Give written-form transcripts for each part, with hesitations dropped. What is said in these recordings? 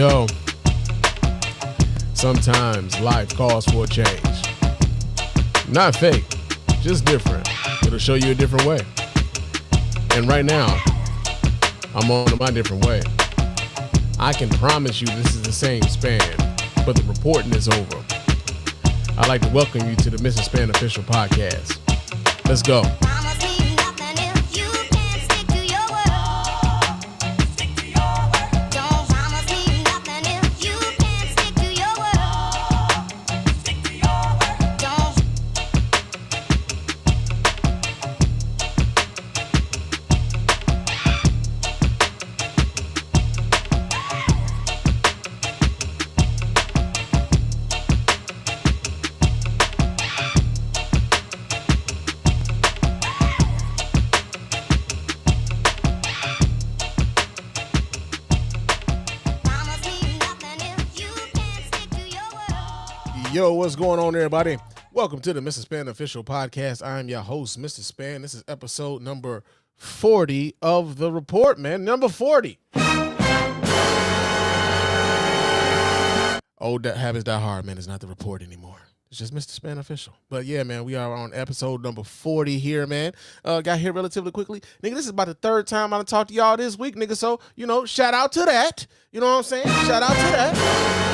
Yo, sometimes life calls for a change. Not fake, just different. It'll show you a different way. And right now, I'm on my different way. I can promise you this is the same Spann, but the reporting is over. I'd like to welcome you to the Mr. Spann official podcast. Let's go. Yo, what's going on, everybody? Welcome to the Mr. Spann official podcast. I'm your host, Mr. Spann. This is episode number 40 of the report, man. Number 40. Old habits die hard, man. It's not the report anymore. It's just Mr. Spann official. But yeah, man, we are on episode number 40 here, man. Got here relatively quickly. Nigga, this is about the third time I done talked to y'all this week, nigga. So, shout out to that. You know what I'm saying? Shout out to that.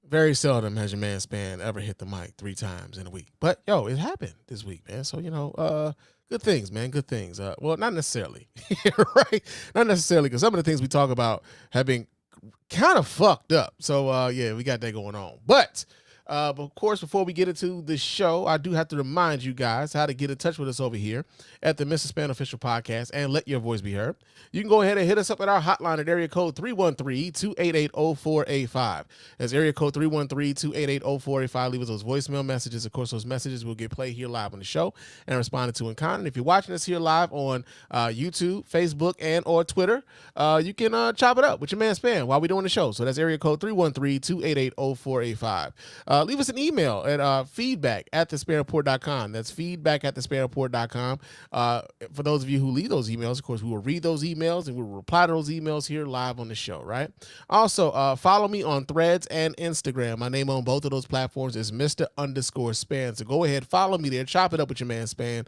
Very seldom has your man Spann ever hit the mic 3 times in a week. But, yo, it happened this week, man. So, good things, man. Good things. Well, not necessarily, right? Not necessarily, because some of the things we talk about have been kind of fucked up. So, yeah, we got that going on. But of course, before we get into the show, I do have to remind you guys how to get in touch with us over here at the Mr. Spann official podcast and let your voice be heard. You can go ahead and hit us up at our hotline at area code 313-288-0485. That's area code 313-288-0485. Leave us those voicemail messages. Of course, those messages will get played here live on the show and responded to in kind. And if you're watching us here live on YouTube, Facebook, and or Twitter, you can chop it up with your man Spann while we're doing the show. So that's area code 313-288-0485. Leave us an email at feedback@thespannreport.com. That's feedback@thespannreport.com. For those of you who leave those emails, of course, we will read those emails and we will reply to those emails here live on the show, right? Also, follow me on Threads and Instagram. My name on both of those platforms is Mr._Spann. So go ahead, follow me there. Chop it up with your man Spann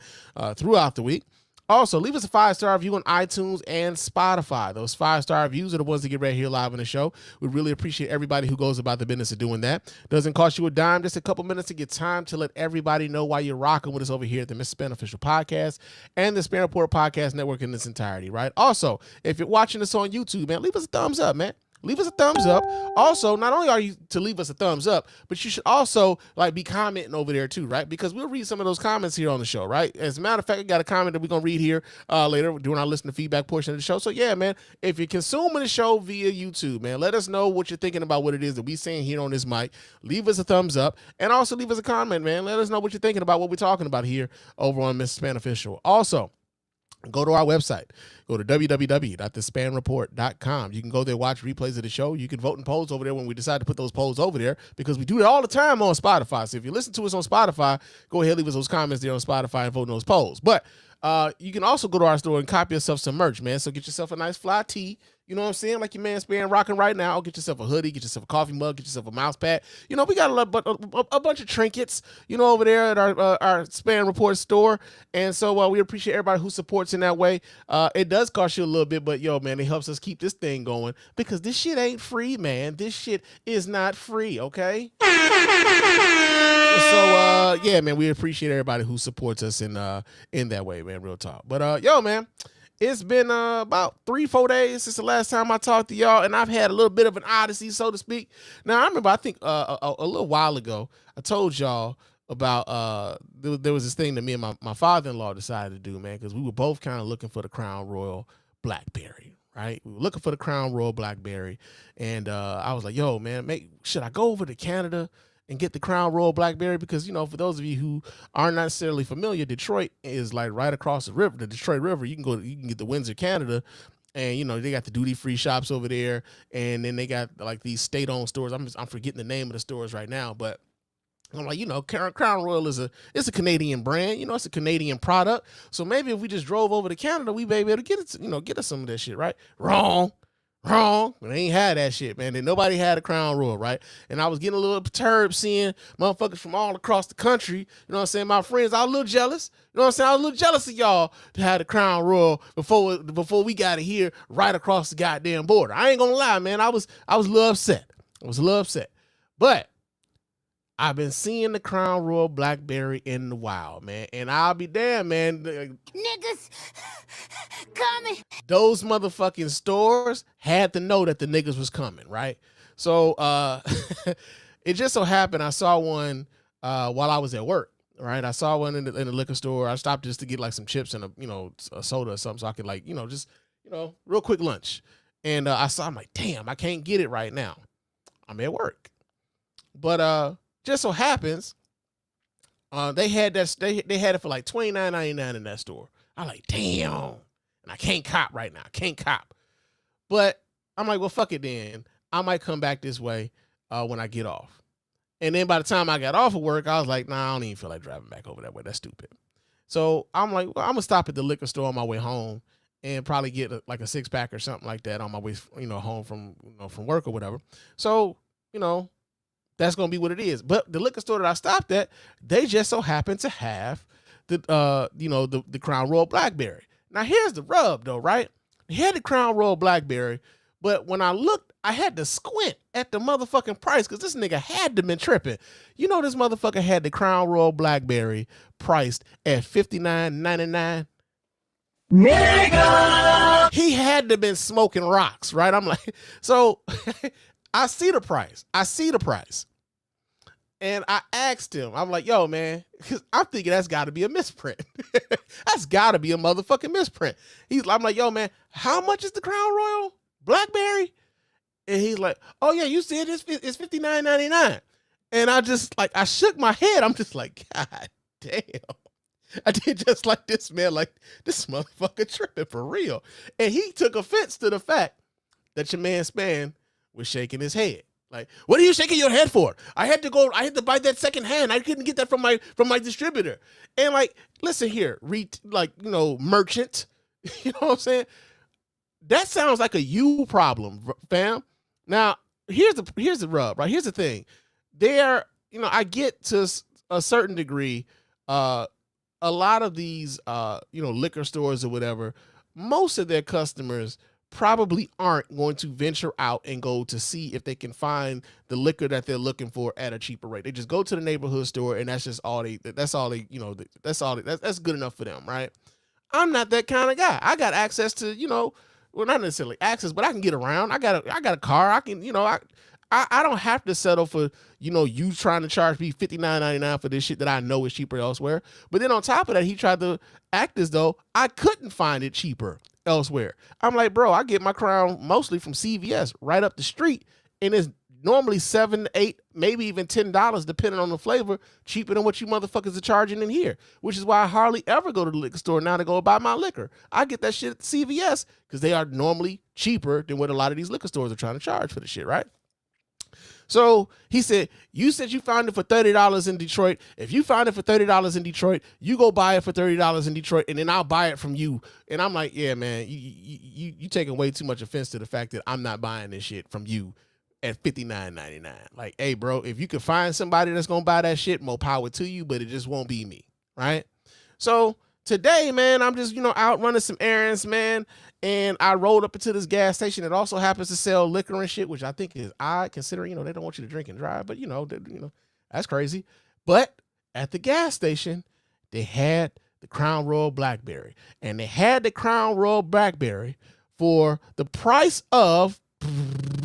throughout the week. Also, leave us a 5-star review on iTunes and Spotify. Those 5-star reviews are the ones that get right here live on the show. We really appreciate everybody who goes about the business of doing that. Doesn't cost you a dime, just a couple minutes to get time to let everybody know why you're rocking with us over here at the Mr. Spann official podcast and the Spann Report podcast network in its entirety, right? Also, if you're watching us on YouTube, man, leave us a thumbs up, man. Leave us a thumbs up. Also, not only are you to leave us a thumbs up, but you should also be commenting over there too, right? Because we'll read some of those comments here on the show, right? As a matter of fact, I got a comment that we're going to read here later during our listen to feedback portion of the show. So yeah, man, if you're consuming the show via YouTube, man, let us know what you're thinking about what it is that we saying here on this mic. Leave us a thumbs up and also leave us a comment, man. Let us know what you're thinking about what we're talking about here over on Mr. Spann Official. Also, go to our website. Go to www.thespannreport.com. You can go there, watch replays of the show. You can vote in polls over there when we decide to put those polls over there, because we do that all the time on Spotify. So if you listen to us on Spotify, go ahead, leave us those comments there on Spotify and vote in those polls. But you can also go to our store and copy yourself some merch, man. So get yourself a nice fly tee. You know what I'm saying? Like your man Spann rocking right now. Get yourself a hoodie, get yourself a coffee mug, get yourself a mouse pad. We got a bunch of trinkets, over there at our Spann Report store. And so we appreciate everybody who supports in that way. It does cost you a little bit, but yo, man, it helps us keep this thing going, because this shit ain't free, man. This shit is not free, okay? So yeah, man, we appreciate everybody who supports us in that way, man. Real talk. But yo, man, it's been about 3-4 days since the last time I talked to y'all, and I've had a little bit of an odyssey, so to speak. Now, I remember, I think a little while ago, I told y'all about there was this thing that me and my father-in-law decided to do, man, because we were both kind of looking for the Crown Royal Blackberry, right? We were looking for the Crown Royal Blackberry, and I was like, yo, man, should I go over to Canada and get the Crown Royal Blackberry? Because, for those of you who aren't necessarily familiar, Detroit is like right across the river, the Detroit River. You can get the Windsor, Canada, and they got the duty-free shops over there, and then they got like these state-owned stores. I'm forgetting the name of the stores right now, but I'm like, Crown Royal it's a Canadian brand, it's a Canadian product. So maybe if we just drove over to Canada, we may be able to get it, get us some of that shit, right? Wrong. Wrong. They ain't had that shit, man. And nobody had a Crown Royal, right? And I was getting a little perturbed seeing motherfuckers from all across the country. You know what I'm saying? My friends, I was a little jealous. You know what I'm saying? I was a little jealous of y'all to have the Crown Royal before we got it here right across the goddamn border. I ain't gonna lie, man. I was a little upset. But I've been seeing the Crown Royal Blackberry in the wild, man. And I'll be damned, man. Niggas coming. Those motherfucking stores had to know that the niggas was coming, right? So it just so happened I saw one while I was at work, right? I saw one in the liquor store. I stopped just to get like some chips and a soda or something so I could like, just real quick lunch. And I'm like, damn, I can't get it right now. I'm at work. But just so happens, they had it for like $29.99 in that store. I'm like, damn, and I can't cop right now. I can't cop. But I'm like, well, fuck it then. I might come back this way when I get off. And then by the time I got off of work, I was like, nah, I don't even feel like driving back over that way. That's stupid. So I'm like, well, I'm gonna stop at the liquor store on my way home and probably get like a 6-pack or something like that on my way, home from work or whatever. So, that's gonna be what it is. But the liquor store that I stopped at, they just so happened to have the Crown Royal Blackberry. Now here's the rub though, right? They had the Crown Royal Blackberry, but when I looked, I had to squint at the motherfucking price because this nigga had to been tripping. This motherfucker had the Crown Royal Blackberry priced at $59.99. Nigga! He had to been smoking rocks, right? I'm like, so I see the price. And I asked him, I'm like, yo, man, because I'm thinking that's got to be a misprint. That's got to be a motherfucking misprint. I'm like, yo, man, how much is the Crown Royal Blackberry? And he's like, oh, yeah, you said it's $59.99. And I shook my head. I'm just like, God damn. I did just like this, man. Like, this motherfucker tripping for real. And he took offense to the fact that your man Spann was shaking his head. Like, what are you shaking your head for? I had to buy that second hand. I couldn't get that from my distributor. And like, listen here, merchant. You know what I'm saying? That sounds like a you problem, fam. Now, here's the rub, right? Here's the thing. I get to a certain degree, a lot of these liquor stores or whatever, most of their customers probably aren't going to venture out and go to see if they can find the liquor that they're looking for at a cheaper rate. They just go to the neighborhood store and that's good enough for them, right? I'm not that kind of guy. I got access to, well, not necessarily access, but I can get around. I got a car. I can, I don't have to settle for, you trying to charge me $59.99 for this shit that I know is cheaper elsewhere. But then on top of that, he tried to act as though I couldn't find it cheaper elsewhere. I'm like, bro, I get my Crown mostly from CVS right up the street, and it's normally $7, $8, maybe even $10, depending on the flavor, cheaper than what you motherfuckers are charging in here. Which is why I hardly ever go to the liquor store now to go buy my liquor. I get that shit at CVS because they are normally cheaper than what a lot of these liquor stores are trying to charge for the shit, right? So he said, you said you found it for $30 in Detroit. If you found it for $30 in Detroit, you go buy it for $30 in Detroit, and then I'll buy it from you. And I'm like, yeah, man, you taking way too much offense to the fact that I'm not buying this shit from you at $59.99. Like, hey, bro, if you could find somebody that's going to buy that shit, more power to you, but it just won't be me, right? So today, man, I'm just, out running some errands, man. And I rolled up into this gas station that also happens to sell liquor and shit, which I think is odd considering, they don't want you to drink and drive, but that's crazy. But at the gas station, they had the Crown Royal Blackberry, and they had the Crown Royal Blackberry for the price of $32.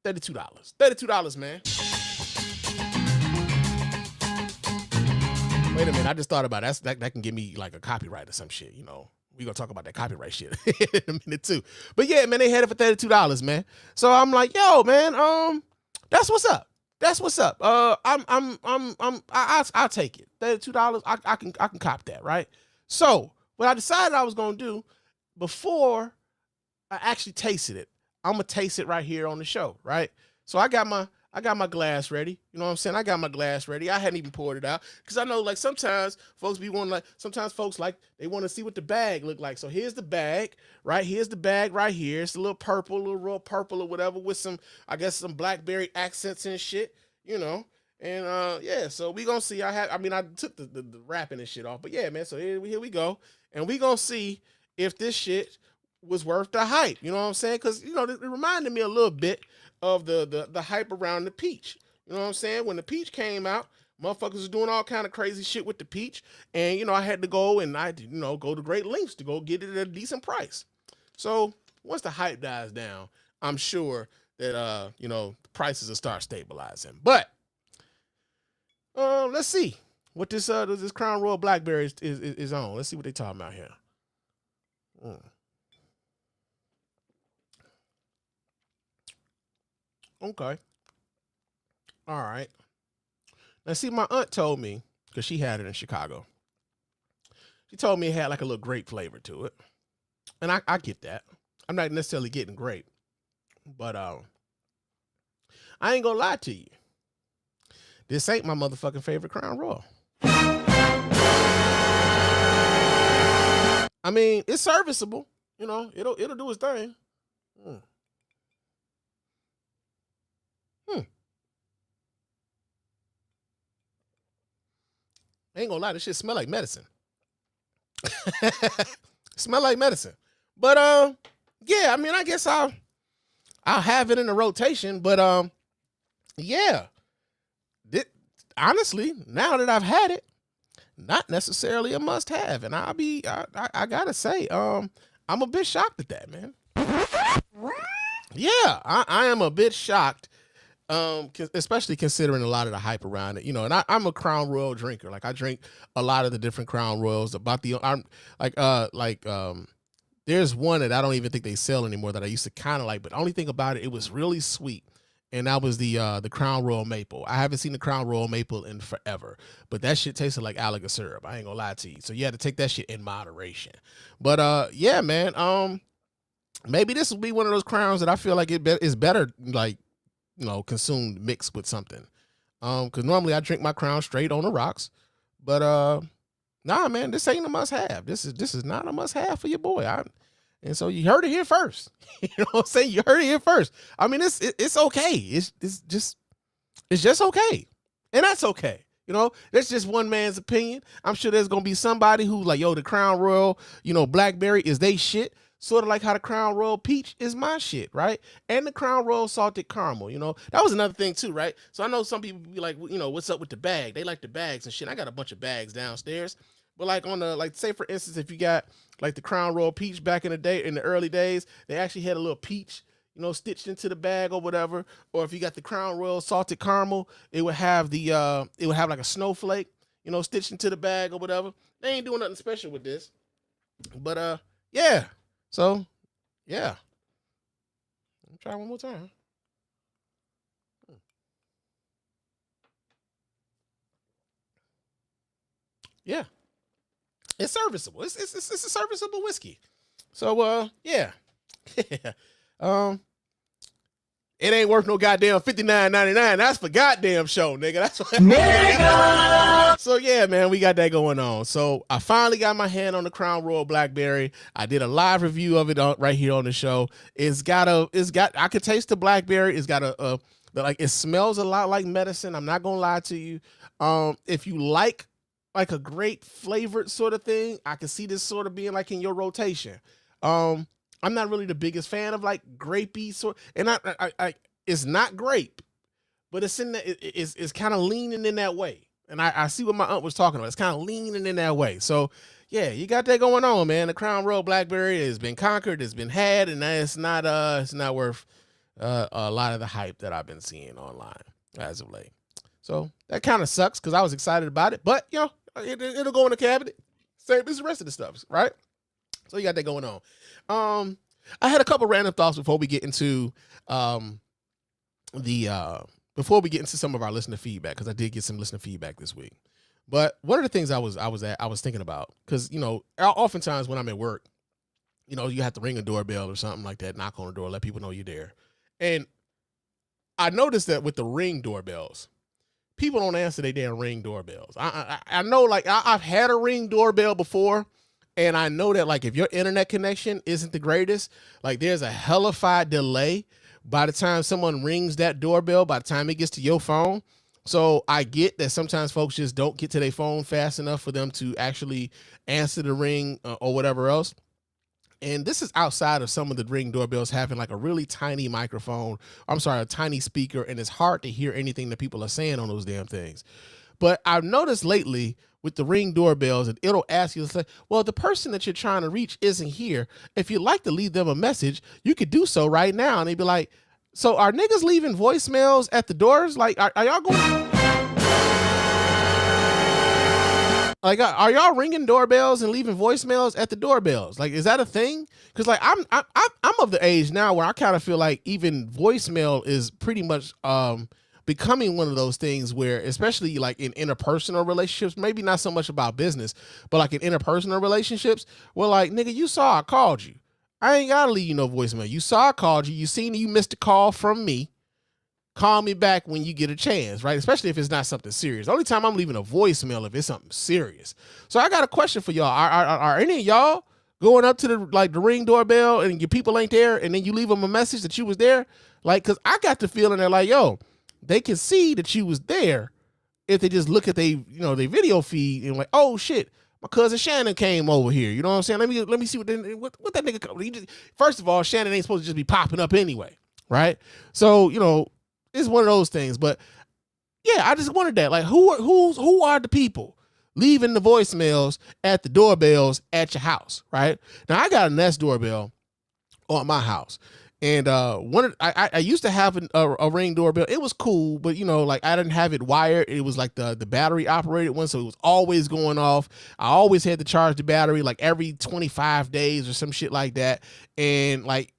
$32, man. Wait a minute, I just thought about it. That can give me like a copyright or some shit, We're going to talk about that copyright shit in a minute too. But yeah, man, they had it for $32, man. So I'm like, yo, man, that's what's up. I'll take it. $32, I can cop that, right? So what I decided I was going to do before I actually tasted it, I'm going to taste it right here on the show, right? So I got my I got my glass ready. You know what I'm saying? I got my glass ready. I hadn't even poured it out because I know like sometimes folks be wanting like sometimes folks like they want to see what the bag look like. So here's the bag, right? Here's the bag right here. It's a little purple, a little real purple or whatever with some I guess some blackberry accents and shit. You know. And yeah, so we gonna see. I took the wrapping and shit off, but yeah, man. So here we go, and we gonna see if this shit was worth the hype. You know what I'm saying? Because you know it reminded me a little bit of the hype around the peach. You know what I'm saying? When the peach came out, motherfuckers was doing all kind of crazy shit with the peach, and you know I had to go and go to great lengths to go get it at a decent price. So once the hype dies down, I'm sure that the prices will start stabilizing. But let's see what this Crown Royal Blackberry is on. Let's see what they talking about here. Okay. All right. Now, see, my aunt told me because she had it in Chicago. She told me it had like a little grape flavor to it, and I get that. I'm not necessarily getting grape, but I ain't gonna lie to you. This ain't my motherfucking favorite Crown Royal. I mean, it's serviceable. You know, it'll do its thing. I ain't gonna lie, this shit smell like medicine. Smell like medicine. But yeah, I mean, I guess I'll have it in the rotation. But yeah. Honestly, now that I've had it, not necessarily a must-have. And I gotta say, I'm a bit shocked at that, man. Yeah, I am a bit shocked. Especially considering a lot of the hype around it, and I'm a Crown Royal drinker. Like I drink a lot of the different Crown Royals. There's one that I don't even think they sell anymore that I used to kind of like, but the only thing about it was really sweet, and that was the Crown Royal Maple. I haven't seen the Crown Royal Maple in forever, but that shit tasted like alligator syrup. I ain't gonna lie to you. So you had to take that shit in moderation. But yeah, man. Maybe this will be one of those crowns that I feel like is better, like consumed mixed with something. Because normally I drink my Crown straight on the rocks, but nah, man, this ain't a must have. This is not a must have for your boy. And so you heard it here first. You know what I'm saying? You heard it here first. I mean, it's okay. It's just okay, and that's okay. That's just one man's opinion. I'm sure there's gonna be somebody who's like, yo, the Crown Royal, Blackberry is they shit. Sort of like how the Crown Royal Peach is my shit, right? And the Crown Royal Salted Caramel, that was another thing too, right? So I know some people be like, what's up with the bag? They like the bags and shit. I got a bunch of bags downstairs, but like say for instance, if you got like the Crown Royal Peach back in the early days, they actually had a little peach, stitched into the bag or whatever. Or if you got the Crown Royal Salted Caramel, it would have like a snowflake, stitched into the bag or whatever. They ain't doing nothing special with this, but yeah. So, yeah. Let me try one more time. Yeah. It's serviceable. It's a serviceable whiskey. So, yeah. It ain't worth no goddamn $59.99. That's for goddamn show, nigga. That's what. Nigga. So yeah, man, we got that going on. So I finally got my hand on the Crown Royal Blackberry. I did a live review of it right here on the show. I could taste the blackberry. It's got it smells a lot like medicine. I'm not gonna lie to you. If you like a grape flavored sort of thing, I can see this sort of being like in your rotation. I'm not really the biggest fan of like grapey sort, and I it's not grape, but it's in that it's kind of leaning in that way. And I see what my aunt was talking about. It's kind of leaning in that way. So yeah, you got that going on, man. The Crown Royal Blackberry has been conquered, it's been had, and it's not worth a lot of the hype that I've been seeing online as of late. So that kind of sucks because I was excited about it, but it'll go in the cabinet, same as the rest of the stuff, right? So you got that going on. I had a couple random thoughts before we get into before we get into some of our listener feedback, because I did get some listener feedback this week. But one of the things I was thinking about, because oftentimes when I'm at work, you have to ring a doorbell or something like that, knock on the door, let people know you're there. And I noticed that with the Ring doorbells, people don't answer their damn Ring doorbells. I know, like I've had a Ring doorbell before, and I know that like if your internet connection isn't the greatest, like there's a hellified delay by the time someone rings that doorbell, by the time it gets to your phone. So I get that sometimes folks just don't get to their phone fast enough for them to actually answer the ring or whatever else. And this is outside of some of the Ring doorbells having like a really tiny microphone. I'm sorry, a tiny speaker, and it's hard to hear anything that people are saying on those damn things. But I've noticed lately with the Ring doorbells, and it'll ask you to say, well, the person that you're trying to reach isn't here. If you'd like to leave them a message, you could do so right now. And they'd be like, so are niggas leaving voicemails at the doors? Like, are y'all going? Like, are y'all ringing doorbells and leaving voicemails at the doorbells? Like, is that a thing? Because like I'm of the age now where I kind of feel like even voicemail is pretty much becoming one of those things where, especially like in interpersonal relationships, maybe not so much about business, but like in interpersonal relationships, where like, nigga, you saw I called you. I ain't gotta leave you no voicemail. You saw I called you. You seen you missed a call from me. Call me back when you get a chance, right? Especially if it's not something serious. The only time I'm leaving a voicemail if it's something serious. So I got a question for y'all. Are any of y'all going up to the Ring doorbell and your people ain't there, and then you leave them a message that you was there? Like, cause I got the feeling they're like, yo, they can see that you was there if they just look at their video feed and like, oh shit, my cousin Shannon came over here. You know what I'm saying? Let me see what that nigga. First of all, Shannon ain't supposed to just be popping up anyway, right? So it's one of those things. But yeah, I just wondered that. Like, who are the people leaving the voicemails at the doorbells at your house, right? Now, I got a Nest doorbell on my house. And I used to have a Ring doorbell. It was cool, but like I didn't have it wired. It was like the battery operated one, so it was always going off. I always had to charge the battery like every 25 days or some shit like that. And like,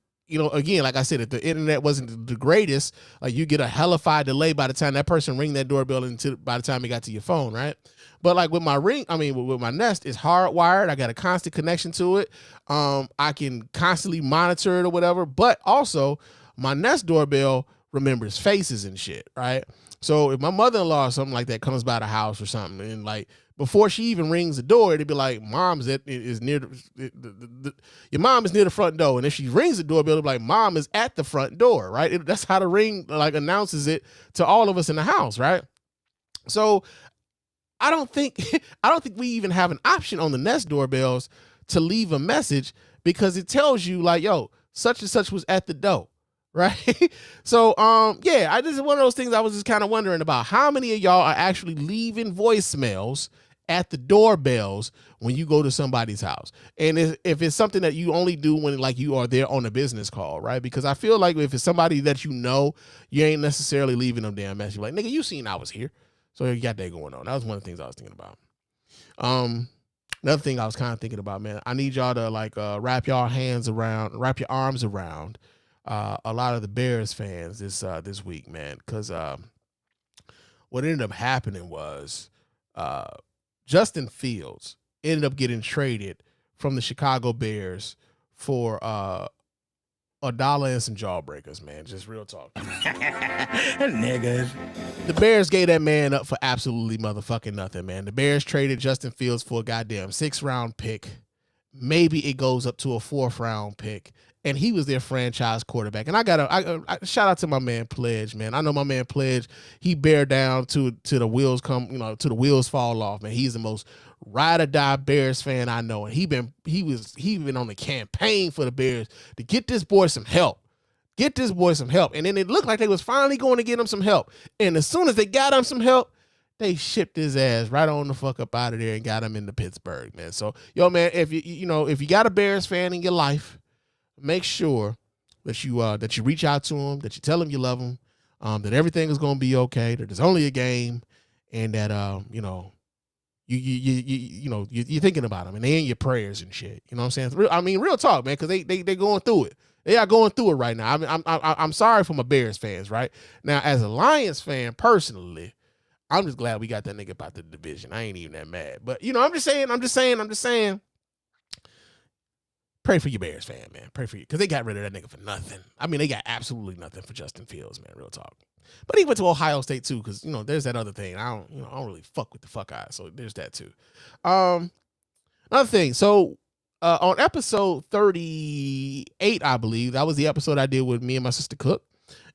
again, like I said, if the internet wasn't the greatest, like you get a hellified delay by the time that person ring that doorbell by the time it got to your phone, right? But like with my with my Nest, it's hardwired. I got a constant connection to it. I can constantly monitor it or whatever. But also, my Nest doorbell remembers faces and shit, right? So if my mother-in-law or something like that comes by the house or something, and like before she even rings the door, it'd be like, "Mom's is near your mom is near the front door." And if she rings the doorbell, it'd be like, "Mom is at the front door," right? That's how the ring like announces it to all of us in the house, right? So I don't think we even have an option on the Nest doorbells to leave a message because it tells you like, yo, such and such was at the door, right? So yeah, I just one of those things I was just kind of wondering about how many of y'all are actually leaving voicemails at the doorbells when you go to somebody's house, and if it's something that you only do when like you are there on a business call, right? Because I feel like if it's somebody that you ain't necessarily leaving them damn message like, nigga, you seen I was here. So you got that going on. That was one of the things I was thinking about. Another thing I was kind of thinking about, man, I need y'all to like wrap your arms around a lot of the Bears fans this week, man, because what ended up happening was Justin Fields ended up getting traded from the Chicago Bears for $1 and some jawbreakers, man. Just real talk. Niggas. The Bears gave that man up for absolutely motherfucking nothing, man. The Bears traded Justin Fields for a goddamn 6th-round pick. Maybe it goes up to a 4th-round pick. And he was their franchise quarterback. And I shout out to my man Pledge, man. I know my man Pledge, he bear down to the wheels to the wheels fall off, man. He's the most ride or die Bears fan I know. And he been on the campaign for the Bears to get this boy some help. Get this boy some help. And then it looked like they was finally going to get him some help. And as soon as they got him some help, they shipped his ass right on the fuck up out of there and got him into Pittsburgh, man. So, yo, man, if you got a Bears fan in your life, make sure that you reach out to him, that you tell him you love him, that everything is going to be okay, that there's only a game, and that you're thinking about him and they in your prayers and shit. You know what I'm saying? Real talk, man, because they going through it. They are going through it right now. I'm sorry for my Bears fans, right? Now, as a Lions fan, personally, I'm just glad we got that nigga about the division. I ain't even that mad. But I'm just saying. pray for your Bears fan, man. Pray for you. Because they got rid of that nigga for nothing. I mean, they got absolutely nothing for Justin Fields, man. Real talk. But he went to Ohio State too, because there's that other thing. I don't really fuck with the fuck eyes. So there's that too. Another thing. So on episode 38, I believe, that was the episode I did with me and my sister Cook.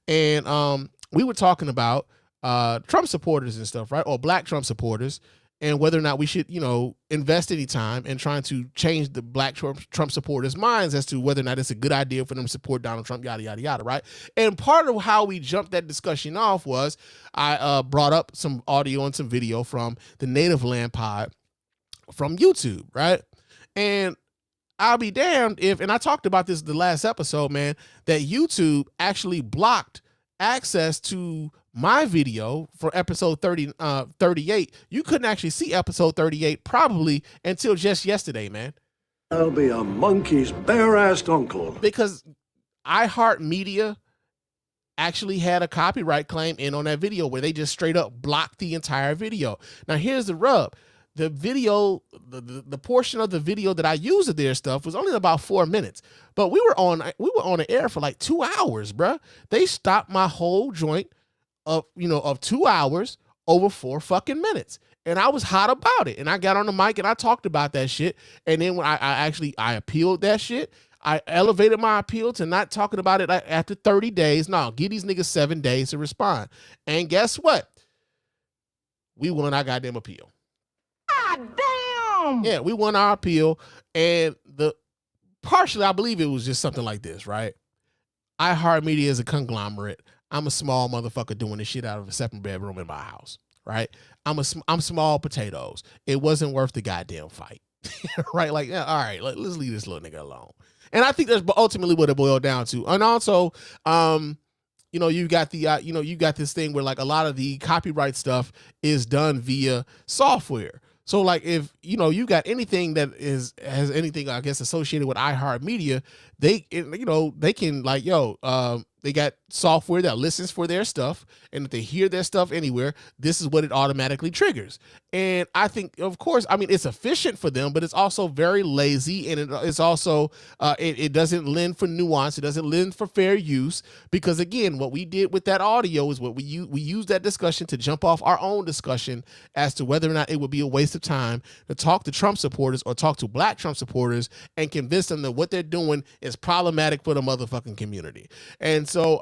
And we were talking about Trump supporters and stuff, right? Or black Trump supporters, and whether or not we should, invest any time in trying to change the black Trump supporters' minds as to whether or not it's a good idea for them to support Donald Trump, yada, yada, yada, right? And part of how we jumped that discussion off was I brought up some audio and some video from the Native Land Pod from YouTube, right? And I'll be damned if, and I talked about this the last episode, man, that YouTube actually blocked access to my video for episode 38. You couldn't actually see episode 38 probably until just yesterday, man. I'll be a monkey's bare-assed uncle. Because iHeartMedia actually had a copyright claim in on that video where they just straight up blocked the entire video. Now, here's the rub. The video, the portion of the video that I used of their stuff was only about 4 minutes, but we were on the air for like 2 hours, bruh. They stopped my whole joint of 2 hours over 4 fucking minutes. And I was hot about it. And I got on the mic and I talked about that shit. And then when I appealed that shit, I elevated my appeal to not talking about it after 30 days. No, give these niggas 7 days to respond. And guess what? We won our goddamn appeal. God damn! Yeah, we won our appeal. And partially, I believe it was just something like this, right? iHeartMedia is a conglomerate. I'm a small motherfucker doing this shit out of a separate bedroom in my house, right? I'm small potatoes. It wasn't worth the goddamn fight, right? Like, yeah, all right, let's leave this little nigga alone. And I think that's ultimately what it boiled down to. And also, you got you got this thing where like a lot of the copyright stuff is done via software. So like if you got anything that has anything I guess associated with iHeartMedia, they can like they got software that listens for their stuff, and if they hear their stuff anywhere, this is what it automatically triggers. And I think, of course, I mean, it's efficient for them, but it's also very lazy, and it's also it doesn't lend for nuance. It doesn't lend for fair use, because again, what we did with that audio is what we used that discussion to jump off our own discussion as to whether or not it would be a waste of time to talk to Trump supporters or talk to black Trump supporters and convince them that what they're doing is problematic for the motherfucking community. And so,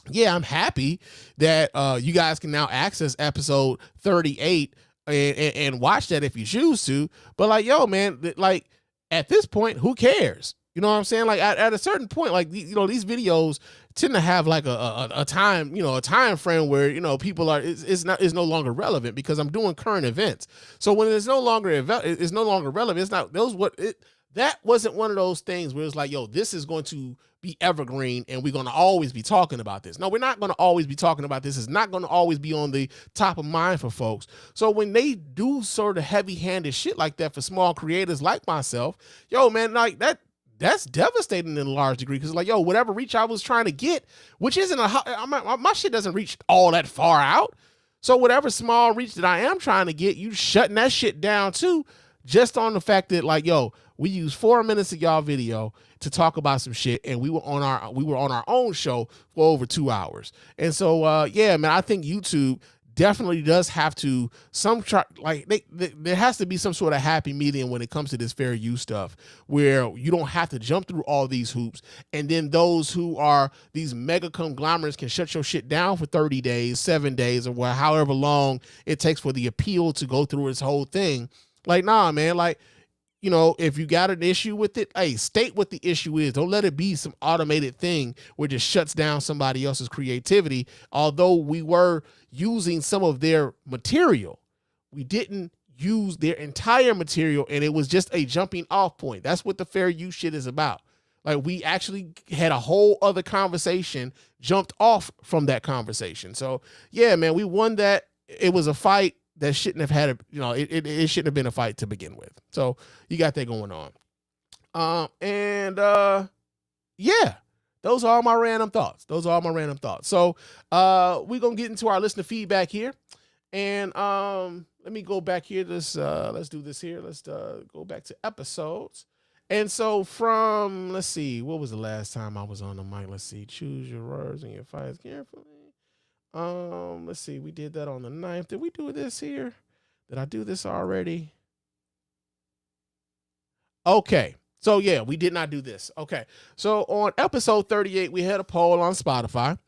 yeah, I'm happy that you guys can now access episode 38 and watch that if you choose to. But like, yo, man, like at this point, who cares? You know what I'm saying? Like at a certain point, like these videos tend to have like a time, a time frame where people are it's no longer relevant because I'm doing current events. So when it's no longer relevant, it's not that wasn't one of those things where it's like, yo, this is going to be evergreen and we're going to always be talking about this. No, we're not going to always be talking about this. It's not going to always be on the top of mind for folks. So when they do sort of heavy-handed shit like that for small creators like myself, yo, man, like that's devastating in a large degree, because like, yo, whatever reach I was trying to get, which isn't my shit doesn't reach all that far out. So whatever small reach that I am trying to get, you shutting that shit down too, just on the fact that like, yo, we used 4 minutes of y'all video to talk about some shit, and we were on our own show for over 2 hours. And so, yeah, man, I think YouTube definitely does have to there has to be some sort of happy medium when it comes to this fair use stuff, where you don't have to jump through all these hoops, and then those who are these mega conglomerates can shut your shit down for 30 days, 7 days, or however long it takes for the appeal to go through its whole thing. Like, nah, man, like, if you got an issue with it, hey, state what the issue is. Don't let it be some automated thing where it just shuts down somebody else's creativity. Although we were using some of their material, we didn't use their entire material, and it was just a jumping off point. That's what the fair use shit is about. Like, we actually had a whole other conversation, jumped off from that conversation. So, yeah, man, we won that. It was a fight that shouldn't have had it shouldn't have been a fight to begin with. So you got that going on. Yeah, those are all my random thoughts. So we're going to get into our listener feedback here. And let me go back here. Let's do this here. Let's go back to episodes. And so from, let's see, what was the last time I was on the mic? Let's see, choose your words and your fights carefully. Let's see, we did that on the 9th. Did we do this here? Did I do this already? Okay. So yeah, we did not do this. Okay. So on episode 38, we had a poll on Spotify.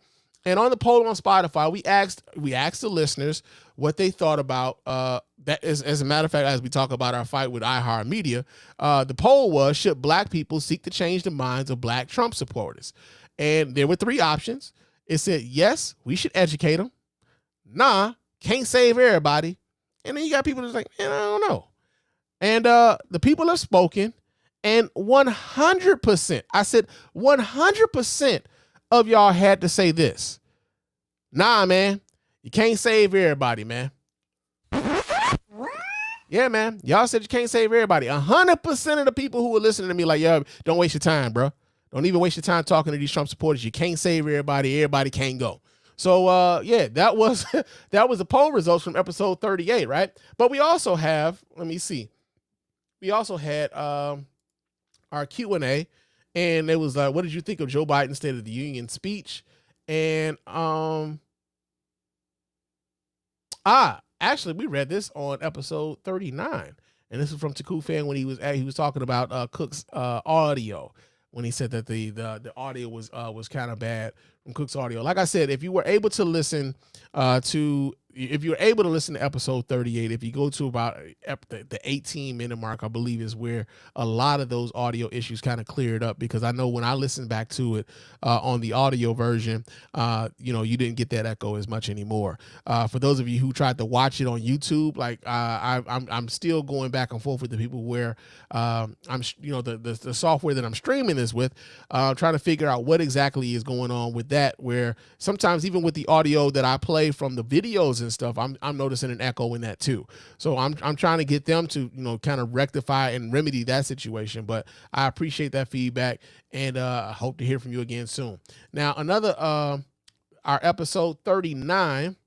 And on the poll on Spotify, we asked the listeners what they thought about that. As a matter of fact, as we talk about our fight with iHeartMedia, the poll was, should black people seek to change the minds of black Trump supporters? And there were 3 options. It said, yes, we should educate them. Nah, can't save everybody. And then you got people that's like, man, I don't know. And the people have spoken, and 100%, I said 100% of y'all had to say this. Nah, man, you can't save everybody, man. Yeah, man. Y'all said you can't save everybody. 100% of the people who were listening to me like, yo, don't waste your time, bro. Don't even waste your time talking to these Trump supporters. You can't save everybody. Everybody can't go. So, yeah, that was the poll results from episode 38, right? But we also have, let me see. We also had our Q&A, and it was what did you think of Joe Biden's State of the Union speech? And actually, we read this on episode 39, and this is from Taku Fan when he was talking about Cook's audio, when he said that the audio was kind of bad from Cook's audio. Like I said, if you were able to listen to episode 38, if you go to about the 18-minute mark, I believe is where a lot of those audio issues kind of cleared up, because I know when I listened back to it on the audio version, you didn't get that echo as much anymore. For those of you who tried to watch it on YouTube, like I'm still going back and forth with the people where I'm the software that I'm streaming this with, trying to figure out what exactly is going on with that, where sometimes even with the audio that I play from the videos and stuff, I'm noticing an echo in that too. So I'm trying to get them to kind of rectify and remedy that situation. But I appreciate that feedback, and I hope to hear from you again soon. Now another our episode 39,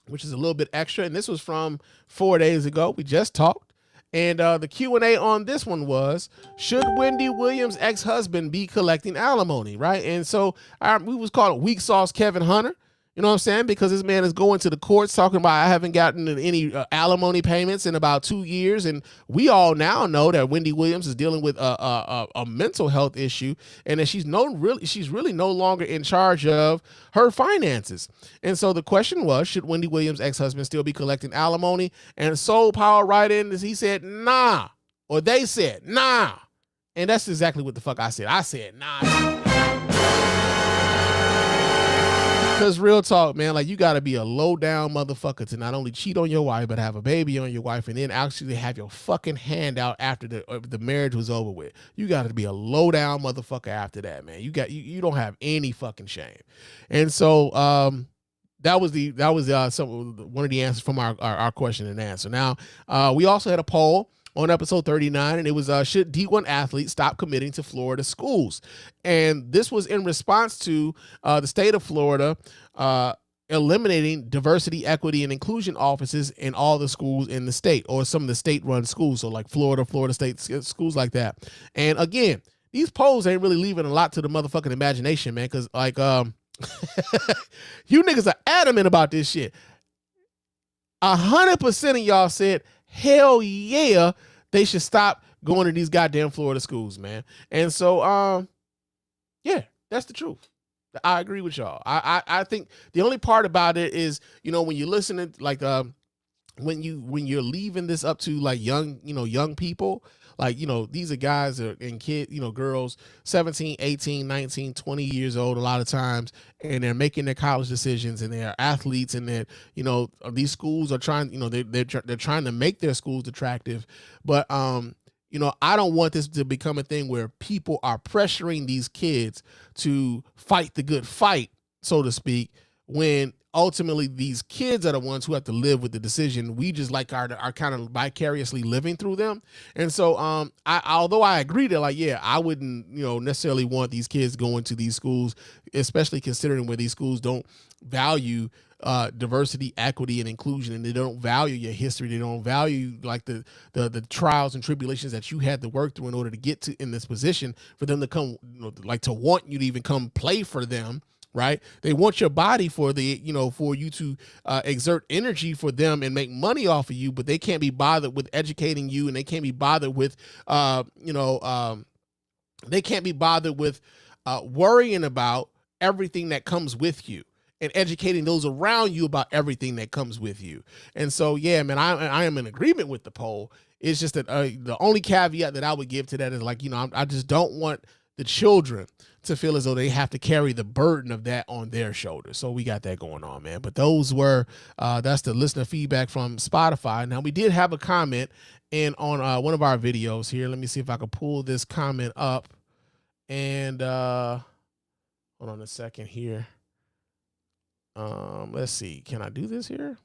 which is a little bit extra, and this was from 4 days ago. We just talked. And the Q&A on this one was, should Wendy Williams' ex-husband be collecting alimony, right? And so we was calling Weak Sauce Kevin Hunter, you know what I'm saying? Because this man is going to the courts talking about, I haven't gotten any alimony payments in about 2 years. And we all now know that Wendy Williams is dealing with a mental health issue, and that she's really no longer in charge of her finances. And so the question was, should Wendy Williams' ex-husband still be collecting alimony? And Soul Power right in, he said, nah. Or they said, nah. And that's exactly what the fuck I said. I said, nah. Because real talk, man, like, you got to be a low down motherfucker to not only cheat on your wife, but have a baby on your wife, and then actually have your fucking hand out after the marriage was over with. You got to be a low down motherfucker after that, man. You don't have any fucking shame. And so that was one of the answers from our question and answer. Now we also had a poll on episode 39, and it was, should D1 athletes stop committing to Florida schools? And this was in response to the state of Florida eliminating diversity, equity, and inclusion offices in all the schools in the state, or some of the state-run schools, so like Florida State, schools like that. And again, these polls ain't really leaving a lot to the motherfucking imagination, man, because like you niggas are adamant about this shit. 100% of y'all said, hell yeah, they should stop going to these goddamn Florida schools, man. And so, yeah, that's the truth. I agree with y'all. I think the only part about it is, when you're listening, like, when you're leaving this up to like young people, like, these are guys and kids, girls, 17, 18, 19, 20 years old a lot of times, and they're making their college decisions, and they're athletes, and they're, these schools are trying, they're trying to make their schools attractive. But, I don't want this to become a thing where people are pressuring these kids to fight the good fight, so to speak, when ultimately these kids are the ones who have to live with the decision. We just like are kind of vicariously living through them. And so although I agree that like, yeah, I wouldn't, necessarily want these kids going to these schools, especially considering where these schools don't value diversity, equity, and inclusion, and they don't value your history. They don't value like the trials and tribulations that you had to work through in order to get to in this position, for them to come, like to want you to even come play for them. Right? They want your body for for you to exert energy for them and make money off of you, but they can't be bothered with educating you, and they can't be bothered with, they can't be bothered with worrying about everything that comes with you and educating those around you about everything that comes with you. And so, yeah, man, I am in agreement with the poll. It's just that the only caveat that I would give to that is like, I just don't want the children to feel as though they have to carry the burden of that on their shoulders. So we got that going on, man. But those were, that's the listener feedback from Spotify. Now, we did have a comment on one of our videos here. Let me see if I can pull this comment up. And hold on a second here. Let's see. Can I do this here?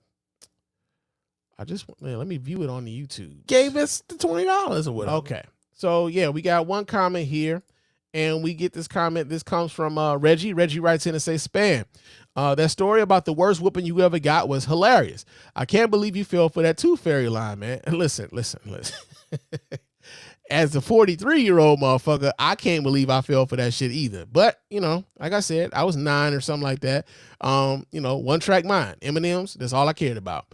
Let me view it on the YouTube. Gave us the $20 or whatever. Okay. So yeah, we got one comment here. And we get this comment. This comes from Reggie. Reggie writes in and says, Spann, that story about the worst whooping you ever got was hilarious. I can't believe you fell for that tooth fairy line, man. And listen. As a 43-year-old motherfucker, I can't believe I fell for that shit either. But, like I said, I was 9 or something like that. One track mind. M&M's, that's all I cared about.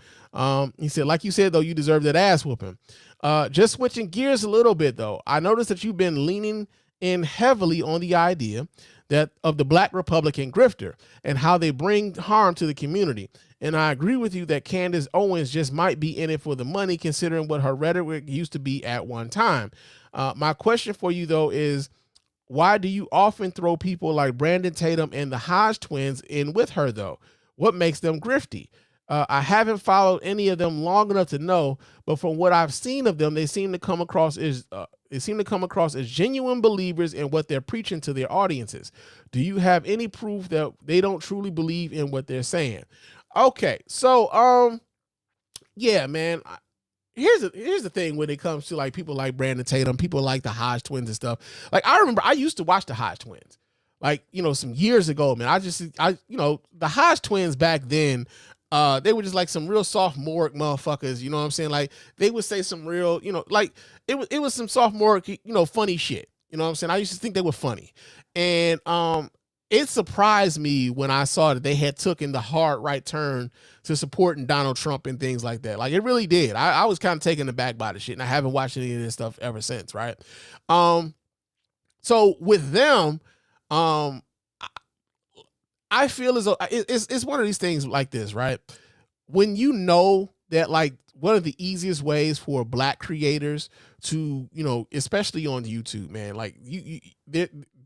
He said, like you said, though, you deserve that ass whooping. Just switching gears a little bit, though. I noticed that you've been leaning in heavily on the idea that of the Black Republican grifter and how they bring harm to the community. And I agree with you that Candace Owens just might be in it for the money, considering what her rhetoric used to be at one time. My question for you, though, is why do you often throw people like Brandon Tatum and the Hodge twins in with her, though? What makes them grifty? I haven't followed any of them long enough to know, but from what I've seen of them, they seem to come across as genuine believers in what they're preaching to their audiences. Do you have any proof that they don't truly believe in what they're saying? Okay, so yeah, man. Here's the thing when it comes to like people like Brandon Tatum, people like the Hodge twins and stuff. Like I remember I used to watch the Hodge twins, like some years ago, man. The Hodge twins back then. They were just like some real sophomoric motherfuckers, you know what I'm saying? Like they would say some real, like it was some sophomoric, funny shit. You know what I'm saying? I used to think they were funny. And it surprised me when I saw that they had taken the hard right turn to supporting Donald Trump and things like that. Like it really did. I was kind of taken aback by the shit, and I haven't watched any of this stuff ever since, right? So with them, I feel as though it's one of these things like this, right? When you know that like one of the easiest ways for Black creators to, especially on YouTube, man, like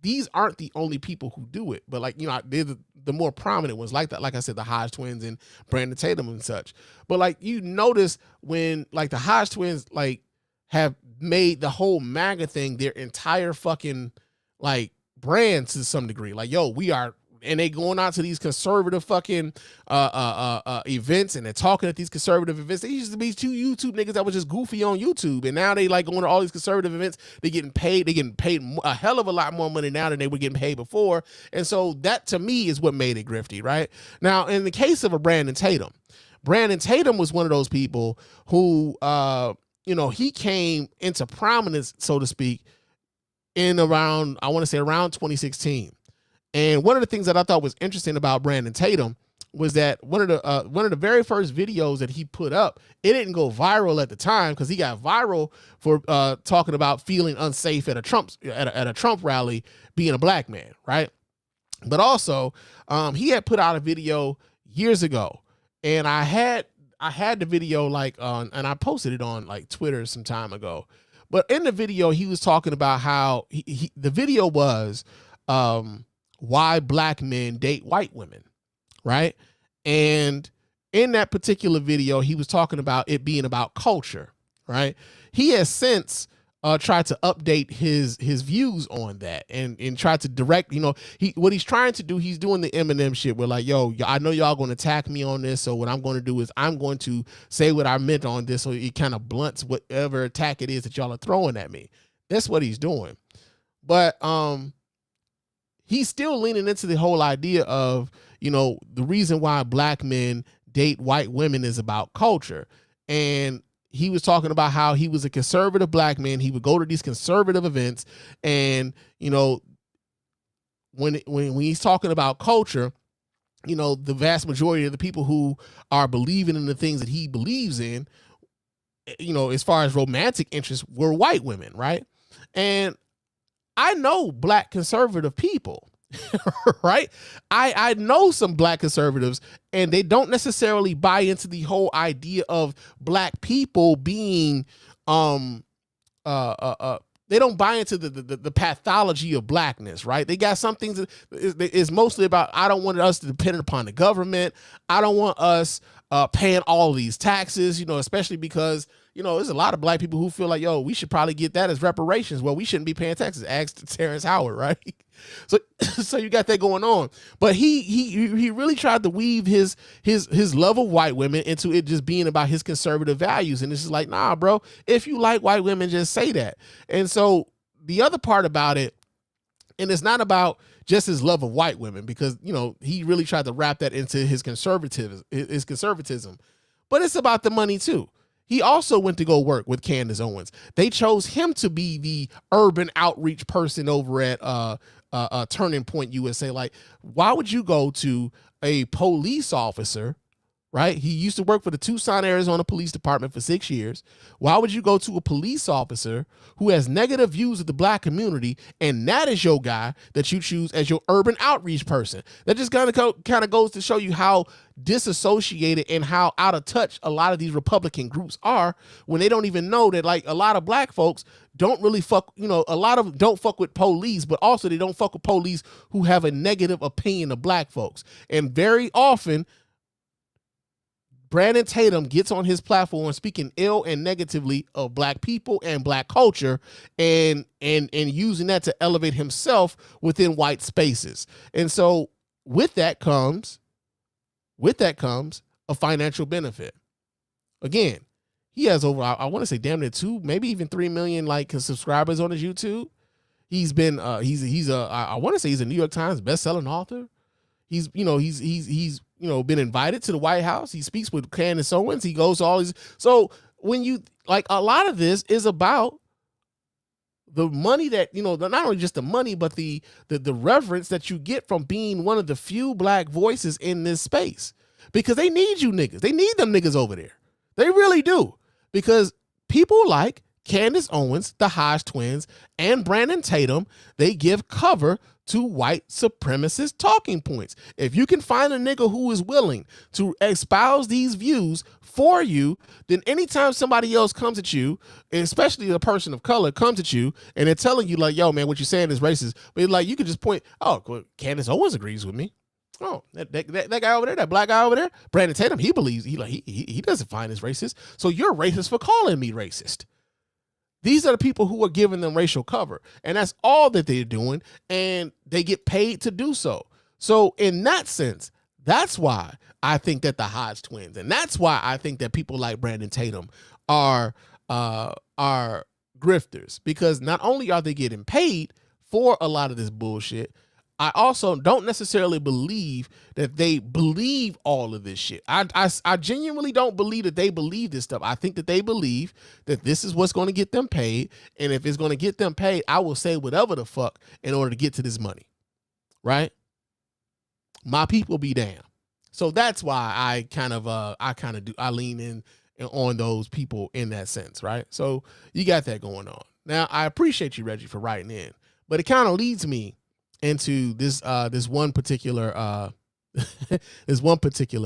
these aren't the only people who do it, but like, they're the more prominent ones like that. Like I said, the Hodge twins and Brandon Tatum and such. But like, you notice when like the Hodge twins like have made the whole MAGA thing their entire fucking like brand to some degree. Like, yo, we are. And they going out to these conservative fucking events, and they're talking at these conservative events. They used to be two YouTube niggas that was just goofy on YouTube, and now they like going to all these conservative events. They're getting paid a hell of a lot more money now than they were getting paid before. And so that to me is what made it grifty, right? Now, in the case of a Brandon Tatum was one of those people who, he came into prominence, so to speak, in around 2016. And one of the things that I thought was interesting about Brandon Tatum was that one of the very first videos that he put up, it didn't go viral at the time because he got viral for talking about feeling unsafe at a Trump rally being a Black man, right? But also, he had put out a video years ago, and I had the video and I posted it on like Twitter some time ago. But in the video, he was talking about how the video was why Black men date white women, right? And in that particular video, he was talking about it being about culture, right? He has since tried to update his views on that and try to direct, what he's trying to do, he's doing the Eminem shit where like, yo, I know y'all going to attack me on this. So what I'm going to do is I'm going to say what I meant on this. So it kind of blunts whatever attack it is that y'all are throwing at me. That's what he's doing. But he's still leaning into the whole idea of, the reason why black men date white women is about culture. And he was talking about how he was a conservative black man. He would go to these conservative events, and when he's talking about culture, the vast majority of the people who are believing in the things that he believes in, as far as romantic interests, were white women, right? And I know black conservative people. Right? I know some black conservatives, and they don't necessarily buy into the whole idea of black people being they don't buy into the pathology of blackness, right? They got some things that is mostly about, I don't want us to depend upon the government. I don't want us paying all these taxes, especially because, there's a lot of black people who feel like, yo, we should probably get that as reparations. Well, we shouldn't be paying taxes. Ask Terrence Howard, right? So you got that going on. But he really tried to weave his love of white women into it just being about his conservative values. And it's just like, nah, bro, if you like white women, just say that. And so the other part about it, and it's not about just his love of white women, because, he really tried to wrap that into his conservatism, but it's about the money too. He also went to go work with Candace Owens. They chose him to be the urban outreach person over at Turning Point USA. Like, why would you go to a police officer, right? He used to work for the Tucson, Arizona Police Department for 6 years. Why would you go to a police officer who has negative views of the black community, and that is your guy that you choose as your urban outreach person? That just kind of goes to show you how disassociated and how out of touch a lot of these Republican groups are, when they don't even know that, like, a lot of black folks don't really fuck, a lot of them don't fuck with police, but also they don't fuck with police who have a negative opinion of black folks. And very often, Brandon Tatum gets on his platform speaking ill and negatively of black people and black culture, and using that to elevate himself within white spaces. And so with that comes a financial benefit. Again, he has over, I want to say damn near 2, maybe even 3 million like subscribers on his YouTube. He's been he's I want to say he's a New York Times best-selling author. He's been invited to the White House. He speaks with Candace Owens. He goes to all these. So when you, like, a lot of this is about the money that, not only just the money, but the reverence that you get from being one of the few black voices in this space, because they need you niggas. They need them niggas over there. They really do, because people like Candace Owens, the Hodge twins, and Brandon Tatum, they give cover to white supremacist talking points. If you can find a nigga who is willing to espouse these views for you, then anytime somebody else comes at you, especially a person of color comes at you, and they're telling you like, yo, man, what you're saying is racist, but like, you could just point, oh, well, Candace Owens agrees with me. Oh, that guy over there, that black guy over there, Brandon Tatum, he believes, he doesn't find this racist, so you're racist for calling me racist. These are the people who are giving them racial cover, and that's all that they're doing, and they get paid to do so. So in that sense, that's why I think that the Hodge twins, and that's why I think that people like Brandon Tatum are grifters, because not only are they getting paid for a lot of this bullshit, I also don't necessarily believe that they believe all of this shit. I genuinely don't believe that they believe this stuff. I think that they believe that this is what's going to get them paid. And if it's going to get them paid, I will say whatever the fuck in order to get to this money. Right? My people be damned. So that's why I lean in on those people in that sense. Right? So you got that going on. Now, I appreciate you, Reggie, for writing in, but it kind of leads me into this one particular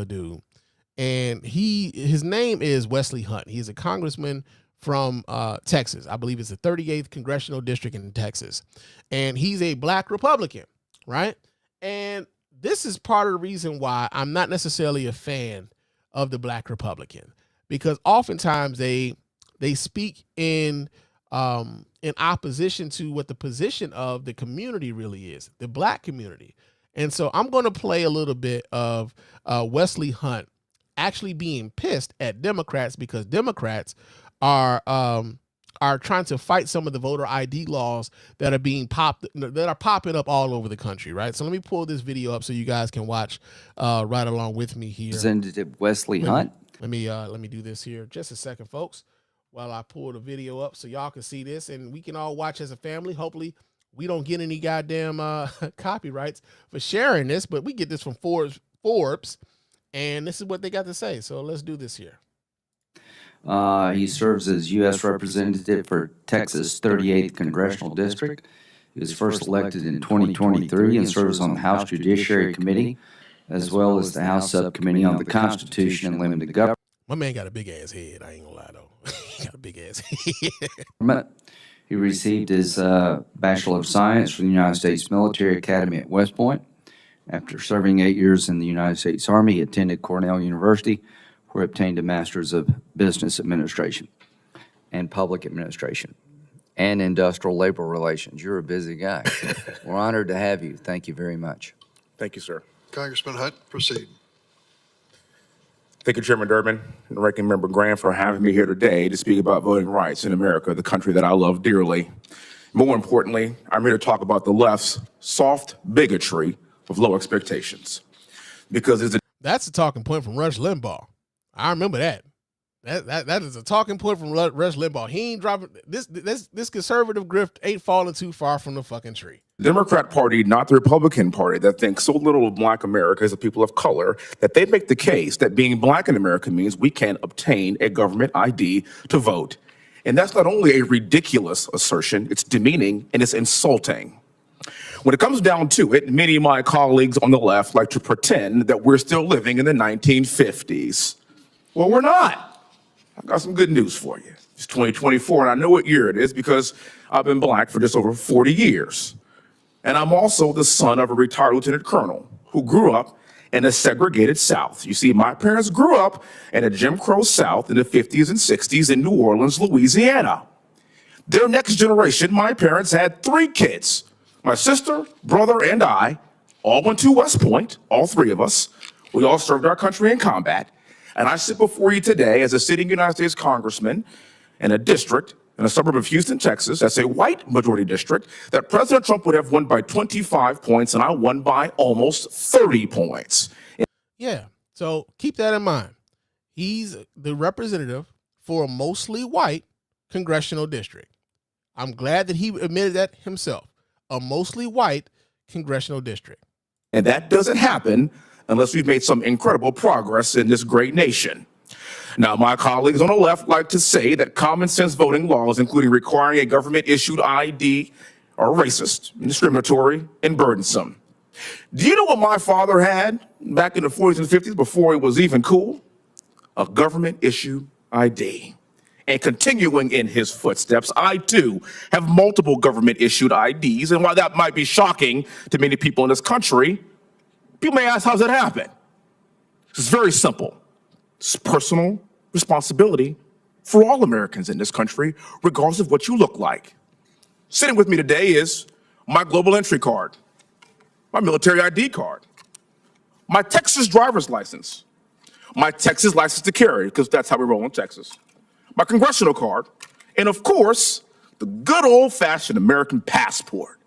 dude, and his name is Wesley Hunt. He's a congressman from Texas. I believe it's the 38th congressional district in Texas, and he's a black Republican, right? And this is part of the reason why I'm not necessarily a fan of the black Republican, because oftentimes they speak in in opposition to what the position of the community really is, the black community. And so I'm going to play a little bit of Wesley Hunt actually being pissed at Democrats because Democrats are trying to fight some of the voter ID laws that are popping up all over the country, right? So let me pull this video up so you guys can watch right along with me here. Representative Wesley Hunt. Let me do this here just a second, folks, while I pull the video up so y'all can see this and we can all watch as a family. Hopefully we don't get any goddamn copyrights for sharing this, but we get this from Forbes, and this is what they got to say. So let's do this here. He serves as U.S. Representative for Texas 38th Congressional District. He was first elected in 2023 and serves on the House Judiciary Committee, as well as the House Subcommittee on the Constitution and Limited Government. My man got a big ass head. I ain't gonna lie though. He got a big ass head. He received his Bachelor of Science from the United States Military Academy at West Point. After serving 8 years in the United States Army, he attended Cornell University, where he obtained a Master's of Business Administration and Public Administration and Industrial Labor Relations. You're a busy guy. We're honored to have you. Thank you very much. Thank you, sir. Congressman Hunt, proceed. Thank you, Chairman Durbin and Ranking Member Graham, for having me here today to speak about voting rights in America, the country that I love dearly. More importantly, I'm here to talk about the left's soft bigotry of low expectations. Because that's a talking point from Rush Limbaugh. I remember that. That is a talking point from Rush Limbaugh. He ain't dropping this conservative grift ain't falling too far from the fucking tree. the Democrat Party, not the Republican Party, that thinks so little of Black America as a people of color, that they make the case that being Black in America means we can't obtain a government ID to vote. And that's not only a ridiculous assertion, it's demeaning and it's insulting. When it comes down to it, many of my colleagues on the left like to pretend that we're still living in the 1950s. Well, we're not. I've got some good news for you. It's 2024, and I know what year it is because I've been Black for just over 40 years. And I'm also the son of a retired lieutenant colonel who grew up in a segregated South. You see, my parents grew up in a Jim Crow South in the 50s and 60s in New Orleans, Louisiana. Their next generation, my parents had 3 kids. My sister, brother, and I all went to West Point, all 3 of us. We all served our country in combat. And I sit before you today as a sitting United States congressman in a district in a suburb of Houston, Texas, that's a white majority district, that President Trump would have won by 25 points, and I won by almost 30 points. Yeah, so keep that in mind. He's the representative for a mostly white congressional district. I'm glad that he admitted that himself. A mostly white congressional district. And that doesn't happen unless we've made some incredible progress in this great nation. Now, my colleagues on the left like to say that common sense voting laws, including requiring a government-issued ID, are racist, discriminatory, and burdensome. Do you know what my father had back in the 40s and 50s before it was even cool? A government-issued ID. And continuing in his footsteps, I too have multiple government-issued IDs, and while that might be shocking to many people in this country, people may ask, how's that happen? It's very simple. It's personal responsibility for all Americans in this country, regardless of what you look like. Sitting with me today is my global entry card, my military ID card, my Texas driver's license, my Texas license to carry, because that's how we roll in Texas, my congressional card, and of course, the good old-fashioned American passport.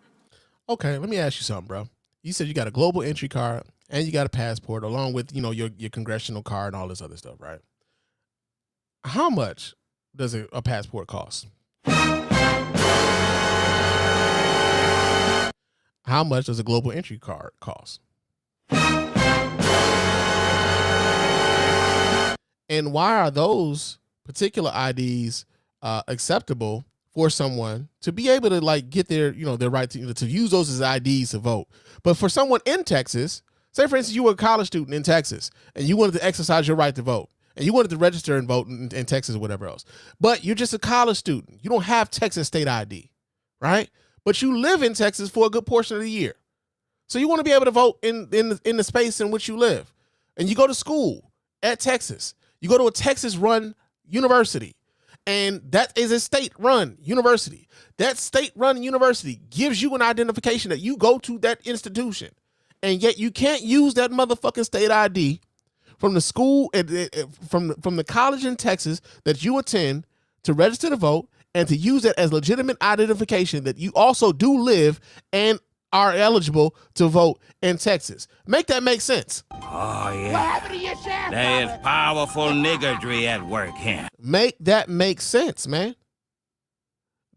Okay, let me ask you something, bro. You said you got a global entry card and you got a passport along with, your congressional card and all this other stuff, right? How much does a passport cost? How much does a global entry card cost? And why are those particular IDs acceptable for someone to be able to get their right to use those as IDs to vote? But for someone in Texas, say for instance you were a college student in Texas and you wanted to exercise your right to vote and you wanted to register and vote in Texas or whatever else, but you're just a college student, you don't have Texas state ID, right? But you live in Texas for a good portion of the year, so you want to be able to vote in the space in which you live, and you go to school at Texas, you go to a Texas run university, And that is a state-run university. That state-run university gives you an identification that you go to that institution. And yet you can't use that motherfucking state ID from the school, from the college in Texas that you attend to register to vote and to use it as legitimate identification that you also do live and are eligible to vote in Texas. Make that make sense. Oh, yeah. There is powerful niggardry at work here. Make that make sense, man.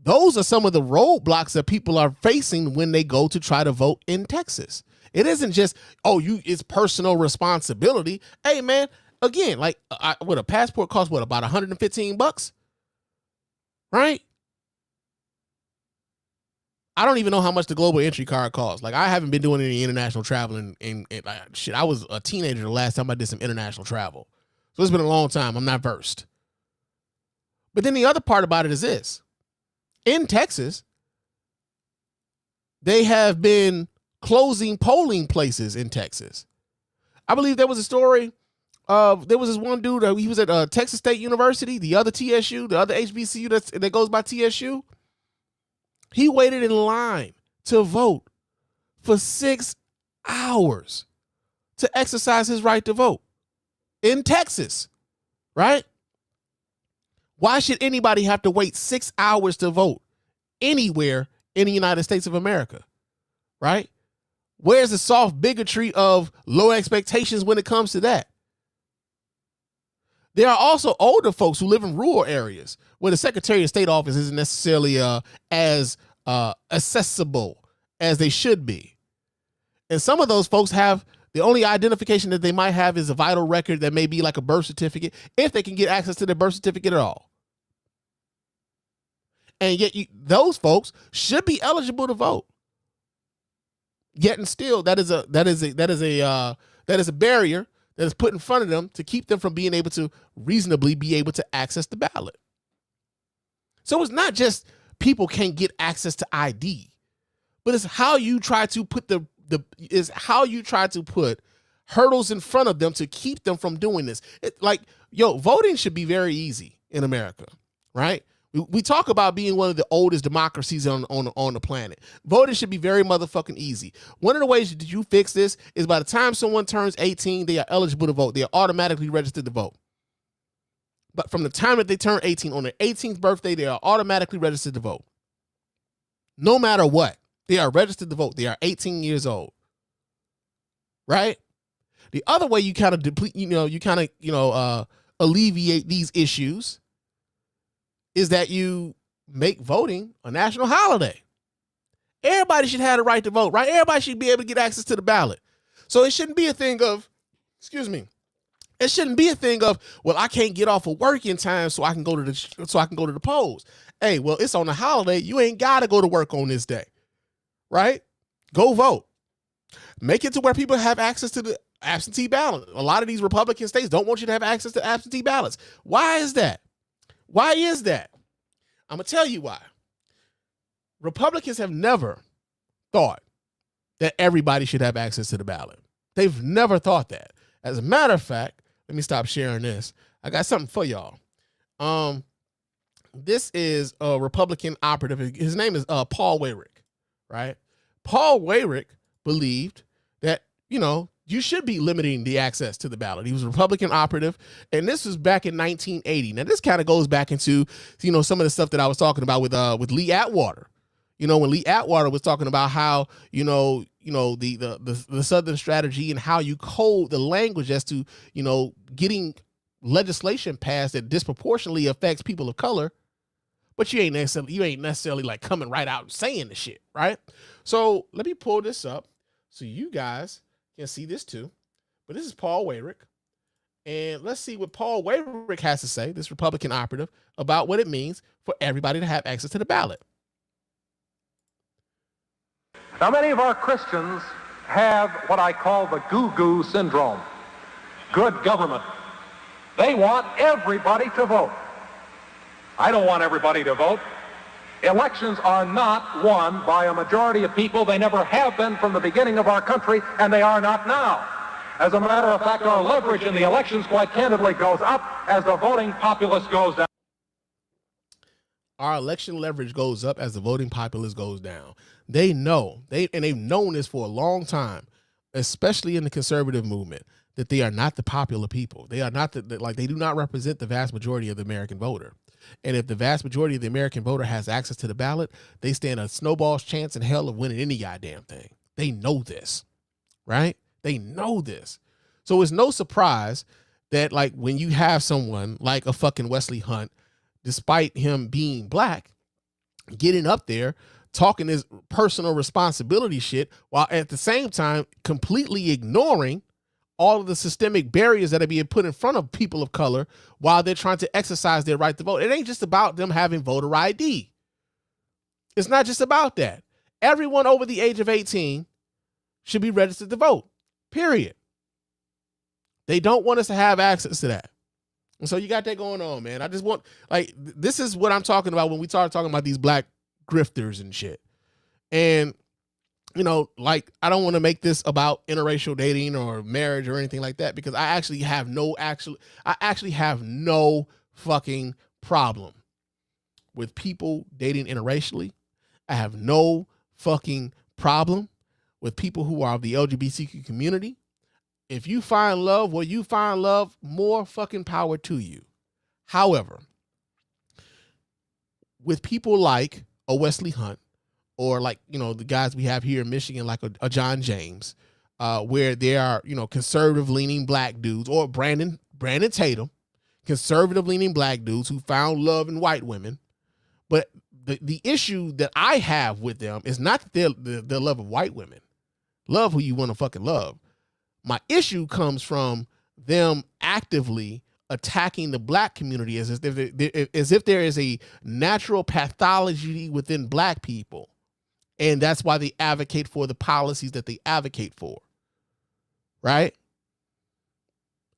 Those are some of the roadblocks that people are facing when they go to try to vote in Texas. It isn't just, it's personal responsibility. Hey, man, again, like, what a passport costs, about $115? Right? I don't even know how much the global entry card costs. Like, I haven't been doing any international traveling in shit. I was a teenager the last time I did some international travel. So it's been a long time. I'm not versed. But then the other part about it is this. In Texas, they have been closing polling places in Texas. I believe there was a story of, there was this one dude, he was at Texas State University, the other TSU, the other HBCU that goes by TSU. He waited in line to vote for 6 hours to exercise his right to vote in Texas, right? Why should anybody have to wait 6 hours to vote anywhere in the United States of America, right? Where's the soft bigotry of low expectations when it comes to that? There are also older folks who live in rural areas where the Secretary of State office isn't necessarily as accessible as they should be. And some of those folks have, the only identification that they might have is a vital record that may be like a birth certificate, if they can get access to their birth certificate at all. And yet those folks should be eligible to vote. Yet and still, that is a barrier that is put in front of them to keep them from being able to reasonably be able to access the ballot. So it's not just people can't get access to ID, but it's how you try to put put hurdles in front of them to keep them from doing this. Voting should be very easy in America, right? We talk about being one of the oldest democracies on the planet. Voting should be very motherfucking easy. One of the ways that you fix this is by the time someone turns 18, they are eligible to vote. They are automatically registered to vote. But from the time that they turn 18, on their 18th birthday, they are automatically registered to vote. No matter what, they are registered to vote. They are 18 years old. Right? The other way you kind of deplete, alleviate these issues is that you make voting a national holiday. Everybody should have the right to vote, right? Everybody should be able to get access to the ballot. So it shouldn't be a thing of, it shouldn't be a thing of, well, I can't get off of work in time so I can go to the polls. Hey, well, it's on a holiday. You ain't got to go to work on this day, right? Go vote. Make it to where people have access to the absentee ballot. A lot of these Republican states don't want you to have access to absentee ballots. Why is that? Why is that? I'm going to tell you why. Republicans have never thought that everybody should have access to the ballot. They've never thought that. As a matter of fact, let me stop sharing this. I got something for y'all. This is a Republican operative. His name is Paul Weyrich, right? Paul Weyrich believed that, you should be limiting the access to the ballot. He was a Republican operative, and this was back in 1980. Now, this kind of goes back into, some of the stuff that I was talking about with Lee Atwater. When Lee Atwater was talking about how, the Southern strategy and how you code the language as to, getting legislation passed that disproportionately affects people of color, but you ain't necessarily like coming right out and saying the shit, right? So let me pull this up so you guys can see this too. But this is Paul Weyrich. And let's see what Paul Weyrich has to say, this Republican operative, about what it means for everybody to have access to the ballot. Now, many of our Christians have what I call the goo-goo syndrome. Good government. They want everybody to vote. I don't want everybody to vote. Elections are not won by a majority of people. They never have been from the beginning of our country, and they are not now. As a matter of fact, our leverage in the elections, quite candidly, goes up as the voting populace goes down. our election leverage goes up as the voting populace goes down. They know, they've known this for a long time, especially in the conservative movement, that they are not the popular people. They are not they do not represent the vast majority of the American voter. And if the vast majority of the American voter has access to the ballot, they stand a snowball's chance in hell of winning any goddamn thing. They know this, right? They know this. So it's no surprise that, like, when you have someone like a fucking Wesley Hunt, despite him being black, getting up there talking his personal responsibility shit while at the same time completely ignoring all of the systemic barriers that are being put in front of people of color while they're trying to exercise their right to vote. It ain't just about them having voter ID. It's not just about that. Everyone over the age of 18 should be registered to vote, period. They don't want us to have access to that. And so you got that going on, man. I just want, like, this is what I'm talking about when we start talking about these black grifters and shit. And, you know, like, I don't want to make this about interracial dating or marriage or anything like that, because I actually have no fucking problem with people dating interracially. I have no fucking problem with people who are of the LGBTQ community. If you find love where you find love, more fucking power to you. However, with people like a Wesley Hunt, or like, you know, the guys we have here in Michigan, like a John James, where they are, you know, conservative leaning black dudes, or Brandon Tatum, conservative leaning black dudes who found love in white women. But the issue that I have with them is not that their love of white women. Love who you want to fucking love. My issue comes from them actively attacking the black community as if there is a natural pathology within black people. And that's why they advocate for the policies that they advocate for. Right?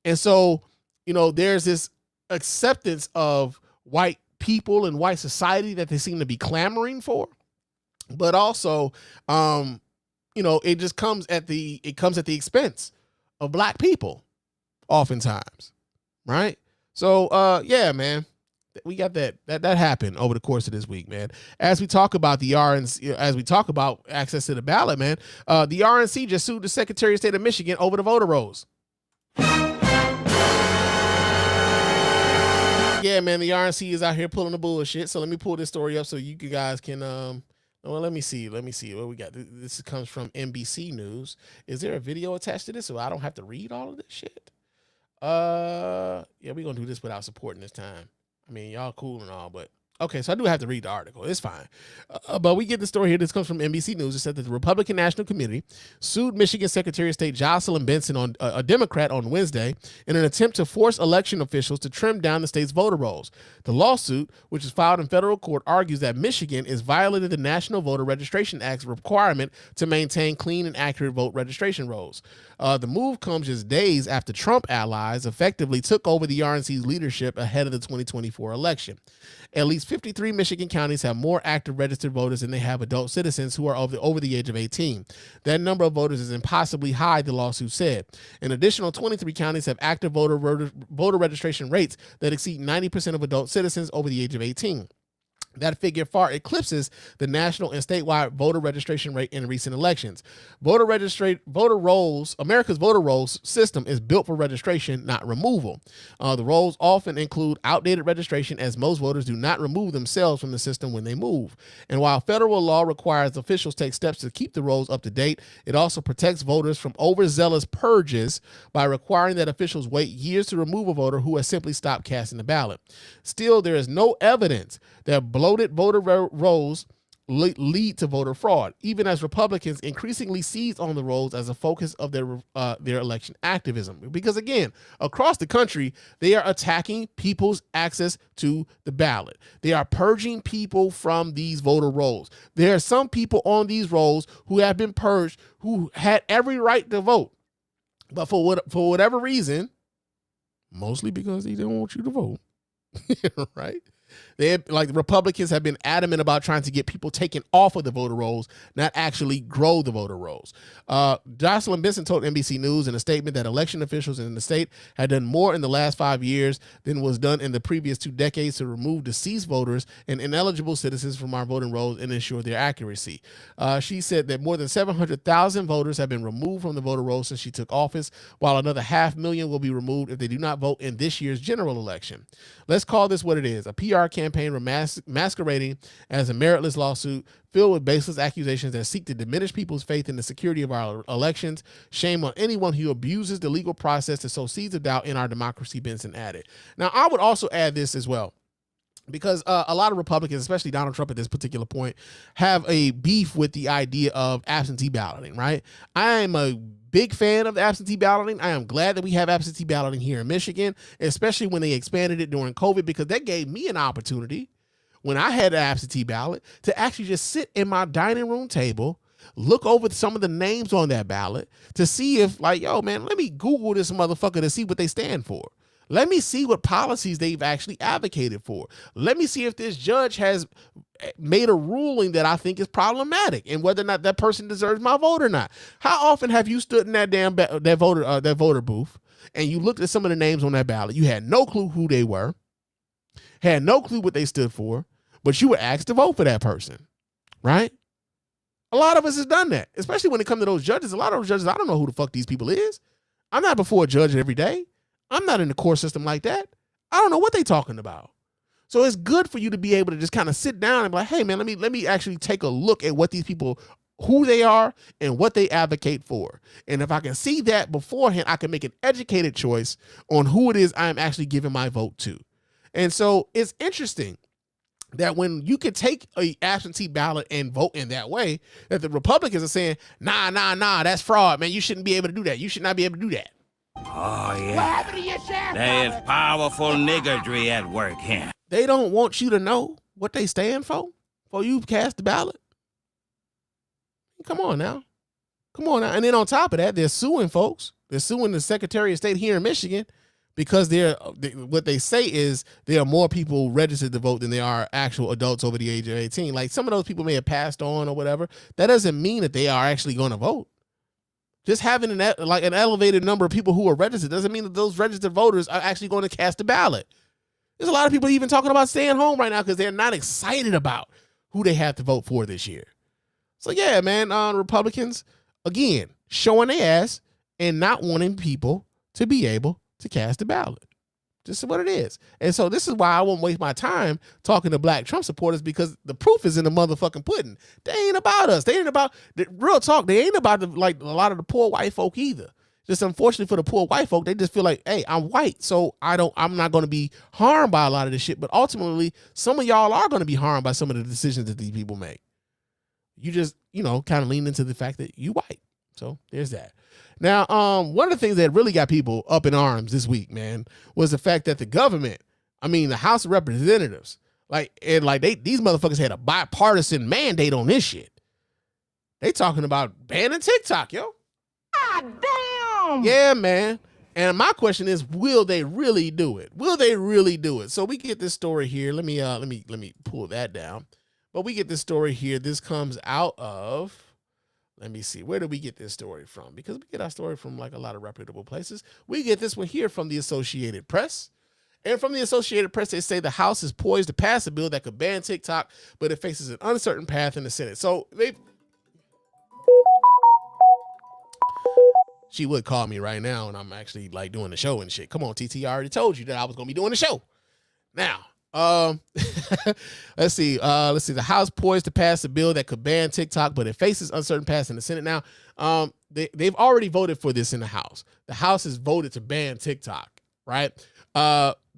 And so, you know, there's this acceptance of white people and white society that they seem to be clamoring for. But also, you know, it just comes at the expense of black people oftentimes. Right? So, yeah, man. We got that happened over the course of this week, man. As we talk about the RNC, as we talk about access to the ballot, man, the RNC just sued the Secretary of State of Michigan over the voter rolls. Yeah, man, the RNC is out here pulling the bullshit. So let me pull this story up so you guys can, well, let me see what we got. This comes from NBC News. Is there a video attached to this so I don't have to read all of this shit? Yeah, we're going to do this without supporting this time. I mean, y'all cool and all, but okay, so I do have to read the article. It's fine. But we get the story here. This comes from NBC News. It said that the Republican National Committee sued Michigan Secretary of State Jocelyn Benson, on a Democrat, on Wednesday in an attempt to force election officials to trim down the state's voter rolls. The lawsuit, which is filed in federal court, argues that Michigan is violating the National Voter Registration Act's requirement to maintain clean and accurate vote registration rolls. The move comes just days after Trump allies effectively took over the RNC's leadership ahead of the 2024 election. At least 53 Michigan counties have more active registered voters than they have adult citizens who are over the age of 18. That number of voters is impossibly high, the lawsuit said. An additional 23 counties have active voter registration rates that exceed 90% of adult citizens over the age of 18. That figure far eclipses the national and statewide voter registration rate in recent elections. America's voter rolls system is built for registration, not removal. The rolls often include outdated registration, as most voters do not remove themselves from the system when they move. And while federal law requires officials take steps to keep the rolls up to date, it also protects voters from overzealous purges by requiring that officials wait years to remove a voter who has simply stopped casting the ballot. Still, there is no evidence that bloated voter rolls lead to voter fraud, even as Republicans increasingly seize on the rolls as a focus of their election activism. Because again, across the country, they are attacking people's access to the ballot. They are purging people from these voter rolls. There are some people on these rolls who have been purged who had every right to vote, but for whatever reason, mostly because they don't want you to vote, right? The Republicans have been adamant about trying to get people taken off of the voter rolls, not actually grow the voter rolls. Jocelyn Benson told NBC News in a statement that election officials in the state had done more in the last 5 years than was done in the previous 2 decades to remove deceased voters and ineligible citizens from our voting rolls and ensure their accuracy. She said that more than 700,000 voters have been removed from the voter rolls since she took office, while another 500,000 will be removed if they do not vote in this year's general election. Let's call this what it is, a PR campaign masquerading as a meritless lawsuit filled with baseless accusations that seek to diminish people's faith in the security of our elections. Shame on anyone who abuses the legal process to sow seeds of doubt in our democracy, Benson added. Now, I would also add this as well, because a lot of Republicans, especially Donald Trump at this particular point, have a beef with the idea of absentee balloting, right? I am a big fan of the absentee balloting. I am glad that we have absentee balloting here in Michigan, especially when they expanded it during COVID, because that gave me an opportunity when I had an absentee ballot to actually just sit in my dining room table, look over some of the names on that ballot to see if, like, yo, man, let me Google this motherfucker to see what they stand for. Let me see what policies they've actually advocated for. Let me see if this judge has made a ruling that I think is problematic and whether or not that person deserves my vote or not. How often have you stood in that damn that voter booth and you looked at some of the names on that ballot? You had no clue who they were, had no clue what they stood for, but you were asked to vote for that person, right? A lot of us has done that, especially when it comes to those judges. A lot of those judges, I don't know who the fuck these people is. I'm not before a judge every day. I'm not in the court system like that. I don't know what they talking about. So it's good for you to be able to just kind of sit down and be like, hey man, let me actually take a look at what these people, who they are and what they advocate for. And if I can see that beforehand, I can make an educated choice on who it is I'm actually giving my vote to. And so it's interesting that when you can take a absentee ballot and vote in that way, that the Republicans are saying, nah, that's fraud, man. You shouldn't be able to do that. You should not be able to do that. Oh, yeah. There's powerful niggardry at work here. They don't want you to know what they stand for you cast the ballot. Come on now. And then on top of that, they're suing folks. They're suing the Secretary of State here in Michigan because what they say is there are more people registered to vote than there are actual adults over the age of 18. Like, some of those people may have passed on or whatever. That doesn't mean that they are actually going to vote. Just having an elevated number of people who are registered doesn't mean that those registered voters are actually going to cast a ballot. There's a lot of people even talking about staying home right now because they're not excited about who they have to vote for this year. So yeah, man, Republicans, again, showing their ass and not wanting people to be able to cast a ballot. Just what it is. And so this is why I won't waste my time talking to black Trump supporters, because the proof is in the motherfucking pudding. They ain't about us. They ain't about real talk. They ain't about a lot of the poor white folk either. Just unfortunately for the poor white folk, they just feel like, hey, I'm white, so I'm not going to be harmed by a lot of this shit. But ultimately, some of y'all are going to be harmed by some of the decisions that these people make. You just, kind of lean into the fact that you white. So there's that. Now, one of the things that really got people up in arms this week, man, was the fact that the government, the House of Representatives, these motherfuckers had a bipartisan mandate on this shit. They talking about banning TikTok, yo. God damn! Yeah, man. And my question is, will they really do it? Will they really do it? So we get this story here. Let me pull that down. But we get this story here. This comes out of, let me see, where do we get this story from? Because we get our story from a lot of reputable places. We get this one here from the Associated Press. And from the Associated Press, they say the House is poised to pass a bill that could ban TikTok, but it faces an uncertain path in the Senate. So she would call me right now, and I'm actually doing the show and shit. Come on, TT, I already told you that I was going to be doing the show. Now, let's see. The House poised to pass a bill that could ban TikTok, but it faces uncertain path in the Senate. Now, they've already voted for this in the House. The House has voted to ban TikTok, right?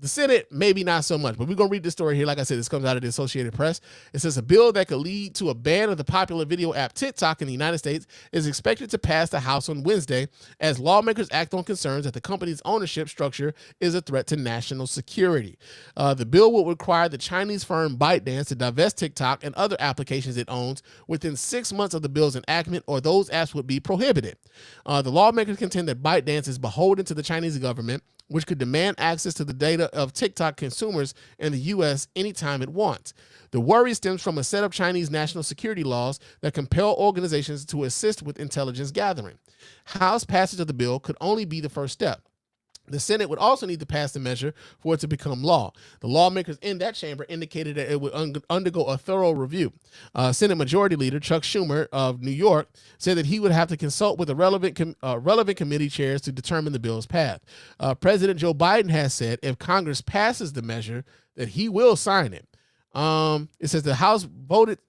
The Senate, maybe not so much, but we're going to read this story here. Like I said, this comes out of the Associated Press. It says a bill that could lead to a ban of the popular video app TikTok in the United States is expected to pass the House on Wednesday as lawmakers act on concerns that the company's ownership structure is a threat to national security. The bill will require the Chinese firm ByteDance to divest TikTok and other applications it owns within 6 months of the bill's enactment, or those apps would be prohibited. The lawmakers contend that ByteDance is beholden to the Chinese government, which could demand access to the data of TikTok consumers in the U.S. anytime it wants. The worry stems from a set of Chinese national security laws that compel organizations to assist with intelligence gathering. House passage of the bill could only be the first step. The Senate would also need to pass the measure for it to become law. The lawmakers in that chamber indicated that it would undergo a thorough review. Senate Majority Leader Chuck Schumer of New York said that he would have to consult with the relevant committee chairs to determine the bill's path. President Joe Biden has said if Congress passes the measure, that he will sign it. It says the House vote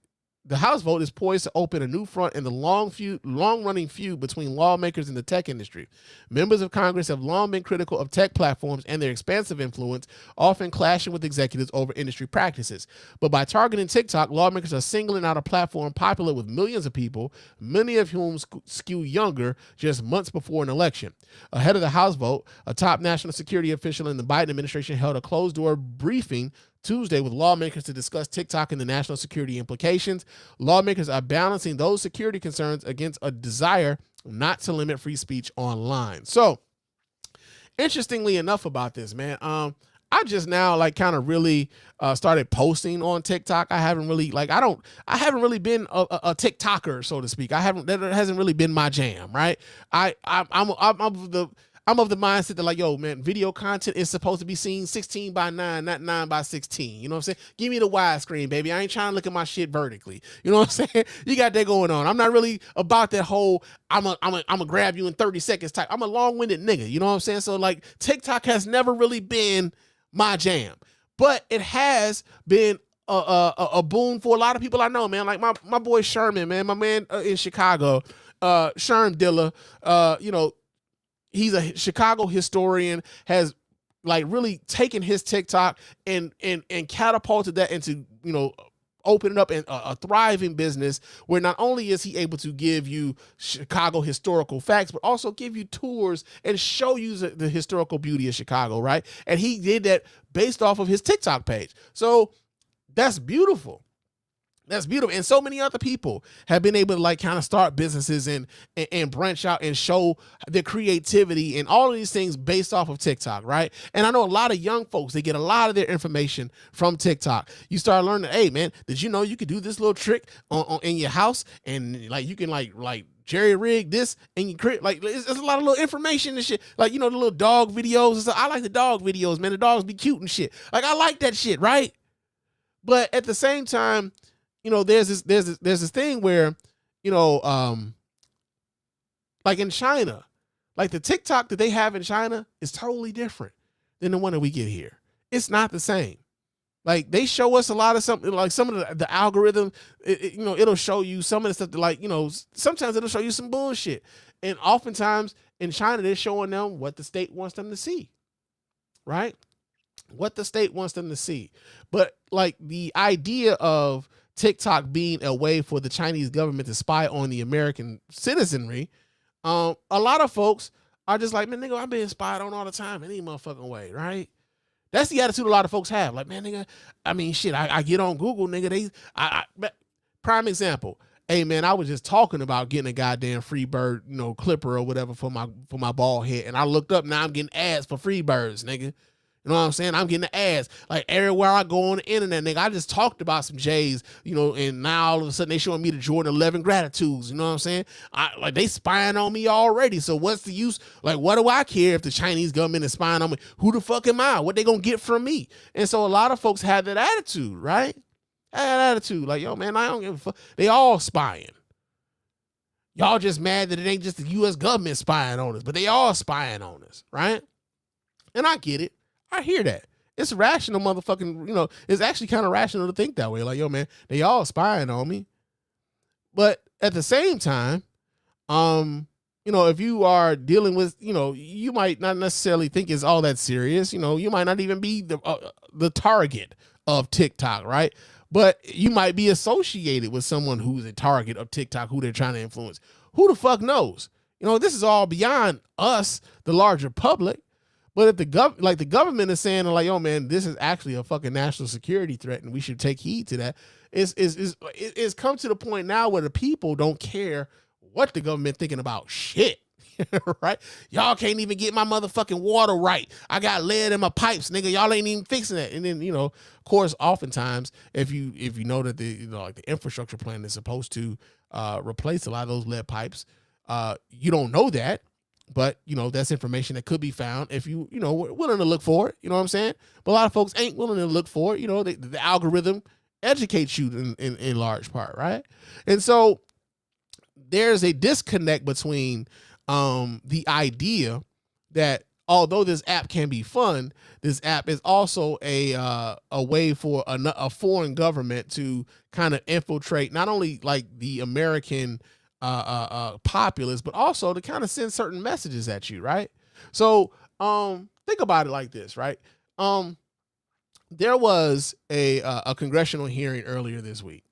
is poised to open a new front in the long-running feud between lawmakers and the tech industry. Members of Congress have long been critical of tech platforms and their expansive influence, often clashing with executives over industry practices. But by targeting TikTok, lawmakers are singling out a platform popular with millions of people, many of whom skew younger, just months before an election. Ahead of the House vote, a top national security official in the Biden administration held a closed-door briefing Tuesday with lawmakers to discuss TikTok and the national security implications. Lawmakers are balancing those security concerns against a desire not to limit free speech online. So, interestingly enough about this, man, I just now kind of really started posting on TikTok. I haven't really been a TikToker, so to speak. That hasn't really been my jam, right? I'm of the mindset that yo, man, video content is supposed to be seen 16 by 9, not 9 by 16. You know what I'm saying? Give me the widescreen, baby. I ain't trying to look at my shit vertically. You know what I'm saying? You got that going on. I'm not really about that whole I'm a grab you in 30 seconds type. I'm a long-winded nigga. You know what I'm saying? So TikTok has never really been my jam, but it has been a boon for a lot of people I know, man. Like my boy Sherman, man, my man in Chicago, Sherm Dilla, he's a Chicago historian, has really taken his TikTok and catapulted that into, opening up a thriving business where not only is he able to give you Chicago historical facts, but also give you tours and show you the historical beauty of Chicago, right? And he did that based off of his TikTok page. So that's beautiful. That's beautiful. And so many other people have been able to kind of start businesses and branch out and show their creativity and all of these things based off of TikTok, right? And I know a lot of young folks, they get a lot of their information from TikTok. You start learning, hey man, did you know you could do this little trick in your house and you can jerry rig this and you create there's a lot of little information and shit. The little dog videos and stuff. I like the dog videos, man. The dogs be cute and shit. I like that shit, right? But at the same time, there's this thing where, in China, the TikTok that they have in China is totally different than the one that we get here. It's not the same. They show us a lot of something, some of the algorithm, it'll show you some of the stuff that sometimes it'll show you some bullshit. And oftentimes in China, they're showing them what the state wants them to see, right? What the state wants them to see. But the idea of TikTok being a way for the Chinese government to spy on the American citizenry, a lot of folks are just like, man, nigga, I'm being spied on all the time any motherfucking way, right? That's the attitude a lot of folks have. Man, nigga, I mean, shit, I get on Google, nigga, prime example. Hey, man, I was just talking about getting a goddamn Freebird, clipper or whatever for my bald head, and I looked up, now I'm getting ads for Freebirds, nigga. You know what I'm saying? I'm getting the ads everywhere I go on the internet, nigga. I just talked about some J's, and now all of a sudden they showing me the Jordan 11 gratitudes. You know what I'm saying? They spying on me already. So what's the use? What do I care if the Chinese government is spying on me? Who the fuck am I? What they gonna get from me? And so a lot of folks have that attitude, right? That attitude, yo, man, I don't give a fuck. They all spying. Y'all just mad that it ain't just the U.S. government spying on us, but they all spying on us, right? And I get it. I hear that. It's rational motherfucking, it's actually kind of rational to think that way. Yo, man, they all spying on me. But at the same time, if you are dealing with, you might not necessarily think it's all that serious. You might not even be the target of TikTok, right? But you might be associated with someone who's a target of TikTok, who they're trying to influence. Who the fuck knows? This is all beyond us, the larger public. But if the government is saying yo, man, this is actually a fucking national security threat and we should take heed to that, it's come to the point now where the people don't care what the government thinking about shit. right? Y'all can't even get my motherfucking water right. I got lead in my pipes, nigga. Y'all ain't even fixing it. And then, of course, oftentimes, if you know that like the infrastructure plan is supposed to replace a lot of those lead pipes, you don't know that. But, that's information that could be found if you, were willing to look for it. You know what I'm saying? But a lot of folks ain't willing to look for it. The algorithm educates you in large part, right? And so there's a disconnect between the idea that although this app can be fun, this app is also a way for a foreign government to kind of infiltrate not only like the American populace, but also to kind of send certain messages at you, right? So think about it like this, right? There was a congressional hearing earlier this week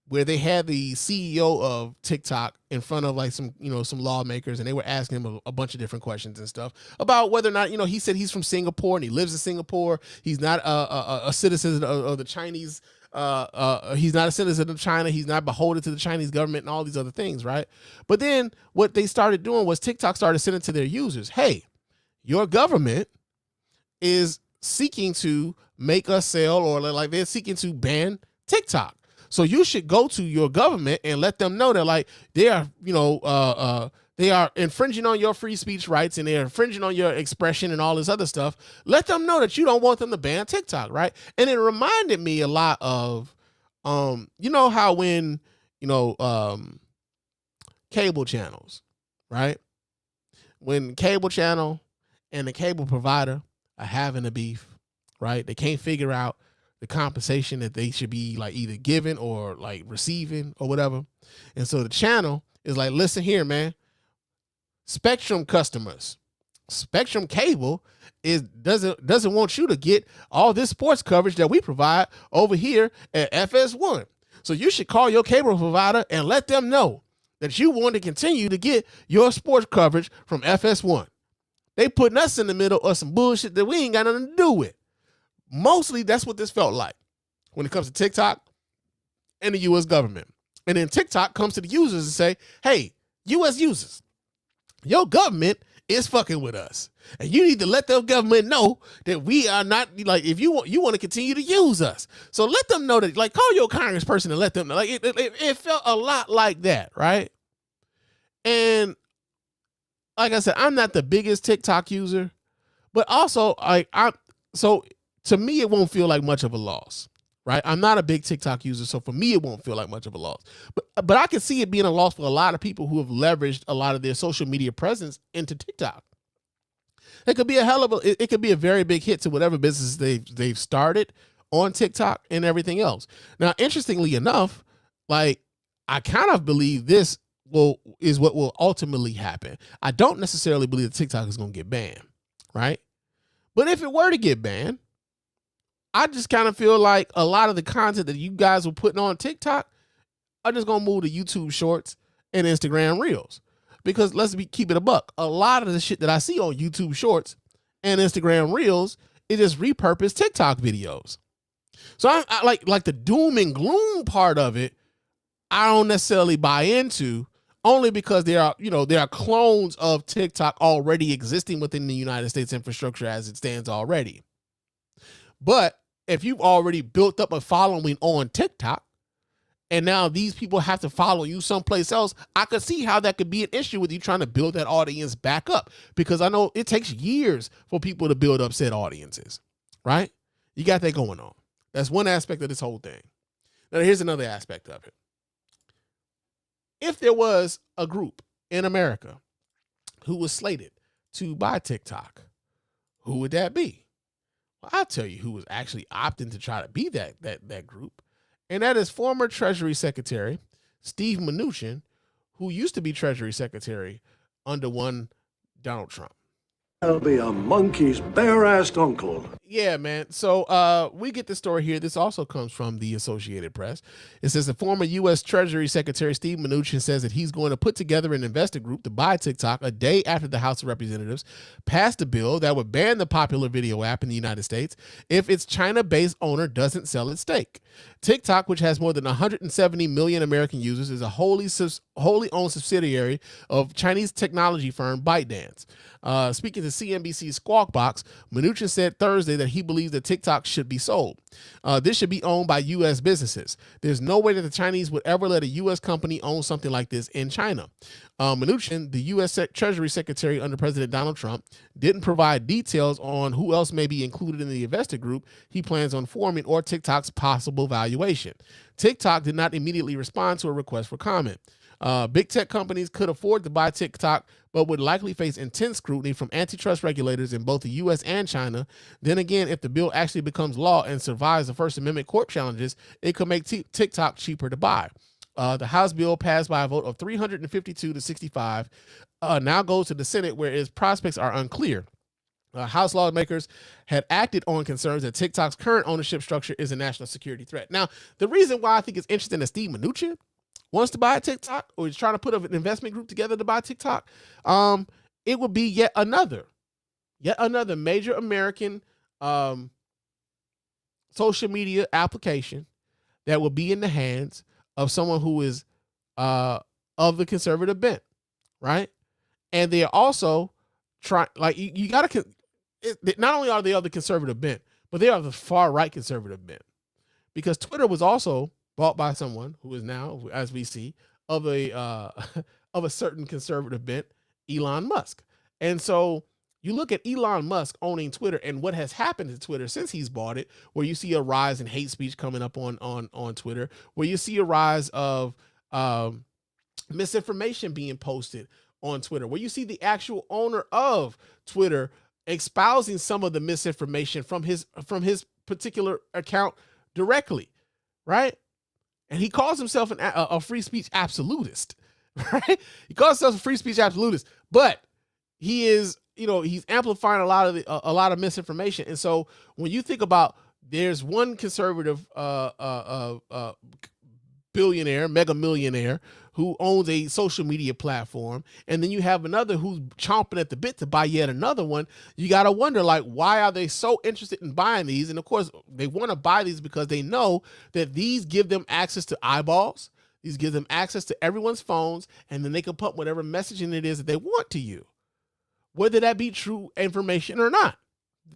where they had the CEO of TikTok in front of like some lawmakers, and they were asking him a bunch of different questions and stuff about whether or not, he said he's from Singapore and he lives in Singapore. He's not a citizen of the Chinese. He's not a citizen of China. He's not beholden to the Chinese government and all these other things, right? But then what they started doing was TikTok started sending to their users, hey, your government is seeking to make us sell, or like they're seeking to ban TikTok. So you should go to your government and let them know that like they are, they are infringing on your free speech rights and they're infringing on your expression and all this other stuff. Let them know that you don't want them to ban TikTok, right? And it reminded me a lot of, how when, cable channels, right? When cable channel and the cable provider are having a beef, right? They can't figure out the compensation that they should be like either giving or like receiving or whatever. And so the channel is like, listen here, man, Spectrum customers, Spectrum Cable doesn't want you to get all this sports coverage that we provide over here at FS1. So you should call your cable provider and let them know that you want to continue to get your sports coverage from FS1. They putting us in the middle of some bullshit that we ain't got nothing to do with. Mostly that's what this felt like when it comes to TikTok and the U.S. government. And then TikTok comes to the users and say, hey, U.S. users, your government is fucking with us. And you need to let the government know that we are not, like, if you want to continue to use us. So let them know that, like, call your congressperson and let them know. Like, it felt a lot like that, right? And like I said, I'm not the biggest TikTok user, but also so to me, it won't feel like much of a loss, right? I'm not a big TikTok user, so for me, it won't feel like much of a loss. But I can see it being a loss for a lot of people who have leveraged a lot of their social media presence into TikTok. It could be it could be a very big hit to whatever business they've started on TikTok and everything else. Now, interestingly enough, like, I kind of believe this is what will ultimately happen. I don't necessarily believe that TikTok is going to get banned, right? But if it were to get banned, I just kind of feel like a lot of the content that you guys were putting on TikTok are just going to move to YouTube Shorts and Instagram Reels. Because keep it a buck. A lot of the shit that I see on YouTube Shorts and Instagram Reels is just repurposed TikTok videos. So I like the doom and gloom part of it, I don't necessarily buy into, only because there are clones of TikTok already existing within the United States infrastructure as it stands already. But if you've already built up a following on TikTok, and now these people have to follow you someplace else, I could see how that could be an issue with you trying to build that audience back up. Because I know it takes years for people to build up said audiences, right? You got that going on. That's one aspect of this whole thing. Now, here's another aspect of it. If there was a group in America who was slated to buy TikTok, who would that be? Well, I'll tell you who was actually opting to try to be that group. And that is former Treasury Secretary Steve Mnuchin, who used to be Treasury Secretary under one Donald Trump. I'll be a monkey's bare-assed uncle. Yeah, man. So we get the story here. This also comes from the Associated Press. It says the former U.S. Treasury Secretary Steve Mnuchin says that he's going to put together an investor group to buy TikTok a day after the House of Representatives passed a bill that would ban the popular video app in the United States if its China-based owner doesn't sell its stake. TikTok, which has more than 170 million American users, is a wholly wholly owned subsidiary of Chinese technology firm ByteDance. Speaking to CNBC's Squawk Box, Mnuchin said Thursday that he believes that TikTok should be sold. This should be owned by U.S. businesses. There's no way that the Chinese would ever let a U.S. company own something like this in China. Mnuchin, the U.S. Treasury Secretary under President Donald Trump, didn't provide details on who else may be included in the investor group he plans on forming or TikTok's possible valuation. TikTok did not immediately respond to a request for comment. Big tech companies could afford to buy TikTok, but would likely face intense scrutiny from antitrust regulators in both the U.S. and China. Then again, if the bill actually becomes law and survives the First Amendment court challenges, it could make TikTok cheaper to buy. The House bill passed by a vote of 352 to 65, now goes to the Senate, where its prospects are unclear. House lawmakers had acted on concerns that TikTok's current ownership structure is a national security threat. Now, the reason why I think it's interesting that Steve Mnuchin wants to buy TikTok, or is trying to put an investment group together to buy TikTok, it would be yet another major American social media application that will be in the hands of someone who is of the conservative bent, right? And they are also trying, like, you got to, not only are they of the conservative bent, but they are the far right conservative bent, because Twitter was also bought by someone who is now, as we see, of a of a certain conservative bent, Elon Musk. And so you look at Elon Musk owning Twitter and what has happened to Twitter since he's bought it, where you see a rise in hate speech coming up on Twitter, where you see a rise of misinformation being posted on Twitter, where you see the actual owner of Twitter espousing some of the misinformation from his particular account directly, right? And he calls himself a free speech absolutist, right? He calls himself a free speech absolutist, but he is, he's amplifying a lot of misinformation. And so when you think about, there's one conservative billionaire, mega millionaire, who owns a social media platform, and then you have another who's chomping at the bit to buy yet another one, you got to wonder, like, why are they so interested in buying these? And of course, they want to buy these because they know that these give them access to eyeballs, these give them access to everyone's phones, and then they can put whatever messaging it is that they want to you, whether that be true information or not.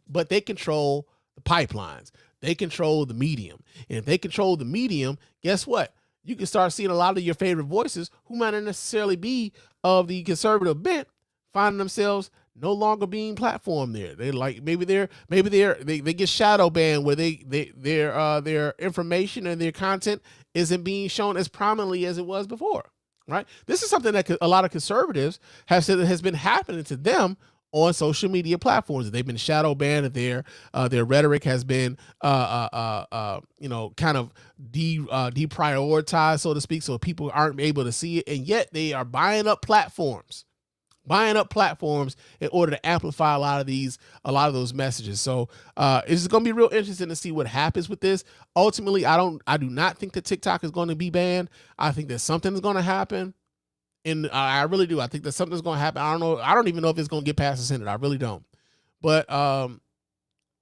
But they control the pipelines. They control the medium. And if they control the medium, guess what? You can start seeing a lot of your favorite voices who might not necessarily be of the conservative bent finding themselves no longer being platformed there. They like, maybe they get shadow banned, where their information and their content isn't being shown as prominently as it was before, right? This is something that a lot of conservatives have said that has been happening to them on social media platforms. They've been shadow banned. Their rhetoric has been kind of deprioritized, so to speak, so people aren't able to see it. And yet they are buying up platforms in order to amplify a lot of those messages. So it's going to be real interesting to see what happens with this. Ultimately, I do not think that TikTok is going to be banned. I think that something is going to happen. And I really do. I think that something's going to happen. I don't know. I don't even know if it's going to get past the Senate. I really don't. But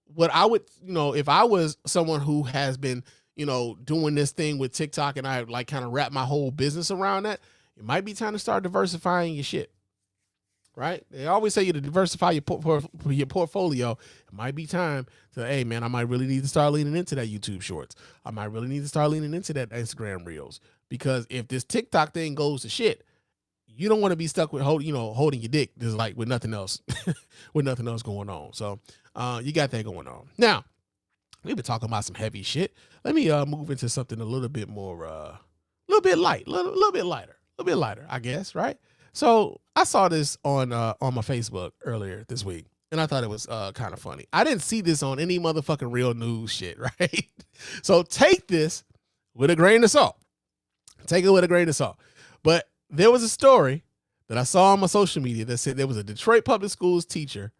what I would, if I was someone who has been, doing this thing with TikTok, and I like kind of wrap my whole business around that, it might be time to start diversifying your shit. Right? They always say you to diversify your portfolio. It might be time to, hey man, I might really need to start leaning into that YouTube Shorts. I might really need to start leaning into that Instagram Reels, because if this TikTok thing goes to shit, you don't want to be stuck with holding your dick. There's like with nothing else, going on. So you got that going on. Now, we've been talking about some heavy shit. Let me move into something a little bit more, a little bit lighter, I guess, right? So I saw this on my Facebook earlier this week, and I thought it was kind of funny. I didn't see this on any motherfucking real news shit, right? So take this with a grain of salt. Take it with a grain of salt. But there was a story that I saw on my social media that said there was a Detroit public schools teacher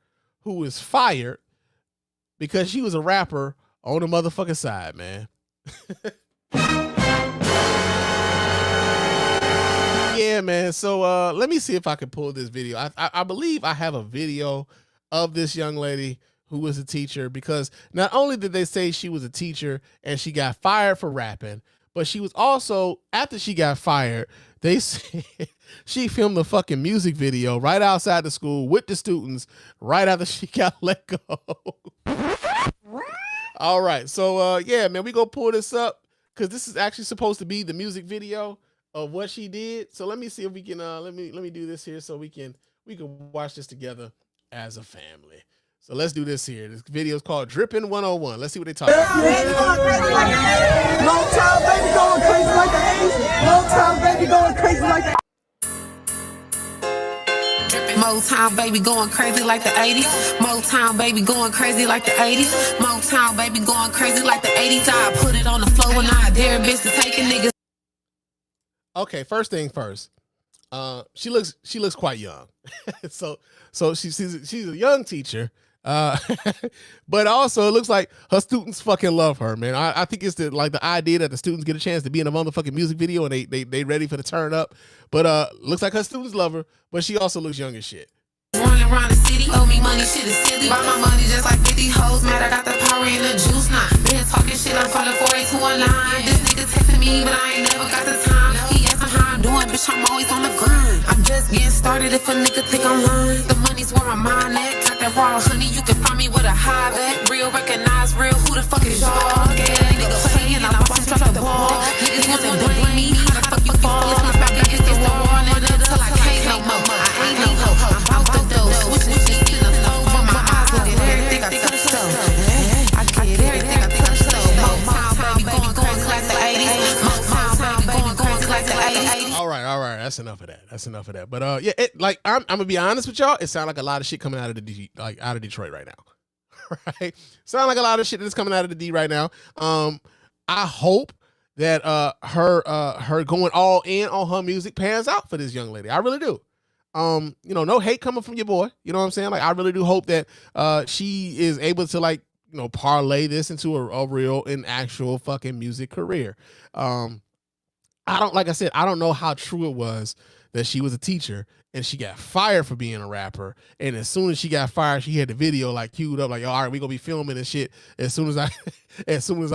who was fired because she was a rapper on the motherfucking side, man. Yeah, man. So let me see if I can pull this video. I believe I have a video of this young lady who was a teacher, because not only did they say she was a teacher and she got fired for rapping, but she was also, after she got fired, They said she filmed the fucking music video right outside the school with the students right after she got let go. All right. So yeah, man, we gonna pull this up because this is actually supposed to be the music video of what she did. So let me see if we can let me do this here so we can watch this together as a family. So let's do this here. This video is called Drippin' 101. Let's see what they talk about. Long time baby going crazy like the 80s. Long time baby going crazy like the Motown baby going crazy like the 80s. Motown baby going crazy like the 80s. Motown baby going crazy like the 80s. I put it on the floor and I dare bitch to take a nigga. Okay, first thing first. She looks quite young. so she's a young teacher. But also it looks like her students fucking love her, man. I think it's the idea that the students get a chance to be in a motherfucking music video and they ready for the turn up. But looks like her students love her, but she also looks young as shit. Running around the city, owe me money, shit is silly. Buy my money just like 50 hoes, mad I got the power in the juice now. Been talking shit, I'm falling 48219. This nigga texting me, but I ain't never got the time. He asking how I'm doing, bitch, I'm always on the grind. I'm just getting started if a nigga think I'm lying. The money's where my mind at. Got that raw honey, you can find me with a high vet. Real, recognize real, who the fuck is y'all? Yeah, nigga playing, I bust him the ball. Niggas wanna blame me, how the fuck you fall? It's my back against the wall, nigga, till I can't no more. I ain't no hoe, I'm out the door. Switch this shit to the flow, but my eyes look at everything I touch though. I get everything I touch though. Motown baby going crazy like the 80s. Motown baby going crazy like the 80s. All right. That's enough of that. But yeah, I'm gonna be honest with y'all. It sounds like a lot of shit coming out of out of Detroit right now. Right? Sound like a lot of shit that's coming out of the D right now. I hope that her going all in on her music pans out for this young lady. I really do. No hate coming from your boy. You know what I'm saying? Like, I really do hope that she is able to parlay this into a real and actual fucking music career. I don't know how true it was that she was a teacher and she got fired for being a rapper. And as soon as she got fired, she had the video queued up, all right, we gonna be filming this shit as soon as I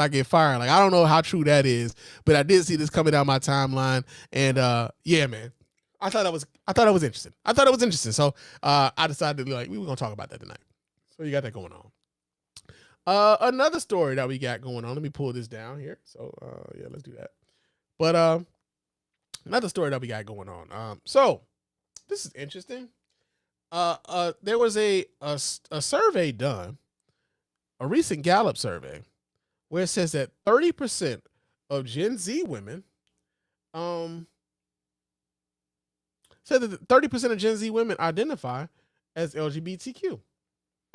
get fired. Like, I don't know how true that is, but I did see this coming down my timeline, and yeah, man. I thought it was interesting. So I decided to we were gonna talk about that tonight. So you got that going on. Another story that we got going on. Let me pull this down here. So yeah, let's do that. But another story that we got going on. So this is interesting. There was a survey done, a recent Gallup survey, where it says that 30% of Gen Z women said that 30% of Gen Z women identify as LGBTQ.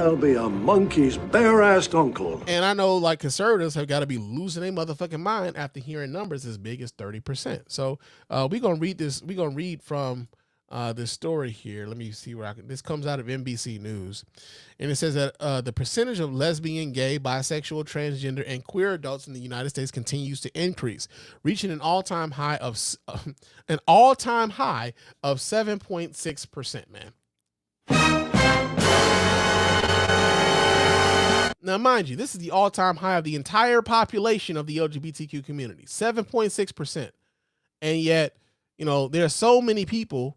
I'll be a monkey's bare-assed uncle. And I know conservatives have got to be losing their motherfucking mind after hearing numbers as big as 30%. So we're going to read this. We're going to read from this story here. Let me see where this comes out of NBC News. And it says that the percentage of lesbian, gay, bisexual, transgender, and queer adults in the United States continues to increase, reaching an all-time high of 7.6%, man. Now, mind you, this is the all-time high of the entire population of the LGBTQ community, 7.6%. And yet, there are so many people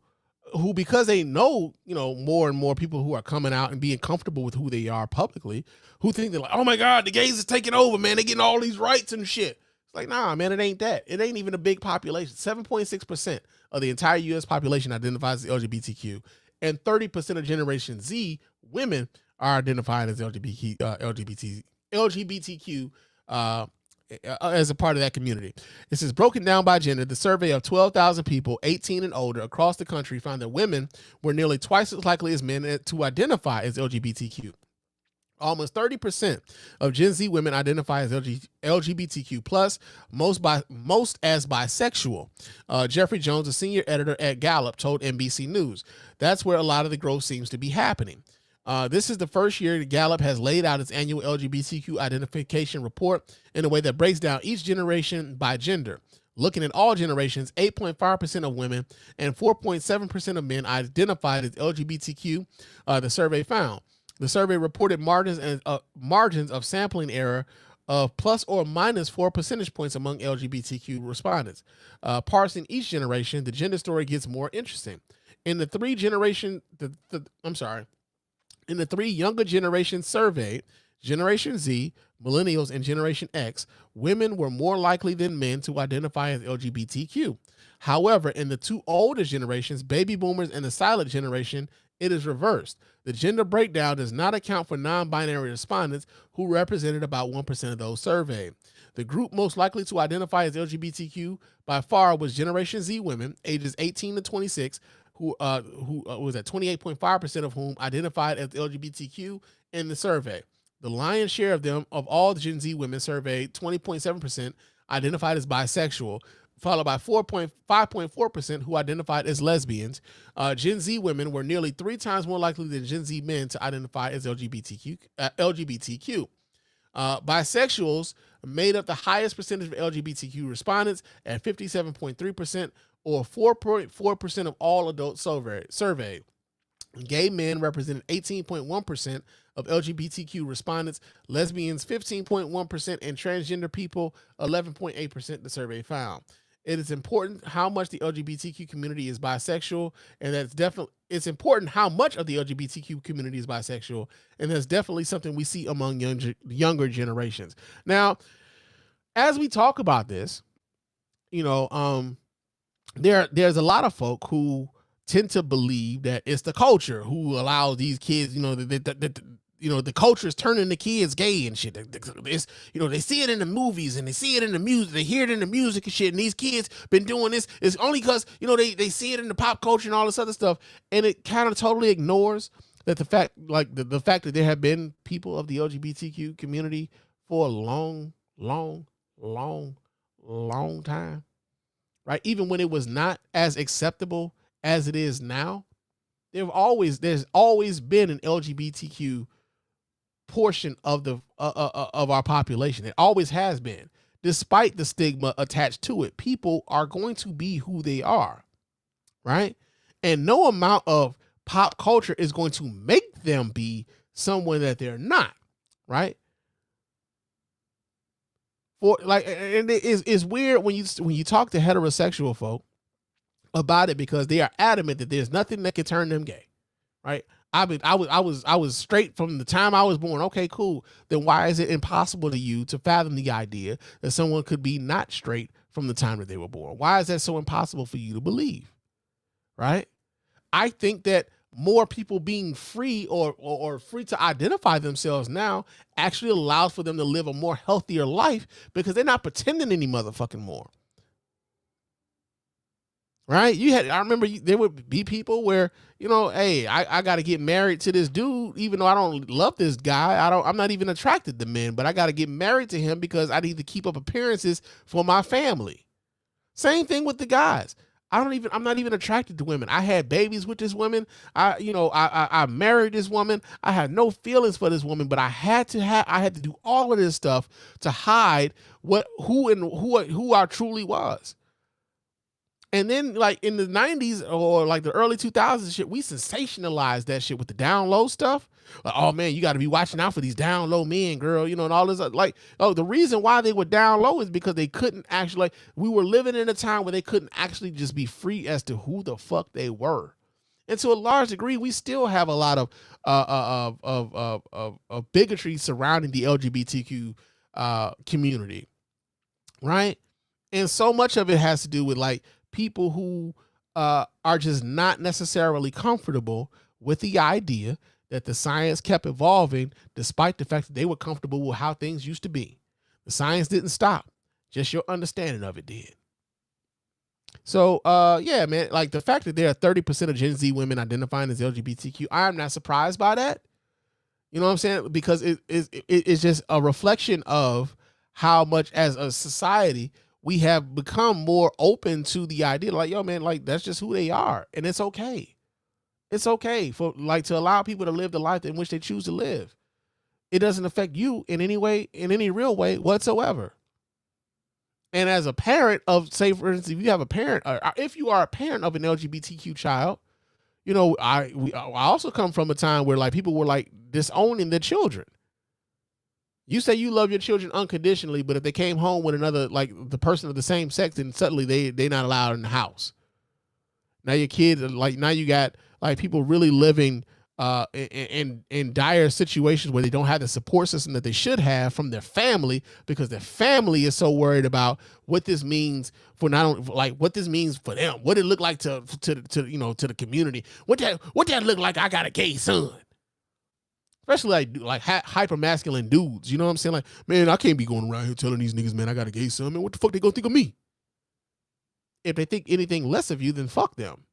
who, because they know, more and more people who are coming out and being comfortable with who they are publicly, who think they're like, oh my God, the gays is taking over, man. They're getting all these rights and shit. It's like, nah, man, it ain't that. It ain't even a big population. 7.6% of the entire U.S. population identifies as LGBTQ, and 30% of Generation Z women are identified as LGBTQ as a part of that community. This is broken down by gender. The survey of 12,000 people 18 and older across the country found that women were nearly twice as likely as men to identify as LGBTQ. Almost 30% of Gen Z women identify as LGBTQ+, most as bisexual. Jeffrey Jones, a senior editor at Gallup, told NBC News. That's where a lot of the growth seems to be happening. This is the first year that Gallup has laid out its annual LGBTQ identification report in a way that breaks down each generation by gender. Looking at all generations, 8.5% of women and 4.7% of men identified as LGBTQ, the survey found. The survey reported margins of sampling error of plus or minus 4 percentage points among LGBTQ respondents. Parsing each generation, the gender story gets more interesting. In the three younger generations surveyed, Generation Z, Millennials, and Generation X, women were more likely than men to identify as LGBTQ. However, in the two oldest generations, Baby Boomers and the Silent Generation, it is reversed. The gender breakdown does not account for non-binary respondents, who represented about 1% of those surveyed. The group most likely to identify as LGBTQ by far was Generation Z women, ages 18 to 26, who was at 28.5% of whom identified as LGBTQ in the survey. The lion's share of them, of all the Gen Z women surveyed, 20.7% identified as bisexual, followed by 5.4% who identified as lesbians. Gen Z women were nearly 3 times more likely than Gen Z men to identify as LGBTQ. Bisexuals made up the highest percentage of LGBTQ respondents at 57.3%, or 4.4% of all adults surveyed. Gay men represented 18.1% of LGBTQ respondents, lesbians 15.1%, and transgender people 11.8%, the survey found. It is important how much the LGBTQ community is bisexual, and it's important how much of the LGBTQ community is bisexual, and that's definitely something we see among younger generations. Now, as we talk about this, there's a lot of folk who tend to believe that it's the culture who allows these kids, the culture is turning the kids gay and shit. It's, they see it in the movies and they see it in the music, they hear it in the music and shit. And these kids been doing this. It's only because, they see it in the pop culture and all this other stuff. And it kind of totally ignores that the fact that there have been people of the LGBTQ community for a long time, right? Even when it was not as acceptable as it is now, there's always been an LGBTQ portion of the of our population. It always has been, despite the stigma attached to it. People are going to be who they are, right? And no amount of pop culture is going to make them be someone that they're not, right? And it's weird when you talk to heterosexual folk about it, because they are adamant that there's nothing that can turn them gay, right? I was straight from the time I was born. Okay, cool. Then why is it impossible to you to fathom the idea that someone could be not straight from the time that they were born? Why is that so impossible for you to believe, right? I think that more people being free or free to identify themselves now actually allows for them to live a more healthier life, because they're not pretending any motherfucking more. Right? I remember there would be people where, hey, I got to get married to this dude, even though I don't love this guy. I'm not even attracted to men, but I got to get married to him because I need to keep up appearances for my family. Same thing with the guys. I'm not even attracted to women. I had babies with this woman. I married this woman. I had no feelings for this woman, but I had to do all of this stuff to hide who I truly was. And then, like, in the 90s or like the early 2000s shit, we sensationalized that shit with the down low stuff. Like, oh man, you got to be watching out for these down low men, girl, and all this. The reason why they were down low is because they couldn't actually, we were living in a time where they couldn't actually just be free as to who the fuck they were. And to a large degree, we still have a lot of bigotry surrounding the LGBTQ community, right? And so much of it has to do with like people who are just not necessarily comfortable with the idea that the science kept evolving, despite the fact that they were comfortable with how things used to be. The science didn't stop, just your understanding of it did. So, yeah, man, like the fact that there are 30% of Gen Z women identifying as LGBTQ, I'm not surprised by that. You know what I'm saying? Because it's just a reflection of how much as a society we have become more open to the idea, like, yo, man, like that's just who they are. And it's okay. It's okay for like to allow people to live the life in which they choose to live. It doesn't affect you in any way, in any real way whatsoever. And as a parent of, say, for instance, if you have a parent, or if you are a parent of an LGBTQ child, I also come from a time where like people were like disowning their children. You say you love your children unconditionally, but if they came home with another, like the person of the same sex, then suddenly they not allowed in the house. Now your kids are like, now you got like people really living in dire situations where they don't have the support system that they should have from their family, because their family is so worried about what this means for not only like what this means for them, what it look like to the community, what that look like. I got a gay son. Especially like hyper masculine dudes, you know what I'm saying? Like, man, I can't be going around here telling these niggas, man, I got a gay son. Man, what the fuck they gonna think of me? If they think anything less of you, then fuck them,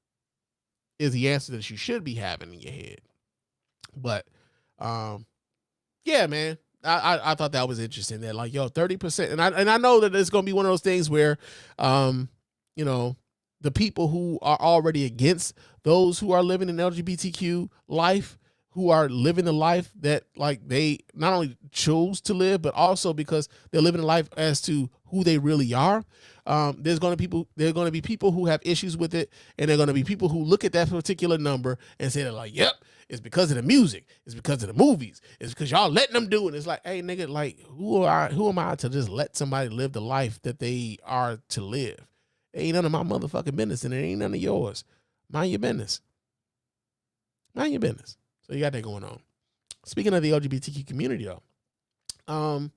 is the answer that you should be having in your head. But, yeah, man, I thought that was interesting. That like, yo, 30%, and I know that it's gonna be one of those things where, the people who are already against those who are living in LGBTQ life, who are living the life that like they not only chose to live, but also because they're living a life as to who they really are. There's going to be people who have issues with it, and there are going to be people who look at that particular number and say, they're like, yep, it's because of the music, it's because of the movies, it's because y'all letting them do it. It's like, hey, nigga, like who am I to just let somebody live the life that they are to live? It ain't none of my motherfucking business, and it ain't none of yours. Mind your business. Mind your business. So you got that going on. Speaking of the LGBTQ community, though,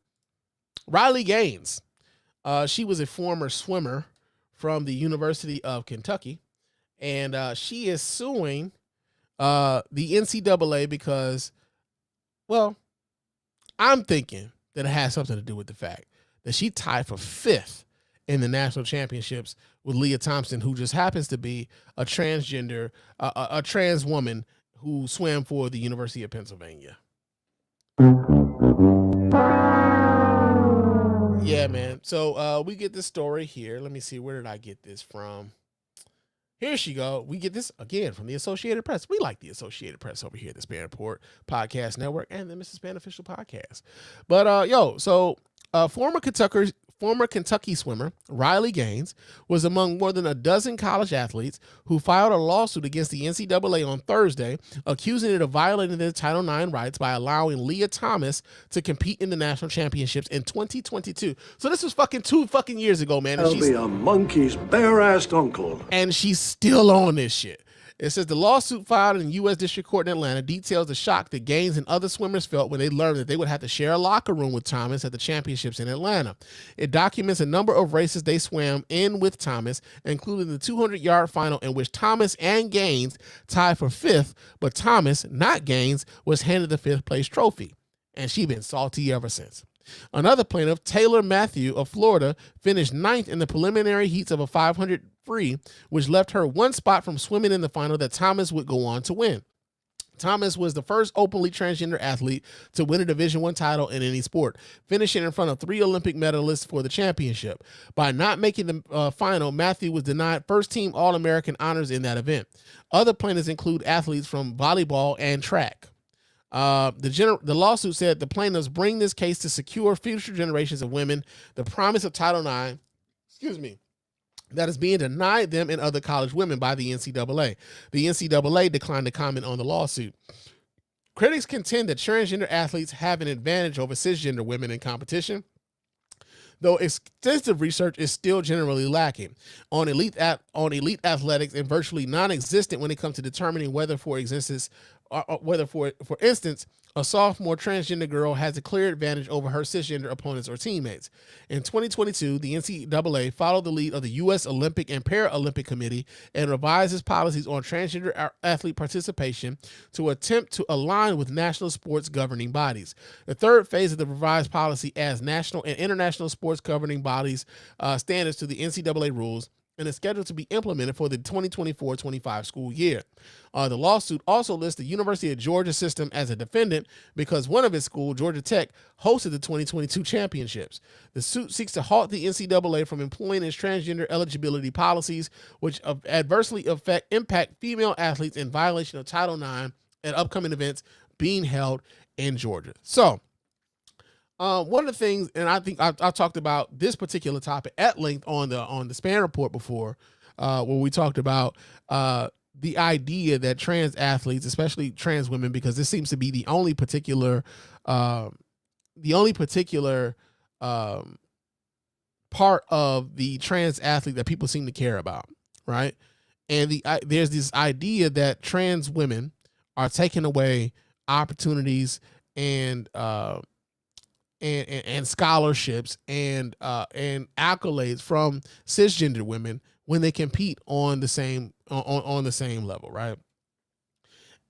Riley Gaines, she was a former swimmer from the University of Kentucky, and she is suing the NCAA because, well, I'm thinking that it has something to do with the fact that she tied for 5th in the national championships with Leah Thompson, who just happens to be a transgender, a trans woman who swam for the University of Pennsylvania. Yeah, man. So we get this story here. Let me see. Where did I get this from? Here she go. We get this again from the Associated Press. We like the Associated Press over here at the Spann Report Podcast Network and the Mrs. Spann Official Podcast. But so former Kentucky swimmer Riley Gaines was among more than a dozen college athletes who filed a lawsuit against the NCAA on Thursday, accusing it of violating their Title IX rights by allowing Leah Thomas to compete in the national championships in 2022. So this was fucking 2 fucking years ago, man. I'll be a monkey's bare-assed uncle. And she's still on this shit. It says the lawsuit filed in the U.S. District Court in Atlanta details the shock that Gaines and other swimmers felt when they learned that they would have to share a locker room with Thomas at the championships in Atlanta. It documents a number of races they swam in with Thomas, including the 200-yard final in which Thomas and Gaines tied for 5th, but Thomas, not Gaines, was handed the 5th-place trophy. And she's been salty ever since. Another plaintiff, Taylor Matthew of Florida, finished 9th in the preliminary heats of a 500 free, which left her 1 spot from swimming in the final that Thomas would go on to win. Thomas was the first openly transgender athlete to win a Division I title in any sport, finishing in front of 3 Olympic medalists for the championship. By not making the final, Matthew was denied first-team All-American honors in that event. Other plaintiffs include athletes from volleyball and track. The lawsuit said the plaintiffs bring this case to secure future generations of women the promise of Title IX, that is being denied them and other college women by the NCAA. The NCAA declined to comment on the lawsuit. Critics contend that transgender athletes have an advantage over cisgender women in competition, though extensive research is still generally lacking on elite athletics and virtually non-existent when it comes to determining whether, for instance, a sophomore transgender girl has a clear advantage over her cisgender opponents or teammates. In 2022, the NCAA followed the lead of the U.S. Olympic and Paralympic Committee and revised its policies on transgender athlete participation to attempt to align with national sports governing bodies. The third phase of the revised policy adds national and international sports governing bodies standards to the NCAA rules, and is scheduled to be implemented for the 2024-25 school year. The lawsuit also lists the University of Georgia system as a defendant because one of its schools, Georgia Tech, hosted the 2022 championships. The suit seeks to halt the NCAA from employing its transgender eligibility policies, which adversely impact female athletes in violation of Title IX at upcoming events being held in Georgia. So, one of the things, and I think I talked about this particular topic at length on the Spann Report before, where we talked about the idea that trans athletes, especially trans women, because this seems to be the only particular particular part of the trans athlete that people seem to care about, right? And there's this idea that trans women are taking away opportunities and scholarships and accolades from cisgender women when they compete on the same level, right?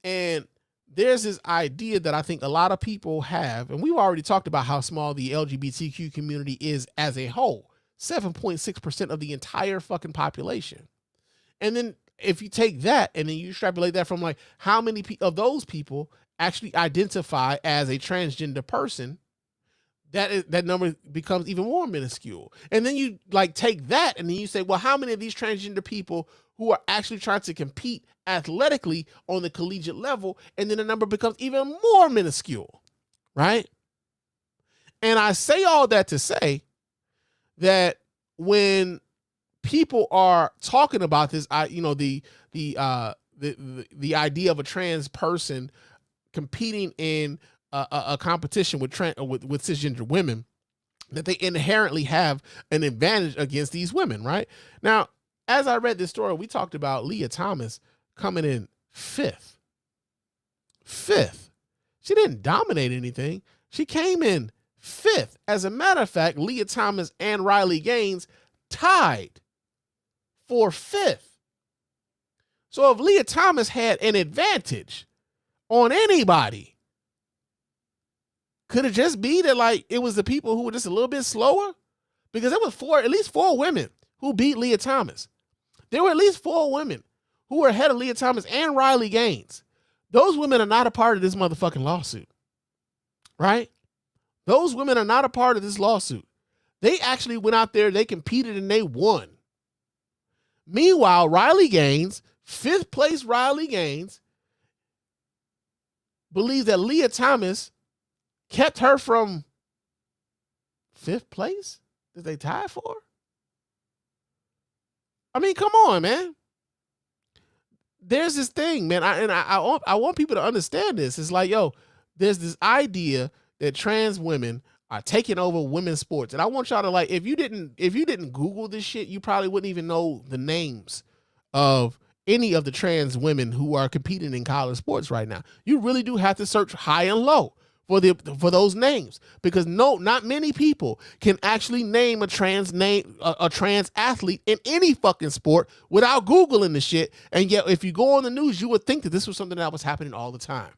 And there's this idea that I think a lot of people have, and we've already talked about how small the LGBTQ community is as a whole, 7.6% of the entire fucking population. And then if you take that and then you extrapolate that from like how many of those people actually identify as a transgender person, that number becomes even more minuscule. And then you like take that and then you say, well, how many of these transgender people who are actually trying to compete athletically on the collegiate level, and then the number becomes even more minuscule, right? And I say all that to say that when people are talking about this, the idea of a trans person competing in a competition with cisgender women, that they inherently have an advantage against these women, right? Now, as I read this story, we talked about Leah Thomas coming in fifth. She didn't dominate anything. She came in fifth. As a matter of fact, Leah Thomas and Riley Gaines tied for fifth. So if Leah Thomas had an advantage on anybody, could it just be that like it was the people who were just a little bit slower? Because there was at least four women who beat Leah Thomas. There were at least four women who were ahead of Leah Thomas and Riley Gaines. Those women are not a part of this motherfucking lawsuit, right? Those women are not a part of this lawsuit. They actually went out there, they competed, and they won. Meanwhile, Riley Gaines, fifth place Riley Gaines, believes that Leah Thomas kept her from fifth place that they tied for? I mean, come on, man. There's this thing, man. I want people to understand this. It's like, yo, there's this idea that trans women are taking over women's sports. And I want y'all to like, if you didn't Google this shit, you probably wouldn't even know the names of any of the trans women who are competing in college sports right now. You really do have to search high and low for those names, because not many people can actually name a trans athlete in any fucking sport without Googling the shit. And yet, if you go on the news, you would think that this was something that was happening all the time.